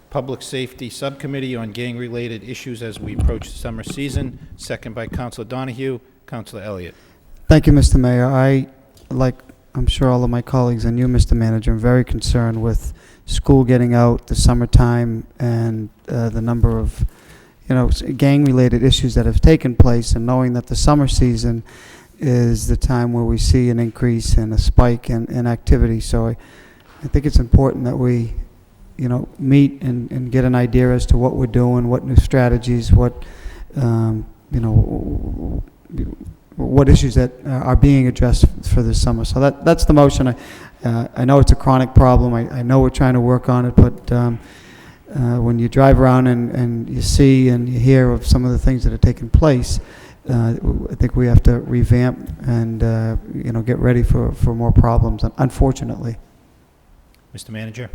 Public Safety Subcommittee on gang-related issues as we approach the summer season. Second by Councilor Donahue. Councilor Elliott. Thank you, Mr. Mayor. Like I'm sure all of my colleagues and you, Mr. Manager, I'm very concerned with school getting out, the summertime, and the number of, gang-related issues that have taken place, and knowing that the summer season is the time where we see an increase and a spike in activity. So I think it's important that we, meet and get an idea as to what we're doing, what new strategies, what issues that are being addressed for this summer. So that's the motion. I know it's a chronic problem. I know we're trying to work on it, but when you drive around and you see and you hear of some of the things that are taking place, I think we have to revamp and get ready for more problems, unfortunately. Mr. Manager.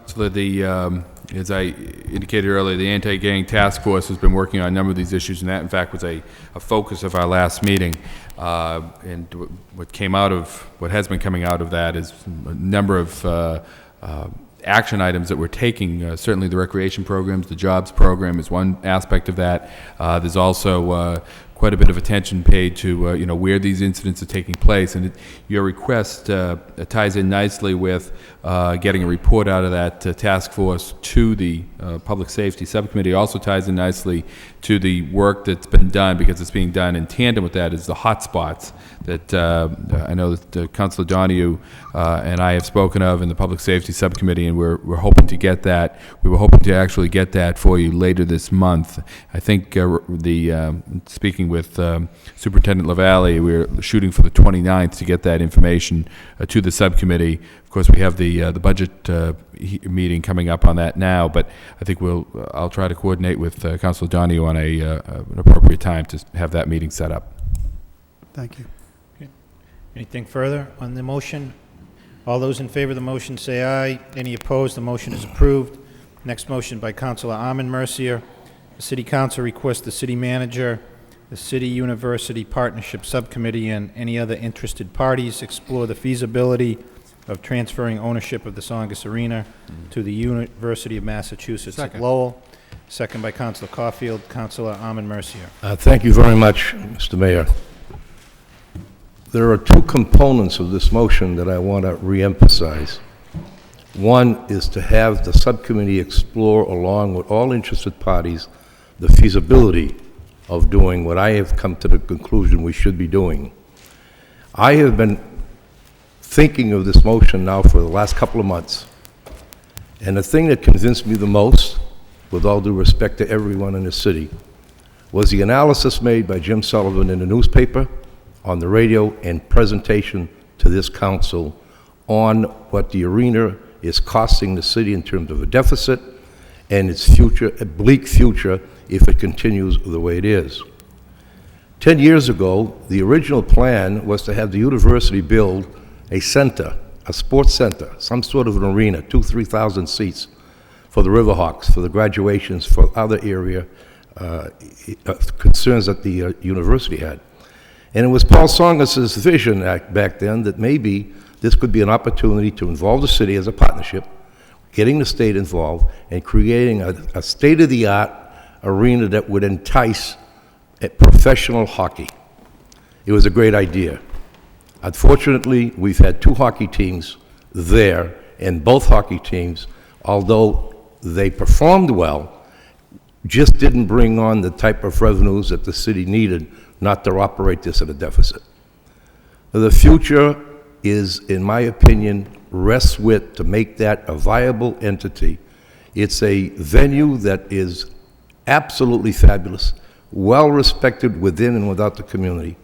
So as I indicated earlier, the anti-gang task force has been working on a number of these issues, and that in fact was a focus of our last meeting. And what has been coming out of that is a number of action items that we're taking. Certainly the recreation programs, the jobs program is one aspect of that. There's also quite a bit of attention paid to where these incidents are taking place, and your request ties in nicely with getting a report out of that task force to the Public Safety Subcommittee. Also ties in nicely to the work that's been done, because it's being done in tandem with that, is the hot spots that I know that Councilor Donahue and I have spoken of in the Public Safety Subcommittee, and we're hoping to get that. We were hoping to actually get that for you later this month. I think speaking with Superintendent LaValle, we're shooting for the 29th to get that information to the subcommittee. Of course, we have the budget meeting coming up on that now, but I think I'll try to coordinate with Councilor Donahue on an appropriate time to have that meeting set up. Thank you. Okay. Anything further on the motion? All those in favor of the motion say aye. Any opposed? The motion is approved. Next motion by Councilor Armin Mercier. The City Council requests the City Manager, the City University Partnership Subcommittee, and any other interested parties explore the feasibility of transferring ownership of the Tsongas Arena to the University of Massachusetts at Lowell. Second by Councilor Caulfield. Councilor Armin Mercier. Thank you very much, Mr. Mayor. There are two components of this motion that I want to reemphasize. One is to have the subcommittee explore, along with all interested parties, the feasibility of doing what I have come to the conclusion we should be doing. I have been thinking of this motion now for the last couple of months, and the thing that convinced me the most, with all due respect to everyone in the city, was the analysis made by Jim Sullivan in the newspaper, on the radio, and presentation to this council on what the arena is costing the city in terms of a deficit and its future, a bleak future, if it continues the way it is. 10 years ago, the original plan was to have the university build a center, a sports center, some sort of an arena, 3,000 seats for the Riverhawks, for the graduations, for other area concerns that the university had. And it was Paul Songas's vision back then that maybe this could be an opportunity to involve the city as a partnership, getting the state involved, and creating a state-of-the-art arena that would entice professional hockey. It was a great idea. Unfortunately, we've had 2 hockey teams there, and both hockey teams, although they performed well, just didn't bring on the type of revenues that the city needed not to operate this at a deficit. The future is, in my opinion, rests with to make that a viable entity. It's a venue that is absolutely fabulous, well respected within and without the community,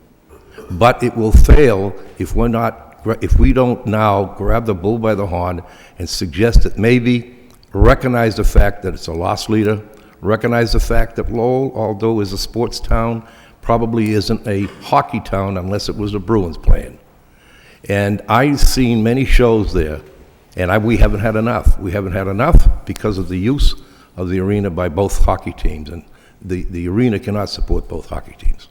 but it will fail if we don't now grab the bull by the horn and suggest that maybe recognize the fact that it's a lost leader, recognize the fact that Lowell, although is a sports town, probably isn't a hockey town unless it was the Bruins playing. And I've seen many shows there, and we haven't had enough. We haven't had enough because of the use of the arena by both hockey teams, and the arena cannot support both hockey teams.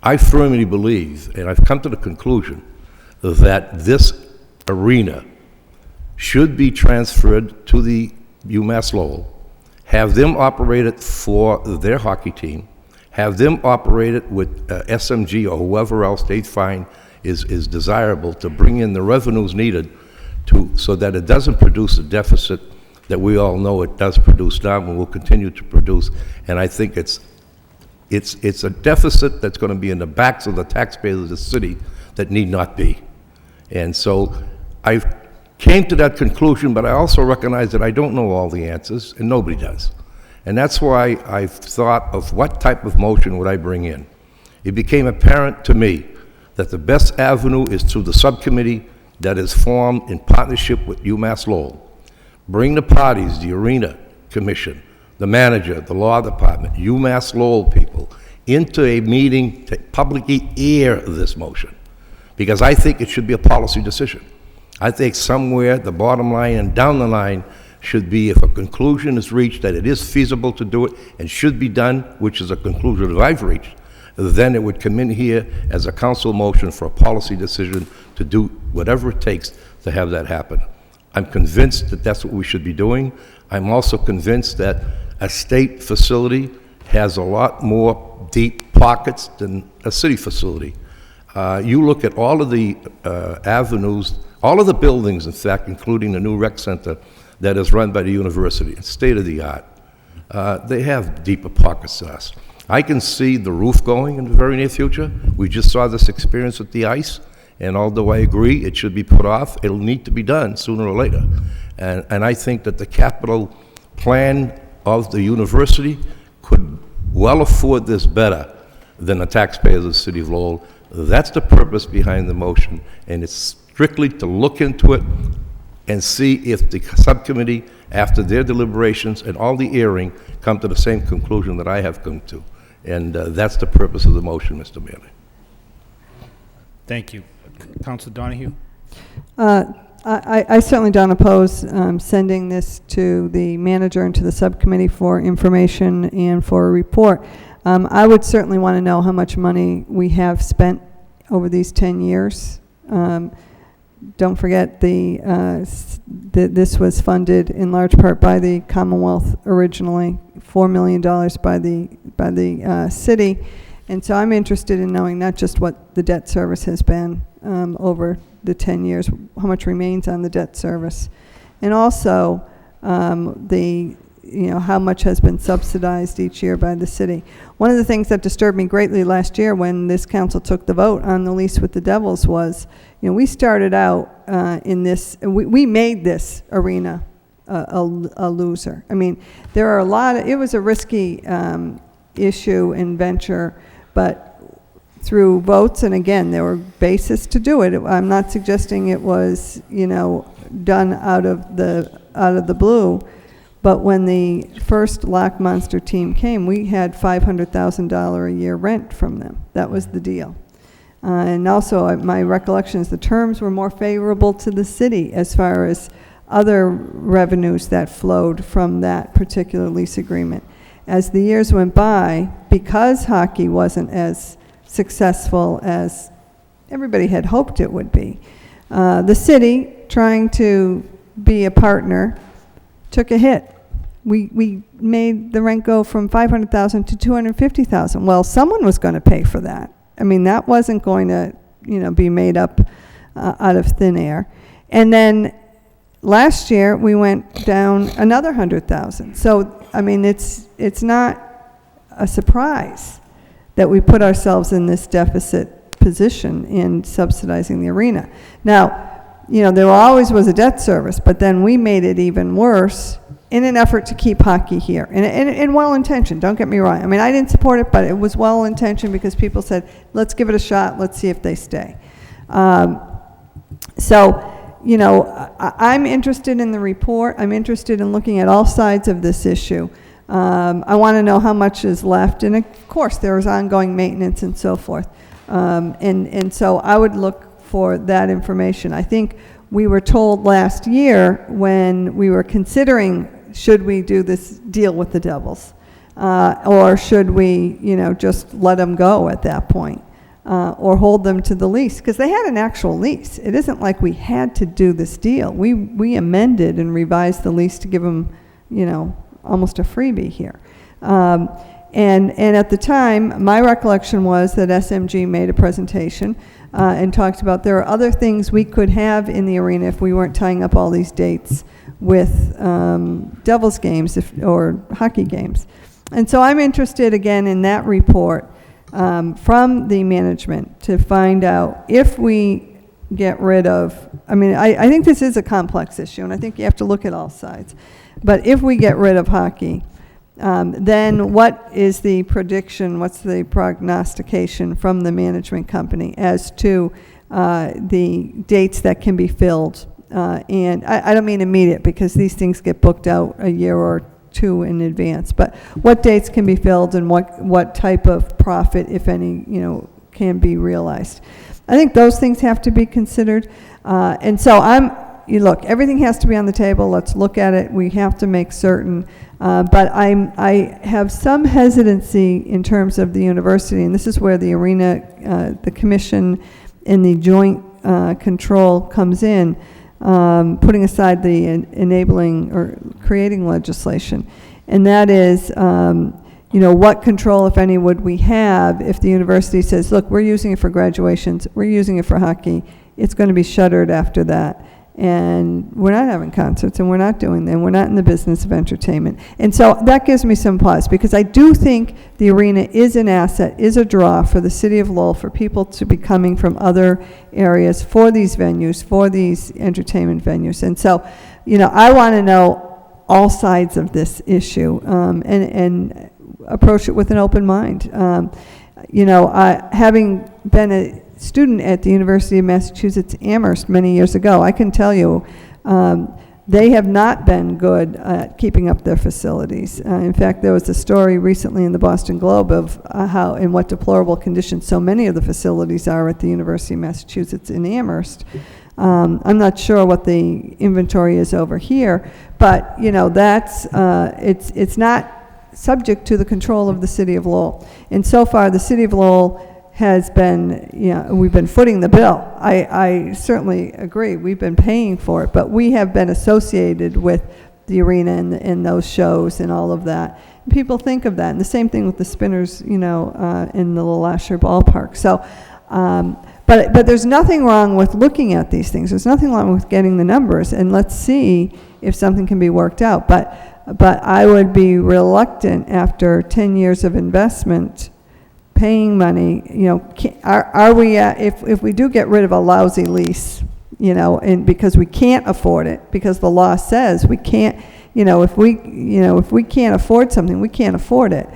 I firmly believe, and I've come to the conclusion, that this arena should be transferred to the UMass Lowell, have them operate it for their hockey team, have them operate it with SMG or whoever else they find is desirable to bring in the revenues needed so that it doesn't produce a deficit that we all know it does produce now and will continue to produce. And I think it's a deficit that's going to be in the backs of the taxpayers of the city that need not be. And so I came to that conclusion, but I also recognize that I don't know all the answers, and nobody does. And that's why I've thought of what type of motion would I bring in. It became apparent to me that the best avenue is through the subcommittee that is formed in partnership with UMass Lowell. Bring the parties, the arena commission, the manager, the law department, UMass Lowell people, into a meeting to publicly air this motion. Because I think it should be a policy decision. I think somewhere the bottom line and down the line should be, if a conclusion is reached that it is feasible to do it and should be done, which is a conclusion that I've reached, then it would come in here as a council motion for a policy decision to do whatever it takes to have that happen. I'm convinced that that's what we should be doing. I'm also convinced that a state facility has a lot more deep pockets than a city facility. You look at all of the avenues, all of the buildings, in fact, including the new rec center that is run by the university, it's state of the art. They have deeper pockets than us. I can see the roof going in the very near future. We just saw this experience with the ice, and although I agree it should be put off, it'll need to be done sooner or later. And I think that the capital plan of the university could well afford this better than the taxpayers of the city of Lowell. That's the purpose behind the motion, and it's strictly to look into it and see if the subcommittee, after their deliberations and all the airing, come to the same conclusion that I have come to. And that's the purpose of the motion, Mr. Mayor. Thank you. Councilor Donahue? I certainly don't oppose sending this to the manager and to the subcommittee for information and for a report. I would certainly want to know how much money we have spent over these 10 years. Don't forget this was funded in large part by the Commonwealth originally, $4 million by the city. And so I'm interested in knowing not just what the debt service has been over the 10 years, how much remains on the debt service, and also how much has been subsidized each year by the city. One of the things that disturbed me greatly last year when this council took the vote on the lease with the Devils was, we started out in this, we made this arena a loser. I mean, there are it was a risky issue and venture, but through votes, and again, there were bases to do it. I'm not suggesting it was, done out of the blue, But when the first Lock Monster team came, we had $500,000 a year rent from them. That was the deal. And also, my recollection is the terms were more favorable to the city as far as other revenues that flowed from that particular lease agreement. As the years went by, because hockey wasn't as successful as everybody had hoped it would be, the city, trying to be a partner, took a hit. We made the rent go from $500,000 to $250,000. Well, someone was going to pay for that. I mean, that wasn't going to, be made up out of thin air. And then last year we went down another $100,000. So, I mean, it's not a surprise that we put ourselves in this deficit position in subsidizing the arena. Now, there always was a debt service, but then we made it even worse in an effort to keep hockey here. And well-intentioned, don't get me wrong. I mean, I didn't support it, but it was well-intentioned because people said, let's give it a shot, let's see if they stay. I'm interested in the report. I'm interested in looking at all sides of this issue. I want to know how much is left, and of course, there is ongoing maintenance and so forth. And so I would look for that information. I think we were told last year when we were considering, should we do this deal with the Devils? Or should we, just let them go at that point? Or hold them to the lease? Because they had an actual lease. It isn't like we had to do this deal. We amended and revised the lease to give them, almost a freebie here. And at the time, my recollection was that SMG made a presentation and talked about there are other things we could have in the arena if we weren't tying up all these dates with Devils games or hockey games. And so I'm interested again in that report from the management to find out if we get rid of, I think this is a complex issue and I think you have to look at all sides. But if we get rid of hockey, then what is the prediction, what's the prognostication from the management company as to the dates that can be filled? And I don't mean immediate because these things get booked out a year or two in advance, but what dates can be filled and what type of profit, if any, can be realized. I think those things have to be considered. And so look, everything has to be on the table. Let's look at it. We have to make certain. But I have some hesitancy in terms of the university, and this is where the arena, the commission, and the joint control comes in, putting aside the enabling or creating legislation. And that is, what control, if any, would we have if the university says, look, we're using it for graduations, we're using it for hockey, it's going to be shuttered after that. And we're not having concerts, and we're not doing them. We're not in the business of entertainment. And so that gives me some pause, because I do think the arena is an asset, is a draw for the city of Lowell, for people to be coming from other areas for these venues, for these entertainment venues. And so, I want to know all sides of this issue and approach it with an open mind. Having been a student at the University of Massachusetts Amherst many years ago, I can tell you they have not been good at keeping up their facilities. In fact, there was a story recently in the Boston Globe of how, in what deplorable conditions so many of the facilities are at the University of Massachusetts in Amherst. I'm not sure what the inventory is over here, but that's it's not subject to the control of the city of Lowell. And so far, the city of Lowell has been, we've been footing the bill. I certainly agree. We've been paying for it, but we have been associated with the arena and those shows and all of that. And people think of that. And the same thing with the Spinners, in the Little Asher ballpark. So, but there's nothing wrong with looking at these things. There's nothing wrong with getting the numbers, and let's see if something can be worked out. But I would be reluctant after 10 years of investment paying money, are we, if we do get rid of a lousy lease, and because we can't afford it, because the law says we can't, if we can't afford something, we can't afford it,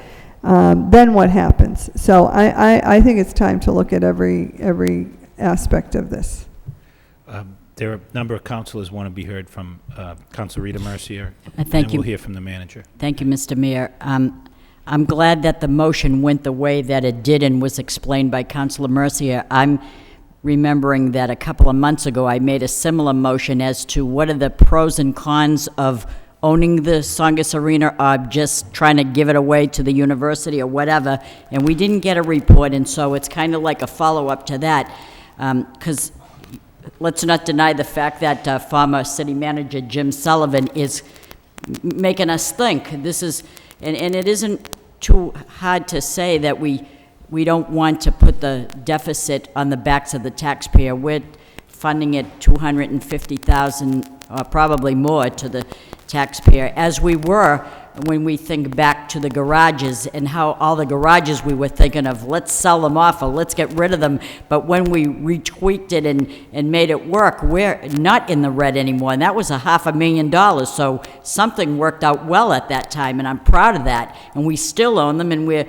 then what happens? So I think it's time to look at every aspect of this. There are a number of councilors want to be heard from Councilor Rita Mercier. Thank and you. we'll hear from the manager. Thank you, Mr. Mayor. I'm glad that the motion went the way that it did and was explained by Councilor Mercier. I'm remembering that a couple of months ago, I made a similar motion as to what are the pros and cons of owning the Tsongas Arena or just trying to give it away to the university or whatever, and we didn't get a report, and so it's kind of like a follow-up to that, because let's not deny the fact that former city manager Jim Sullivan is making us think. This is, and it isn't too hard to say that we don't want to put the deficit on the backs of the taxpayer. We're funding it $250,000 or probably more to the taxpayer, as we were when we think back to the garages and how all the garages we were thinking of, let's sell them off or let's get rid of them. But when we retweaked it and made it work, we're not in the red anymore. And that was $500,000. So something worked out well at that time, and I'm proud of that. And we still own them, and we're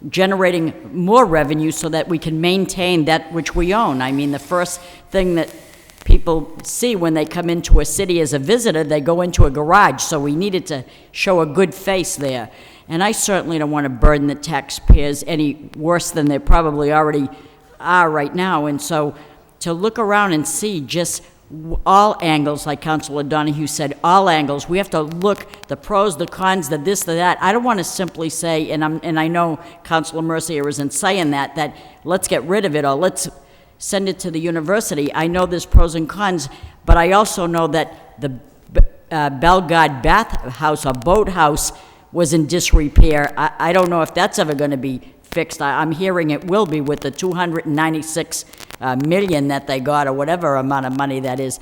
generating more revenue so that we can maintain that which we own. I mean, the first thing that people see when they come into a city as a visitor, they go into a garage, so we needed to show a good face there. And I certainly don't want to burden the taxpayers any worse than they probably already are right now. And so to look around and see just all angles, like Councilor Donahue said, all angles, we have to look the pros, the cons, the this, the that. I don't want to simply say, and I know Councilor Mercier isn't saying that let's get rid of it or let's send it to the university. I know there's pros and cons, but I also know that the Bellegarde bathhouse or boathouse was in disrepair. I don't know if that's ever going to be fixed. I'm hearing it will be with the $296 million that they got, or whatever amount of money that is.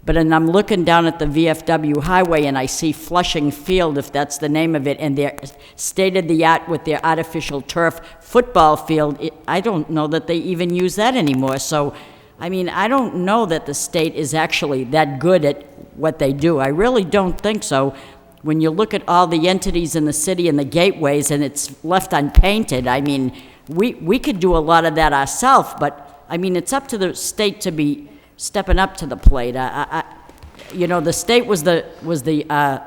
But and I'm looking down at the VFW highway and I see Flushing Field, if that's the name of it, and their state-of-the-art with their artificial turf football field. I don't know that they even use that anymore. So, I mean, I don't know that the state is actually that good at what they do. I really don't think so. When you look at all the entities in the city and the gateways and it's left unpainted, I mean, we could do a lot of that ourselves, but, I mean, it's up to the state to be stepping up to the plate. You know, the state was the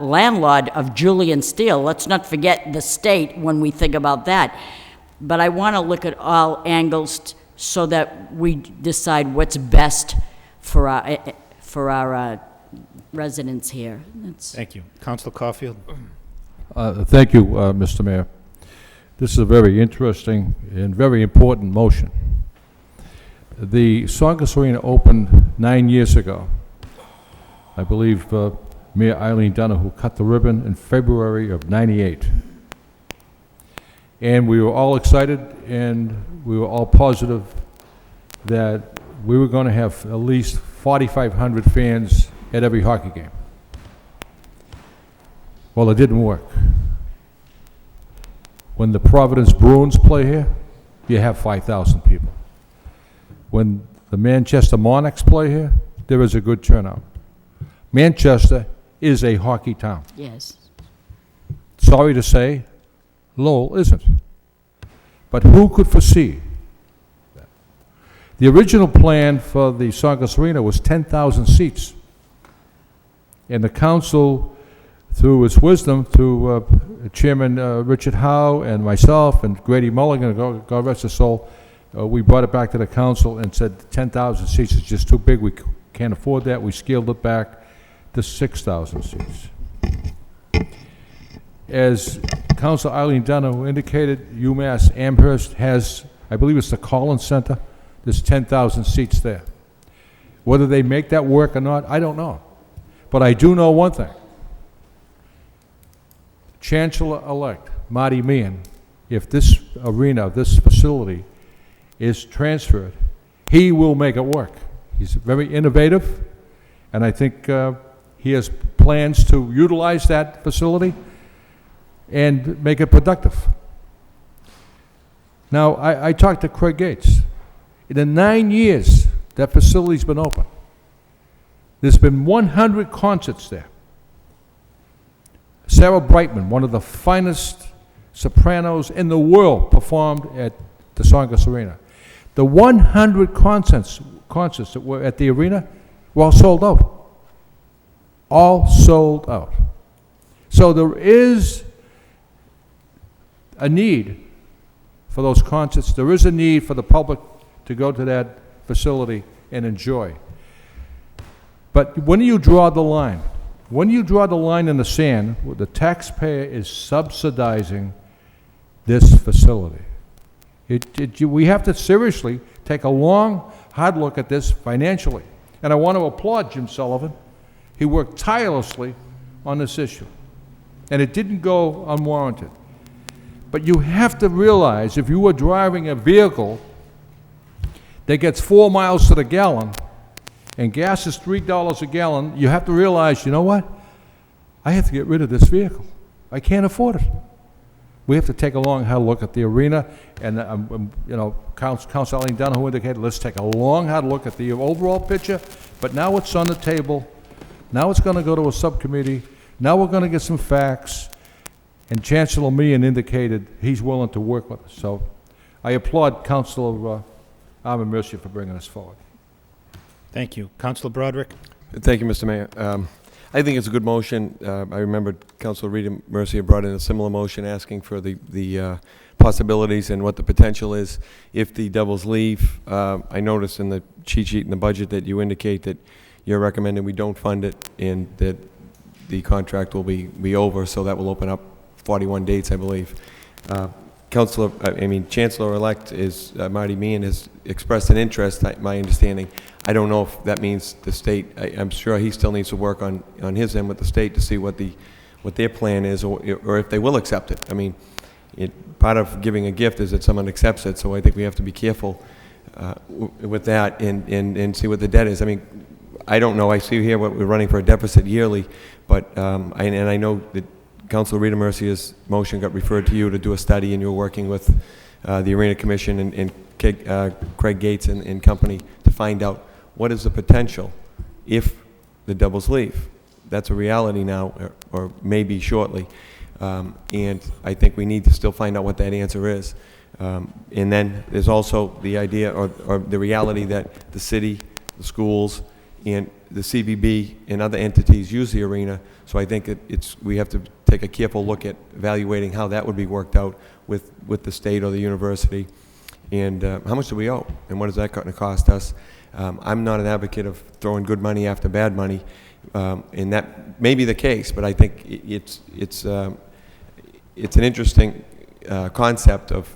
landlord of Julian Steel. Let's not forget the state when we think about that. But I want to look at all angles so that we decide what's best for our residents here. Thank you. Councilor Caulfield. Thank you, Mr. Mayor. This is a very interesting and very important motion. The Tsongas Arena opened 9 years ago. I believe Mayor Eileen Donahue cut the ribbon in February of '98. And we were all excited and we were all positive that we were going to have at least 4,500 fans at every hockey game. Well, it didn't work. When the Providence Bruins play here, you have 5,000 people. When the Manchester Monarchs play here, there is a good turnout. Manchester is a hockey town. Yes. Sorry to say, Lowell isn't. But who could foresee that? The original plan for the Tsongas Arena was 10,000 seats. And the council, through its wisdom, through Chairman Richard Howe and myself and Grady Mulligan, God rest his soul, we brought it back to the council and said 10,000 seats is just too big. We can't afford that. We scaled it back to 6,000 seats. As Councilor Eileen Donahue indicated, UMass Amherst has, I believe it's the Collins Center. There's 10,000 seats there. Whether they make that work or not, I don't know. But I do know one thing. Chancellor-elect Marty Meehan, if this arena, this facility is transferred, he will make it work. He's very innovative, and I think he has plans to utilize that facility and make it productive. Now, I talked to Craig Gates. In the 9 years that facility's been open, there's been 100 concerts there. Sarah Brightman, one of the finest sopranos in the world, performed at the Tsongas Arena. The 100 concerts that were at the arena were all sold out. All sold out. So there is a need for those concerts. There is a need for the public to go to that facility and enjoy. But when you draw the line, when you draw the line in the sand, the taxpayer is subsidizing this facility. We have to seriously take a long, hard look at this financially. And I want to applaud Jim Sullivan. He worked tirelessly on this issue. And it didn't go unwarranted. But you have to realize if you are driving a vehicle that gets 4 miles to the gallon and gas is $3 a gallon, you have to realize, you know what? I have to get rid of this vehicle. I can't afford it. We have to take a long, hard look at the arena, and you know, Council Eileen Donoghue indicated, let's take a long, hard look at the overall picture, but now it's on the table. Now it's going to go to a subcommittee. Now we're going to get some facts, and Chancellor Meehan indicated he's willing to work with us. So I applaud Councilor Armin Mercier for bringing us forward. Thank you. Councilor Broderick? Thank you, Mr. Mayor. I think it's a good motion. I remember Councilor Rita Mercier brought in a similar motion asking for the possibilities and what the potential is if the Devils leave. I noticed in the cheat sheet in the budget that you indicate that you're recommending we don't fund it and that the contract will be over, so that will open up 41 dates, I believe. Chancellor-elect is Marty Meehan has expressed an interest, my understanding. I don't know if that means the state, I'm sure he still needs to work on his end with the state to see what their plan is or if they will accept it. I mean, part of giving a gift is that someone accepts it, so I think we have to be careful with that and see what the debt is. I mean, I don't know. I see here what we're running for a deficit yearly, but I know that Councilor Rita Mercier's motion got referred to you to do a study, and you're working with the Arena Commission and Craig Gates and company to find out what is the potential if the Devils leave. That's a reality now, or maybe shortly, and I think we need to still find out what that answer is. And then there's also the idea or the reality that the city, the schools, and the CVB and other entities use the arena, so I think we have to take a careful look at evaluating how that would be worked out with the state or the university, and how much do we owe, and what is that going to cost us? I'm not an advocate of throwing good money after bad money, and that may be the case, but I think it's an interesting concept of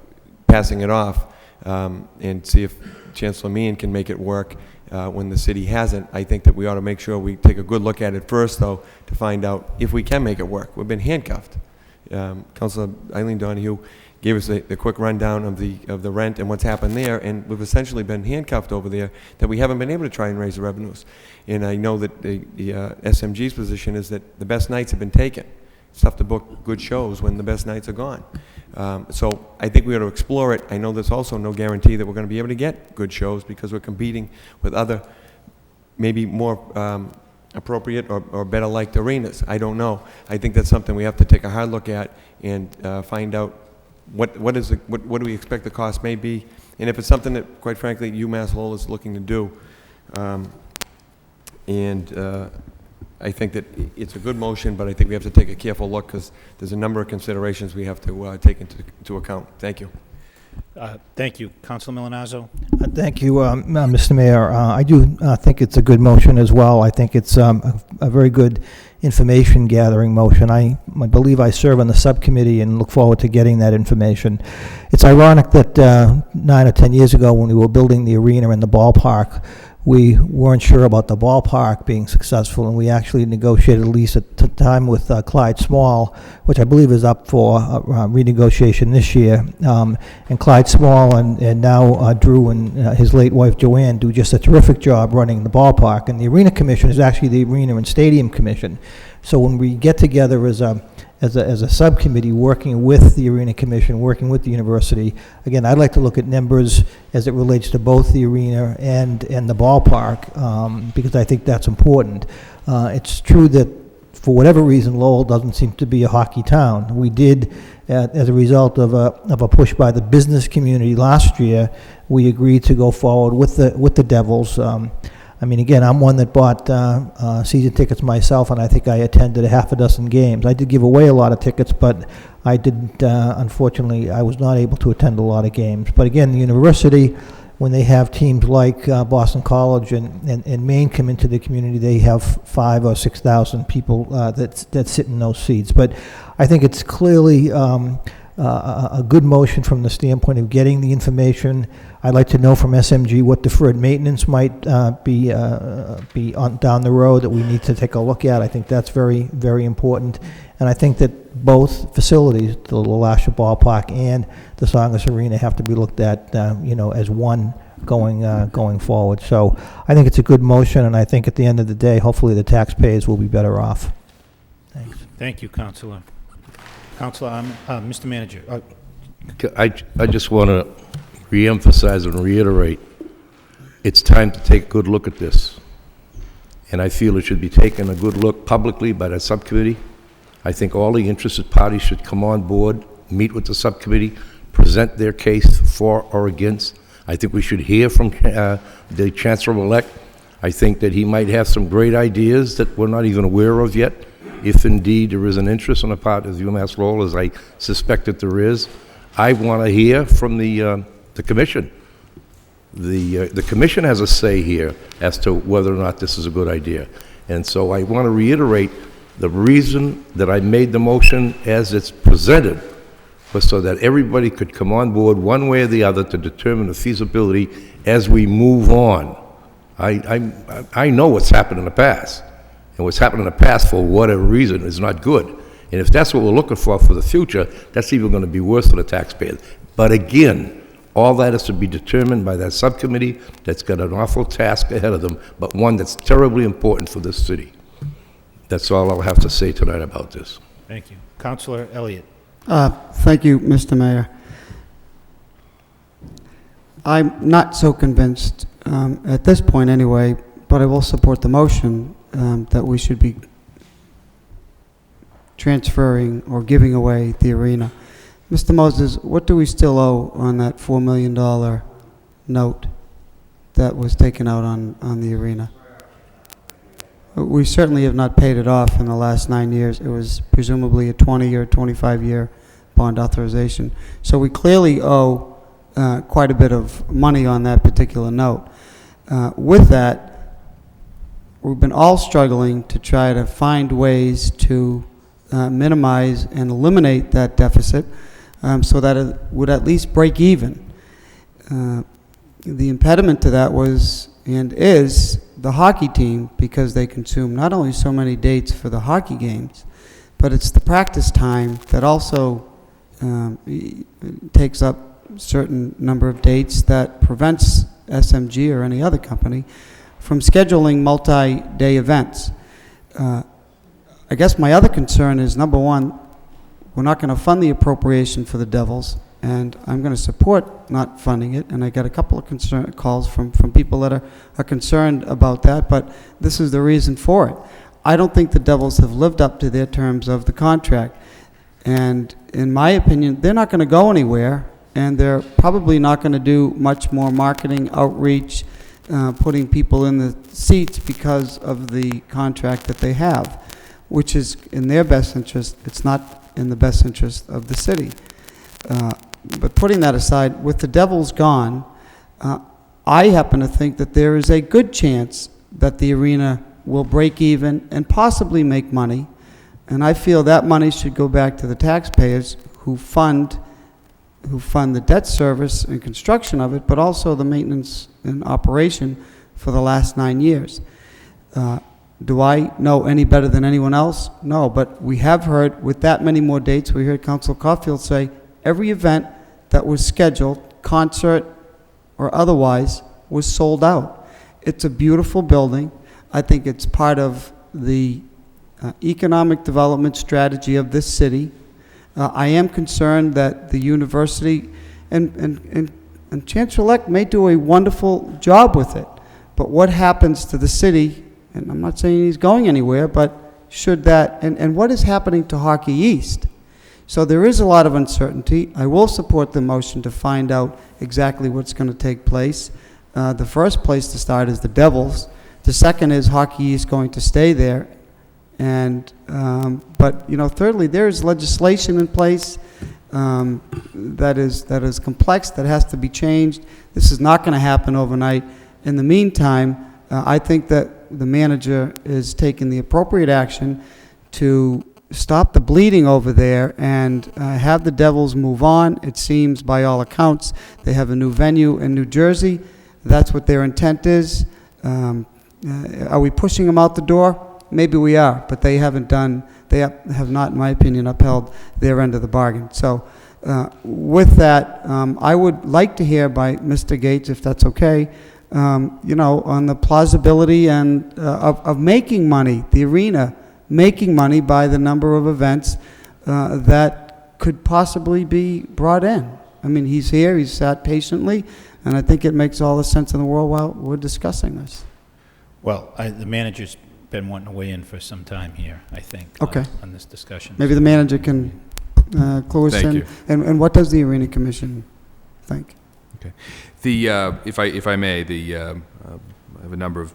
passing it off and see if Chancellor Meehan can make it work. When the city hasn't, I think that we ought to make sure we take a good look at it first, though, to find out if we can make it work. We've been handcuffed. Councilor Eileen Donoghue gave us the quick rundown of the rent and what's happened there, and we've essentially been handcuffed over there that we haven't been able to try and raise the revenues. And I know that the SMG's position is that the best nights have been taken. It's tough to book good shows when the best nights are gone. So I think we ought to explore it. I know there's also no guarantee that we're going to be able to get good shows because we're competing with other maybe more appropriate or better liked arenas. I don't know. I think that's something we have to take a hard look at and find out what do we expect the cost may be, and if it's something that, quite frankly, UMass Lowell is looking to do. I think that it's a good motion, but I think we have to take a careful look because there's a number of considerations we have to take into account. Thank you. Thank you. Councilor Milanazzo? Thank you, Mr. Mayor. I do think it's a good motion as well. I think it's a very good information gathering motion. I believe I serve on the subcommittee and look forward to getting that information. It's ironic that 9 or 10 years ago when we were building the arena and the ballpark, we weren't sure about the ballpark being successful, and we actually negotiated a lease at the time with Clyde Small, which I believe is up for renegotiation this year. And Clyde Small and now Drew and his late wife Joanne do just a terrific job running the ballpark. And the Arena Commission is actually the Arena and Stadium Commission. So when we get together as a subcommittee working with the Arena Commission, working with the university, again, I'd like to look at numbers as it relates to both the arena and the ballpark, because I think that's important. It's true that for whatever reason, Lowell doesn't seem to be a hockey town. We did, as a result of a push by the business community last year, we agreed to go forward with the Devils. I mean, again, I'm one that bought season tickets myself, and I think I attended a half a dozen games. I did give away a lot of tickets, but I didn't, unfortunately, I was not able to attend a lot of games. But again, the university, when they have teams like Boston College and Maine come into the community, they have 5,000 or 6,000 people that sit in those seats. But I think it's clearly a good motion from the standpoint of getting the information. I'd like to know from SMG what deferred maintenance might be on down the road that we need to take a look at. I think that's very, very important. And I think that both facilities, the LaLasha Ballpark and the Songus Arena, have to be looked at, as one going forward. So I think it's a good motion, and I think at the end of the day, hopefully the taxpayers will be better off. Thanks. Thank you, Councilor. Councilor, Mr. Manager. I just want to reemphasize and reiterate, it's time to take a good look at this. And I feel it should be taken a good look publicly by the subcommittee. I think all the interested parties should come on board, meet with the subcommittee, present their case for or against. I think we should hear from the Chancellor-elect. I think that he might have some great ideas that we're not even aware of yet, if indeed there is an interest on the part of UMass Lowell, as I suspect that there is. I want to hear from the commission. The commission has a say here as to whether or not this is a good idea. And so I want to reiterate the reason that I made the motion as it's presented was so that everybody could come on board one way or the other to determine the feasibility as we move on. I know what's happened in the past, and what's happened in the past for whatever reason is not good. And if that's what we're looking for the future, that's even going to be worse for the taxpayers. But again, all that is to be determined by that subcommittee that's got an awful task ahead of them, but one that's terribly important for this city. That's all I'll have to say tonight about this. Thank you. Councilor Elliott. Thank you, Mr. Mayor. I'm not so convinced at this point anyway, but I will support the motion that we should be transferring or giving away the arena. Mr. Moses, what do we still owe on that $4 million note that was taken out on the arena? We certainly have not paid it off in the last 9 years. It was presumably a 20 or 25-year bond authorization. So we clearly owe quite a bit of money on that particular note. With that, we've been all struggling to try to find ways to minimize and eliminate that deficit so that it would at least break even. The impediment to that was and is the hockey team, because they consume not only so many dates for the hockey games, but it's the practice time that also takes up a certain number of dates that prevents SMG or any other company from scheduling multi-day events. I guess my other concern is, number one, we're not going to fund the appropriation for the Devils, and I'm going to support not funding it, and I got a couple of calls from people that are concerned about that, but this is the reason for it. I don't think the Devils have lived up to their terms of the contract, and in my opinion, they're not going to go anywhere, and they're probably not going to do much more marketing, outreach, putting people in the seats because of the contract that they have, which is in their best interest. It's not in the best interest of the city. But putting that aside, with the Devils gone, I happen to think that there is a good chance that the arena will break even and possibly make money, and I feel that money should go back to the taxpayers who fund the debt service and construction of it, but also the maintenance and operation for the last 9 years. Do I know any better than anyone else? No, but we have heard with that many more dates, we heard Councilor Caulfield say every event that was scheduled, concert or otherwise, was sold out. It's a beautiful building. I think it's part of the economic development strategy of this city. I am concerned that the university and Chancellor-elect may do a wonderful job with it, but what happens to the city, and I'm not saying he's going anywhere, but should that, and what is happening to Hockey East? So there is a lot of uncertainty. I will support the motion to find out exactly what's going to take place. The first place to start is the Devils, The second is hockey is going to stay there. And, but, you know, thirdly, there is legislation in place that is complex, that has to be changed. This is not going to happen overnight. In the meantime, I think that the manager is taking the appropriate action to stop the bleeding over there and have the Devils move on. It seems, by all accounts, they have a new venue in New Jersey. That's what their intent is. Are we pushing them out the door? Maybe we are, but they haven't done, they have not, in my opinion, upheld their end of the bargain. So with that, I would like to hear by Mr. Gates, if that's okay, you know, on the plausibility and of making money, the arena making money by the number of events that could possibly be brought in. I mean, he's here, he's sat patiently, and I think it makes all the sense in the world while we're discussing this. Well, the manager's been wanting to weigh in for some time here, I think, okay, on this discussion. Maybe the manager can clue us Thank in. you. And what does the Arena Commission think? Okay. If I may, I have a number of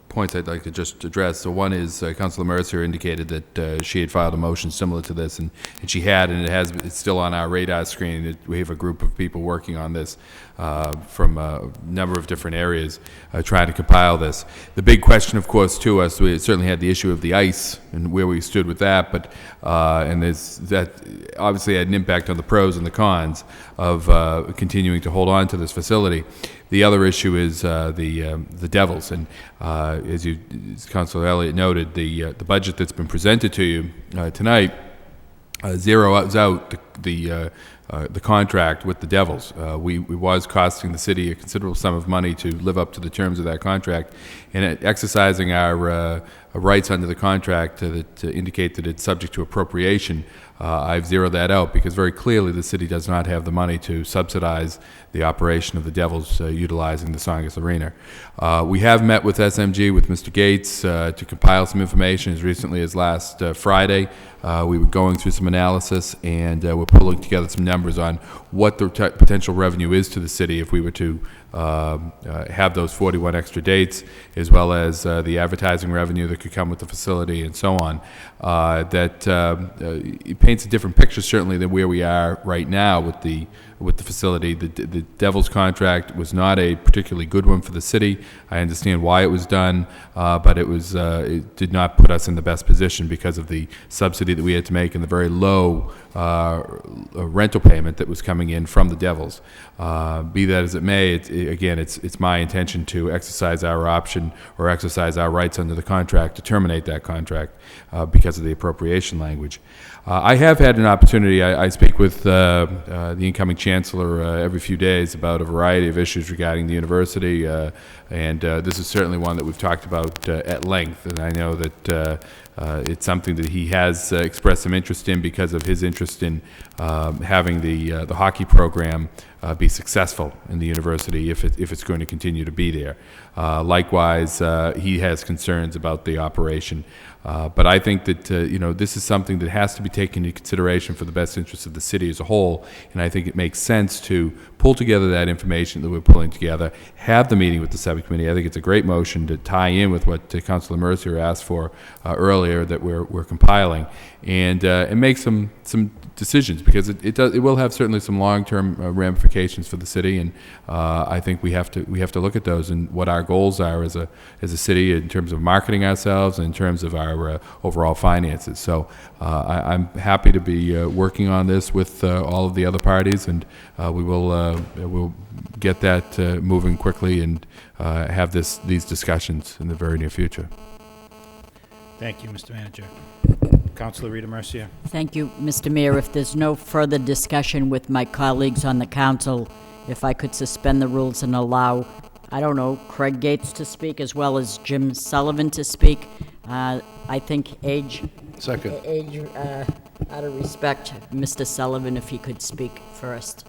points I'd like to just address. So one is Councilor Mercier indicated that she had filed a motion similar to this, and she had, and it's still on our radar screen. We have a group of people working on this from a number of different areas trying to compile this. The big question, of course, to us, we certainly had the issue of the ice and where we stood with that, but and that obviously had an impact on the pros and the cons of continuing to hold on to this facility. The other issue is the Devils, and as Councilor Elliott noted, the budget that's been presented to you tonight zeroes out the contract with the Devils. We was costing the city a considerable sum of money to live up to the terms of that contract, and exercising our rights under the contract to indicate that it's subject to appropriation. I've zeroed that out because very clearly the city does not have the money to subsidize the operation of the Devils utilizing the Tsongas Arena. We have met with SMG, with Mr. Gates, to compile some information as recently as last Friday. We were going through some analysis, and we're pulling together some numbers on what the potential revenue is to the city if we were to have those 41 extra dates, as well as the advertising revenue that could come with the facility and so on. It paints a different picture certainly than where we are right now with the facility. The Devils contract was not a particularly good one for the city. I understand why it was done, but it did not put us in the best position because of the subsidy that we had to make and the very low rental payment that was coming in from the Devils. Be that as it may, again, it's my intention to exercise our option or exercise our rights under the contract to terminate that contract because of the appropriation language. I have had an opportunity, I speak with the incoming chancellor every few days about a variety of issues regarding the university, and this is certainly one that we've talked about at length, and I know that it's something that he has expressed some interest in because of his interest in having the hockey program be successful in the university if it's going to continue to be there. Likewise, he has concerns about the operation. But I think that this is something that has to be taken into consideration for the best interest of the city as a whole, and I think it makes sense to pull together that information that we're pulling together, have the meeting with the subcommittee. I think it's a great motion to tie in with what Councilor Mercier asked for earlier that we're compiling, and make some decisions, because it will have certainly some long-term ramifications for the city, and I think we have to look at those and what our goals are as a city in terms of marketing ourselves and in terms of our overall finances. So I'm happy to be working on this with all of the other parties, and we'll get that moving quickly and have these discussions in the very near future. Thank you, Mr. Manager. Councilor Rita Mercier. Thank you, Mr. Mayor. If there's no further discussion with my colleagues on the council, if I could suspend the rules and allow, I don't know, Craig Gates to speak as well as Jim Sullivan to speak. I think Second. Out of respect, Mr. Sullivan, if he could speak first.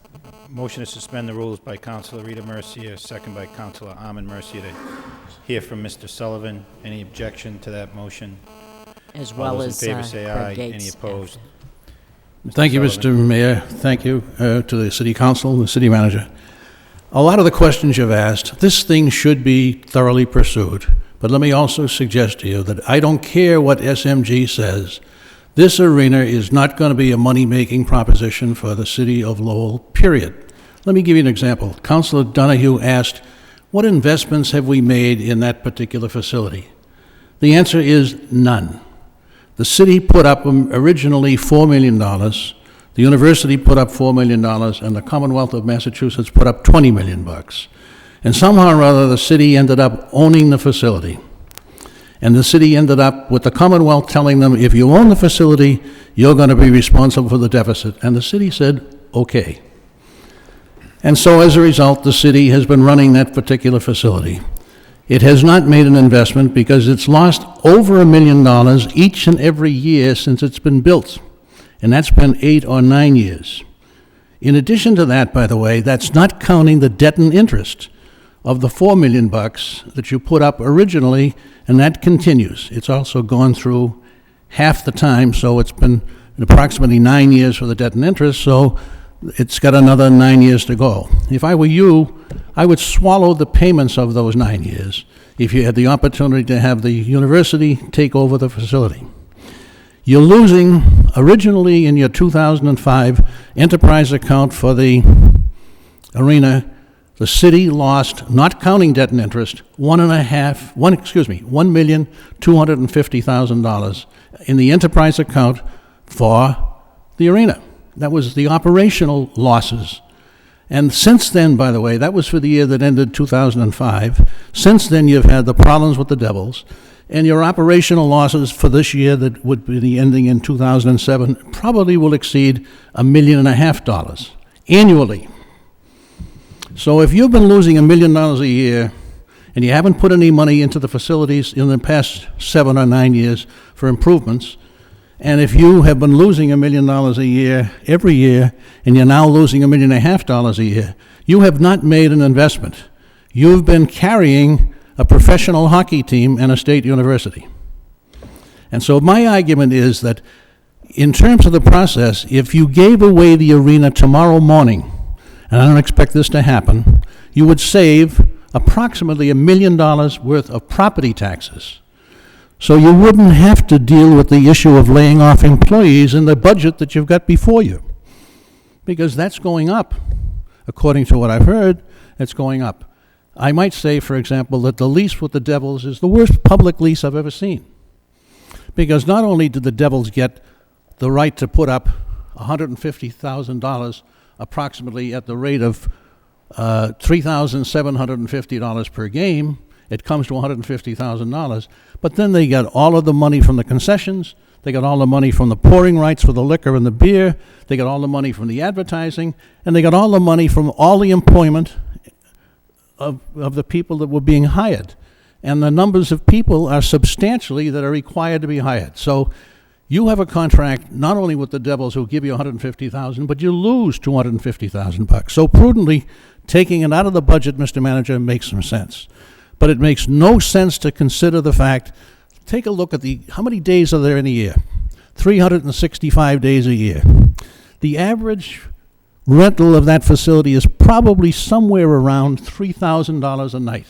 Motion to suspend the rules by Councilor Rita Mercier, second by Councilor Armin Mercier to hear from Mr. Sullivan. Any objection to that motion? As well as All those in favor say aye. Craig Gates. Any opposed? Thank you, Mr. Mayor. Thank you to the City Council and the City Manager. A lot of the questions you've asked, this thing should be thoroughly pursued, But let me also suggest to you that I don't care what SMG says. This arena is not going to be a money-making proposition for the city of Lowell, period. Let me give you an example. Councilor Donahue asked, what investments have we made in that particular facility? The answer is none. The city put up originally $4 million, the university put up $4 million, and the Commonwealth of Massachusetts put up $20 million. And somehow or other, the city ended up owning the facility. And the city ended up with the Commonwealth telling them, if you own the facility, you're going to be responsible for the deficit. And the city said, okay. And so as a result, the city has been running that particular facility. It has not made an investment because it's lost over $1 million each and every year since it's been built. And that's been 8 or 9 years. In addition to that, by the way, that's not counting the debt and interest of the $4 million that you put up originally, and that continues. It's also gone through half the time, so it's been approximately 9 years for the debt and interest, so it's got another 9 years to go. If I were you, I would swallow the payments of those 9 years if you had the opportunity to have the university take over the facility. You're losing, originally in your 2005 enterprise account for the arena, the city lost, not counting debt and interest, $1,250,000 in the enterprise account for the arena. That was the operational losses. And since then, by the way, that was for the year that ended 2005. Since then, you've had the problems with the Devils, and your operational losses for this year that would be ending in 2007 probably will exceed $1.5 million annually. So if you've been losing $1 million a year and you haven't put any money into the facilities in the past 7 or 9 years for improvements, and if you have been losing $1 million a year every year and you're now losing $1.5 million a year, you have not made an investment. You've been carrying a professional hockey team and a state university. And so my argument is that in terms of the process, if you gave away the arena tomorrow morning, and I don't expect this to happen, you would save approximately $1 million worth of property taxes. So you wouldn't have to deal with the issue of laying off employees in the budget that you've got before you, because that's going up. According to what I've heard, it's going up. I might say, for example, that the lease with the Devils is the worst public lease I've ever seen, because not only did the Devils get the right to put up $150,000 approximately at the rate of $3,750 per game, it comes to $150,000. But then they got all of the money from the concessions, they got all the money from the pouring rights for the liquor and the beer, they got all the money from the advertising, and they got all the money from all the employment of the people that were being hired. And the numbers of people are substantially that are required to be hired. So you have a contract not only with the Devils, who give you $150,000, but you lose $250,000. So prudently taking it out of the budget, Mr. Manager, makes some sense. But it makes no sense to consider the fact, take a look at how many days are there in a year? 365 days a year. The average rental of that facility is probably somewhere around $3,000 a night.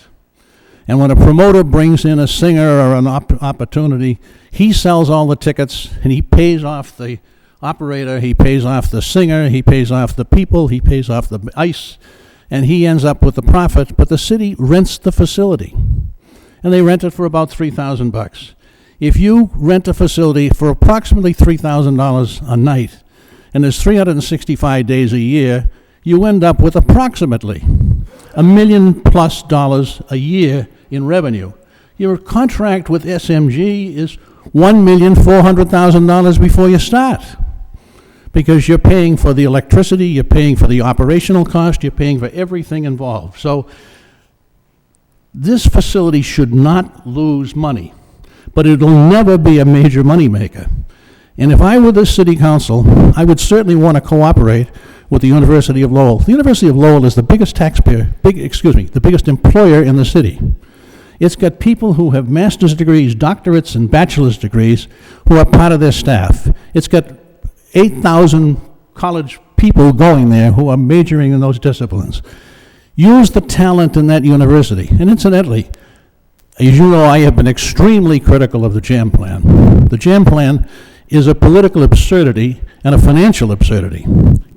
And when a promoter brings in a singer or an opportunity, he sells all the tickets and he pays off the operator, he pays off the singer, he pays off the people, he pays off the ice, and he ends up with the profit. But the city rents the facility, and they rent it for about $3,000. If you rent a facility for approximately $3,000 a night, and there's 365 days a year, you end up with approximately $1 million+ a year in revenue. Your contract with SMG is $1,400,000 before you start, because you're paying for the electricity, you're paying for the operational cost, you're paying for everything involved. So this facility should not lose money, but it'll never be a major moneymaker. And if I were the city council, I would certainly want to cooperate with the University of Lowell. The University of Lowell is the biggest the biggest employer in the city. It's got people who have master's degrees, doctorates, and bachelor's degrees who are part of their staff. It's got 8,000 college people going there who are majoring in those disciplines. Use the talent in that university. And incidentally, as you know, I have been extremely critical of the jam plan. The jam plan is a political absurdity and a financial absurdity,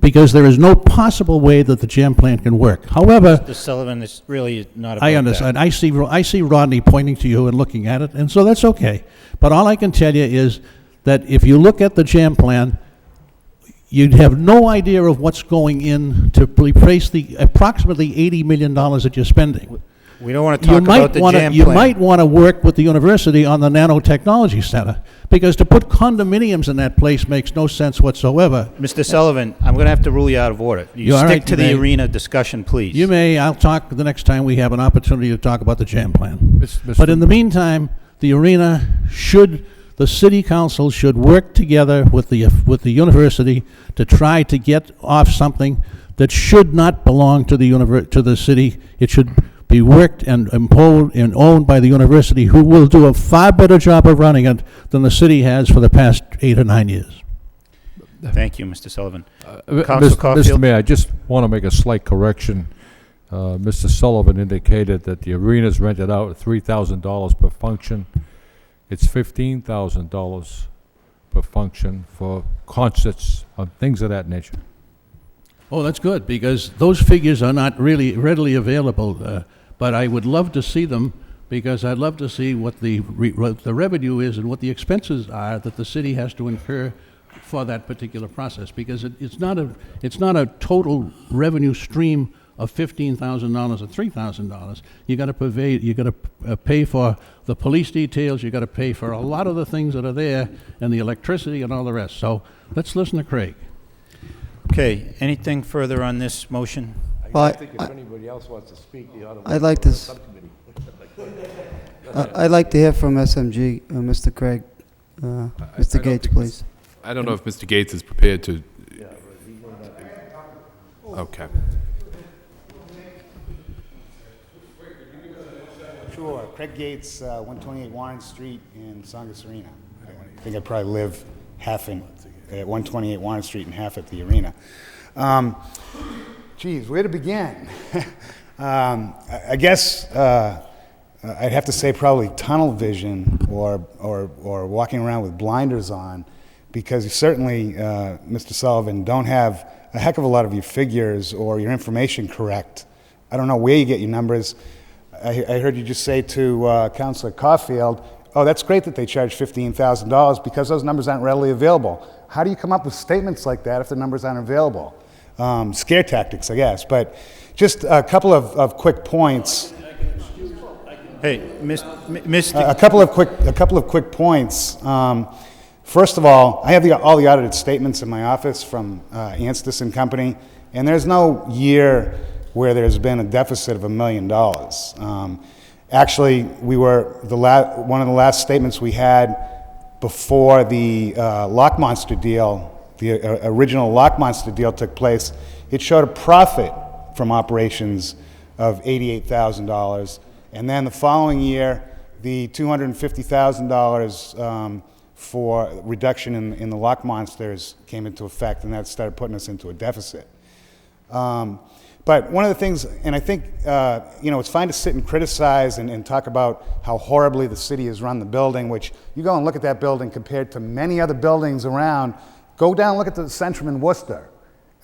because there is no possible way that the jam plan can work. However, Mr. Sullivan, it's really not about I understand. I see Rodney pointing to you and looking at it, and so that's okay. But all I can tell you is that if you look at the jam plan, you'd have no idea of what's going in to replace the approximately $80 million that you're spending. We don't want to talk about the jam plan. You might want to work with the university on the nanotechnology center, because to put condominiums in that place makes no sense whatsoever. Mr. Sullivan, I'm going to have to rule you out of order. You You're all stick right, to you the may. arena discussion, please. You may. I'll talk the next time we have an opportunity to talk about the jam plan. Mr. But in the meantime, the city council should work together with the university to try to get off something that should not belong to the city. It should be worked and imposed and owned by the university, who will do a far better job of running it than the city has for the past 8 or 9 years. Thank you, Mr. Sullivan. Mr. Mayor, I just want to make a slight correction. Mr. Sullivan indicated that the arena's rented out at $3,000 per function. It's $15,000 per function for concerts and things of that nature. Oh, that's good, because those figures are not really readily available, but I would love to see them, because I'd love to see what the revenue is and what the expenses are that the city has to incur for that particular process, because it's not a total revenue stream of $15,000 or $3,000. You got to pay for the police details. You got to pay for a lot of the things that are there, and the electricity and all the rest. So let's listen to Craig. Okay, anything further on this motion? I think if anybody else wants to speak, you ought to. I'd like to I'd like to hear from SMG, Mr. Craig. Mr. Gates, please. I don't know if Mr. Gates is prepared to. Okay. Sure. Craig Gates, 128 Warren Street in Songus Arena. I think I probably live half at 128 Warren Street and half at the arena. Geez, where to begin? I guess I'd have to say probably tunnel vision or walking around with blinders on, because you certainly, Mr. Sullivan, don't have a heck of a lot of your figures or your information correct. I don't know where you get your numbers. I heard you just say to Councilor Caulfield, oh, that's great that they charge $15,000 because those numbers aren't readily available. How do you come up with statements like that if the numbers aren't available? Scare tactics, I guess. But just a couple of quick points. Hey, a couple of quick points. First of all, I have all the audited statements in my office from Anstis and Company, and there's no year where there's been a deficit of $1 million. Actually, we were one of the last statements we had before the Lock Monster deal, the original Lock Monster deal took place. It showed a profit from operations of $88,000, and then the following year, the $250,000 for reduction in the Lock Monsters came into effect, and that started putting us into a deficit. But one of the things, and I think, it's fine to sit and criticize and talk about how horribly the city has run the building, which you go and look at that building compared to many other buildings around. Go down and look at the Centrum in Worcester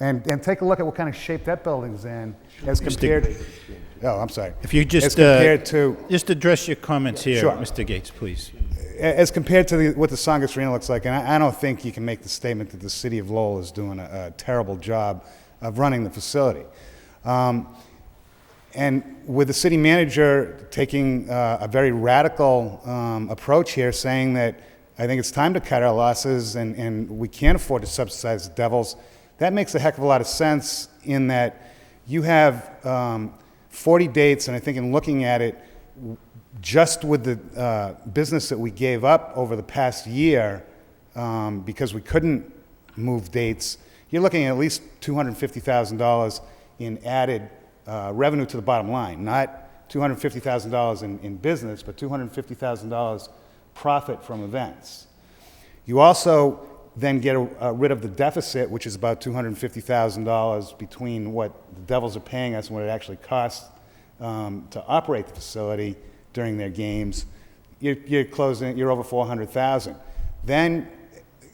and take a look at what kind of shape that building's in as compared. Oh, I'm sorry. If you just just address your comments here, Sure. Mr. Gates, please. As compared to what the Songus Arena looks like, and I don't think you can make the statement that the city of Lowell is doing a terrible job of running the facility. And with the city manager taking a very radical approach here, saying that I think it's time to cut our losses and we can't afford to subsidize the Devils, that makes a heck of a lot of sense in that you have 40 dates, and I think in looking at it, just with the business that we gave up over the past year because we couldn't move dates, you're looking at least $250,000 in added revenue to the bottom line, not $250,000 in business, but $250,000 profit from events. You also then get rid of the deficit, which is about $250,000 between what the Devils are paying us and what it actually costs to operate the facility. during their games, you're over 400,000. Then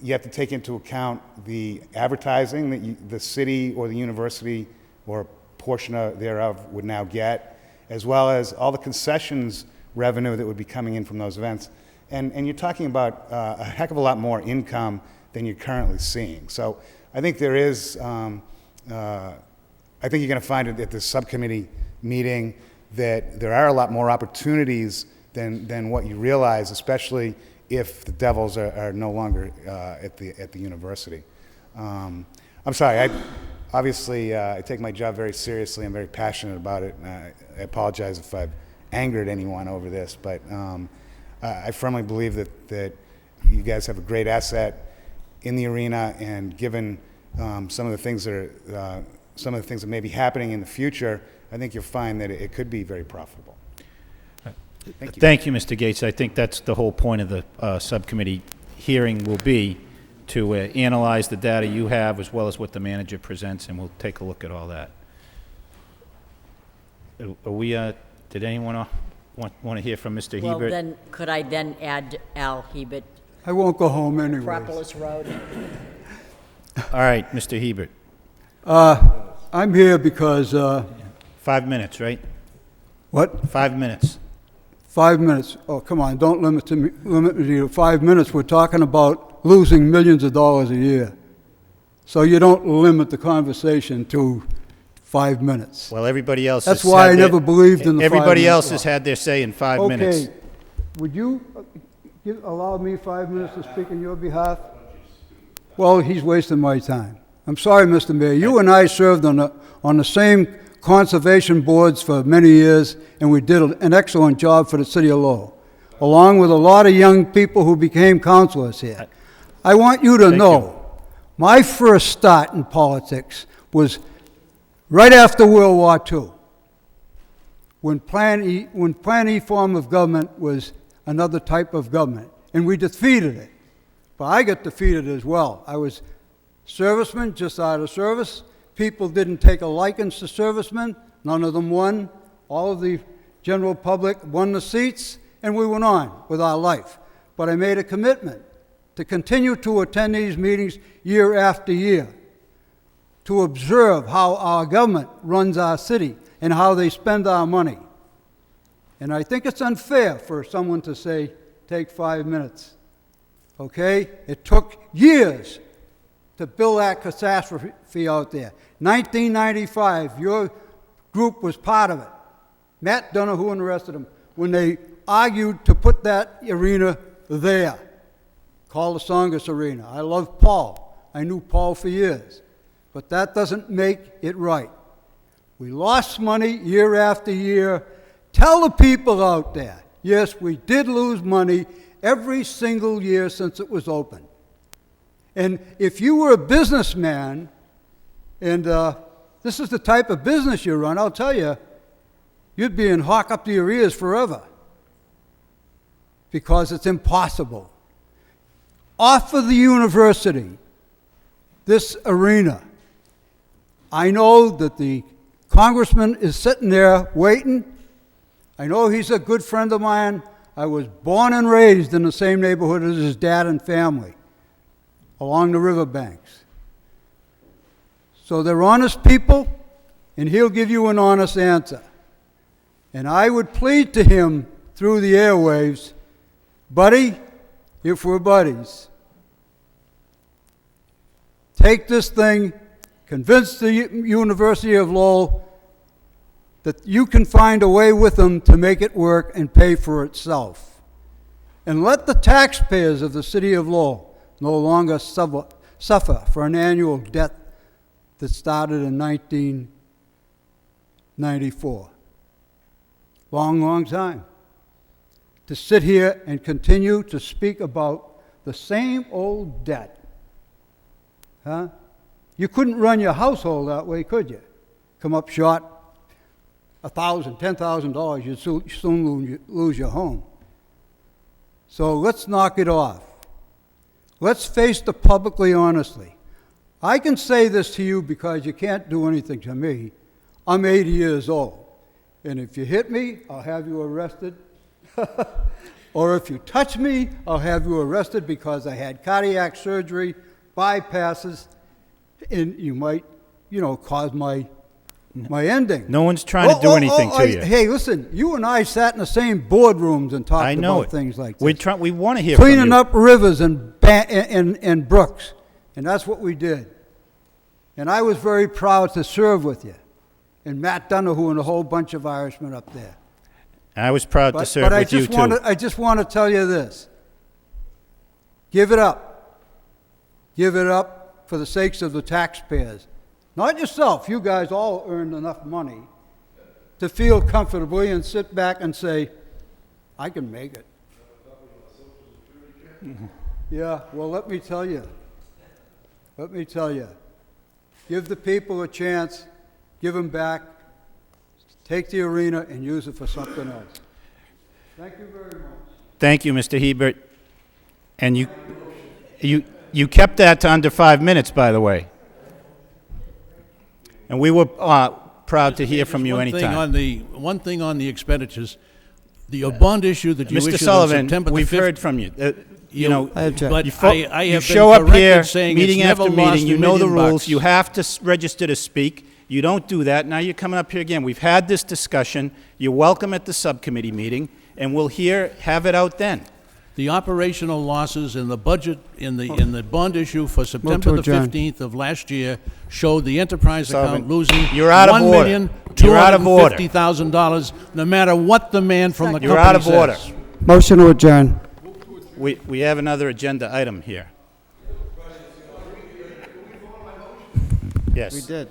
you have to take into account the advertising that the city or the university or a portion thereof would now get, as well as all the concessions revenue that would be coming in from those events. And you're talking about a heck of a lot more income than you're currently seeing. So I think there is, I think you're going to find it at the subcommittee meeting that there are a lot more opportunities than what you realize, especially if the Devils are no longer at the university. I'm sorry, I take my job very seriously. I'm very passionate about it. And I apologize if I've angered anyone over this, but I firmly believe that you guys have a great asset in the arena, and given some of the things that may be happening in the future, I think you'll find that it could be very profitable. Thank you. Thank you, Mr. Gates. I think that's the whole point of the subcommittee hearing will be to analyze the data you have as well as what the manager presents, and we'll take a look at all that. Are we, did anyone want to hear from Mr. Well, Hebert? then, could I then add Al Hebert? I won't go home anyway. Metropolis Road. All right, Mr. Hebert. I'm here because... 5 minutes, right? What? 5 minutes. 5 minutes. Oh, come on, don't limit me to 5 minutes. We're talking about losing millions of dollars a year. So you don't limit the conversation to 5 minutes. Well, everybody else That's why I never believed in the 5 minutes. Everybody else has had their say in 5 minutes. Okay. Would you allow me 5 minutes to speak on your behalf? Well, he's wasting my time. I'm sorry, Mr. Mayor. You and I served on the same conservation boards for many years, and we did an excellent job for the city of Lowell, along with a lot of young people who became councilors here. I want you to know, my first start in politics was right after World War II, when Plan E form of government was another type of government, and we defeated it. But I got defeated as well. I was serviceman, just out of service. People didn't take a liking to servicemen. None of them won. All of the general public won the seats, and we went on with our life. But I made a commitment to continue to attend these meetings year after year, to observe how our government runs our city and how they spend our money. And I think it's unfair for someone to say, take 5 minutes. Okay? It took years to build that catastrophe out there. 1995, your group was part of it. Matt Donahue and the rest of them, when they argued to put that arena there, called the Songus Arena. I love Paul. I knew Paul for years. But that doesn't make it right. We lost money year after year. Tell the people out there, yes, we did lose money every single year since it was open. And if you were a businessman, and this is the type of business you run, I'll tell you, you'd be in hawk up to your ears forever, because it's impossible. Offer the university this arena. I know that the congressman is sitting there waiting. I know he's a good friend of mine. I was born and raised in the same neighborhood as his dad and family, along the riverbanks. So they're honest people, and he'll give you an honest answer. And I would plead to him through the airwaves, buddy, if we're buddies, take this thing, convince the University of Lowell that you can find a way with them to make it work and pay for itself. And let the taxpayers of the city of Lowell no longer suffer for an annual debt that started in 1994. Long, long time. To sit here and continue to speak about the same old debt. Huh? You couldn't run your household that way, could you? Come up short $1,000, $10,000, you'd soon lose your home. So let's knock it off. Let's face the publicly honestly. I can say this to you because you can't do anything to me. I'm 80 years old. And if you hit me, I'll have you arrested Or if you touch me, I'll have you arrested because I had cardiac surgery, bypasses, and you might, cause my ending. No one's trying to do anything to you. Hey, listen, you and I sat in the same boardrooms and talked about things like this. We want to hear from you. Cleaning up rivers and brooks, and that's what we did. And I was very proud to serve with you, and Matt Donohue and a whole bunch of Irishmen up there. I was proud to serve with you, too. I just want to tell you this. Give it up. Give it up for the sakes of the taxpayers. Not yourself. You guys all earned enough money to feel comfortably and sit back and say, I can make it. Yeah, well, let me tell you. Let me tell you. Give the people a chance. Give them back. Take the arena and use it for something else. Thank you very much. Thank you, Mr. Hebert. And you kept that to under 5 minutes, by the way. And we were proud to hear from you anytime. One thing on the expenditures, the bond issue that you Mr. issued Sullivan, on September the 5th. we've heard from you. I you have show been up here corrected saying meeting it's never after lost meeting. You $1 know the million rules. You have to register to speak. You don't do that. Now you're coming up here again. We've had this discussion. You're welcome at the subcommittee meeting, and we'll have it out then. The operational losses in the budget in the bond issue for September the 15th of last year showed the enterprise account losing $1,250,000, no matter what the man from the company says. You're out of order. Motion to adjourn. We have another agenda item here. Yes. We did.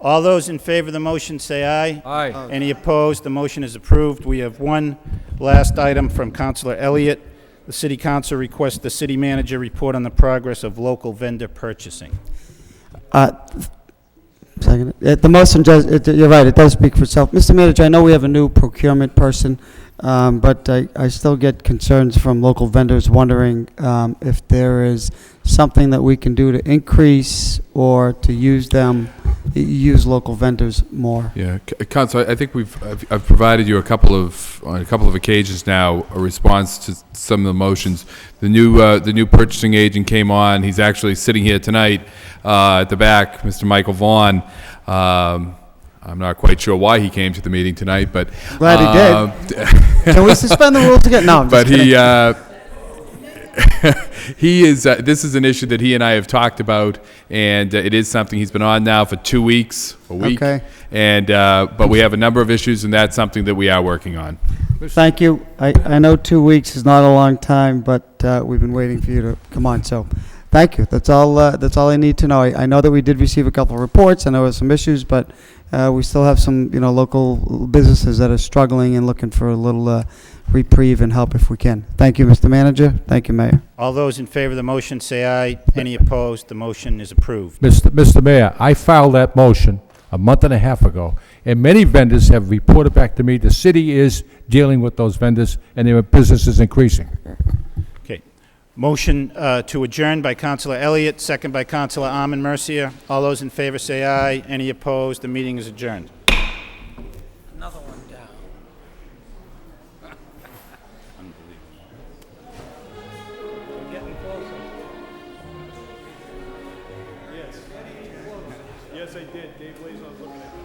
All those in favor of the motion say aye. Aye. Any opposed? The motion is approved. We have one last item from Councilor Elliott. The City Council requests the City Manager report on the progress of local vendor purchasing. Second. The motion does, you're right, it does speak for itself. Mr. Manager, I know we have a new procurement person, but I still get concerns from local vendors wondering if there is something that we can do to increase or to use local vendors more. Yeah, Council, I think I've provided you on a couple of occasions now a response to some of the motions. The new purchasing agent came on. He's actually sitting here tonight at the back, Mr. Michael Vaughn. I'm not quite sure why he came to the meeting tonight, but glad he did. Can we suspend the rules again? No, I'm just kidding. He is. This is an issue that he and I have talked about, and it is something he's been on now for 2 weeks, a week. Okay. And but we have a number of issues, and that's something that we are working on. Thank you. I know 2 weeks is not a long time, but we've been waiting for you to come on. So, thank you. That's all I need to know. I know that we did receive a couple of reports. I know there's some issues, but we still have some local businesses that are struggling and looking for a little reprieve and help if we can. Thank you, Mr. Manager. Thank you, Mayor. All those in favor of the motion say aye. Any opposed? The motion is approved. Mr. Mayor, I filed that motion a month and a half ago, and many vendors have reported back to me the city is dealing with those vendors and their business is increasing. Okay. Motion to adjourn by Councilor Elliott, second by Councilor Armin Mercier. All those in favor say aye. Any opposed? The meeting is adjourned. Another one down. We're getting closer. Yes, I did. Dave Lazo was looking at me.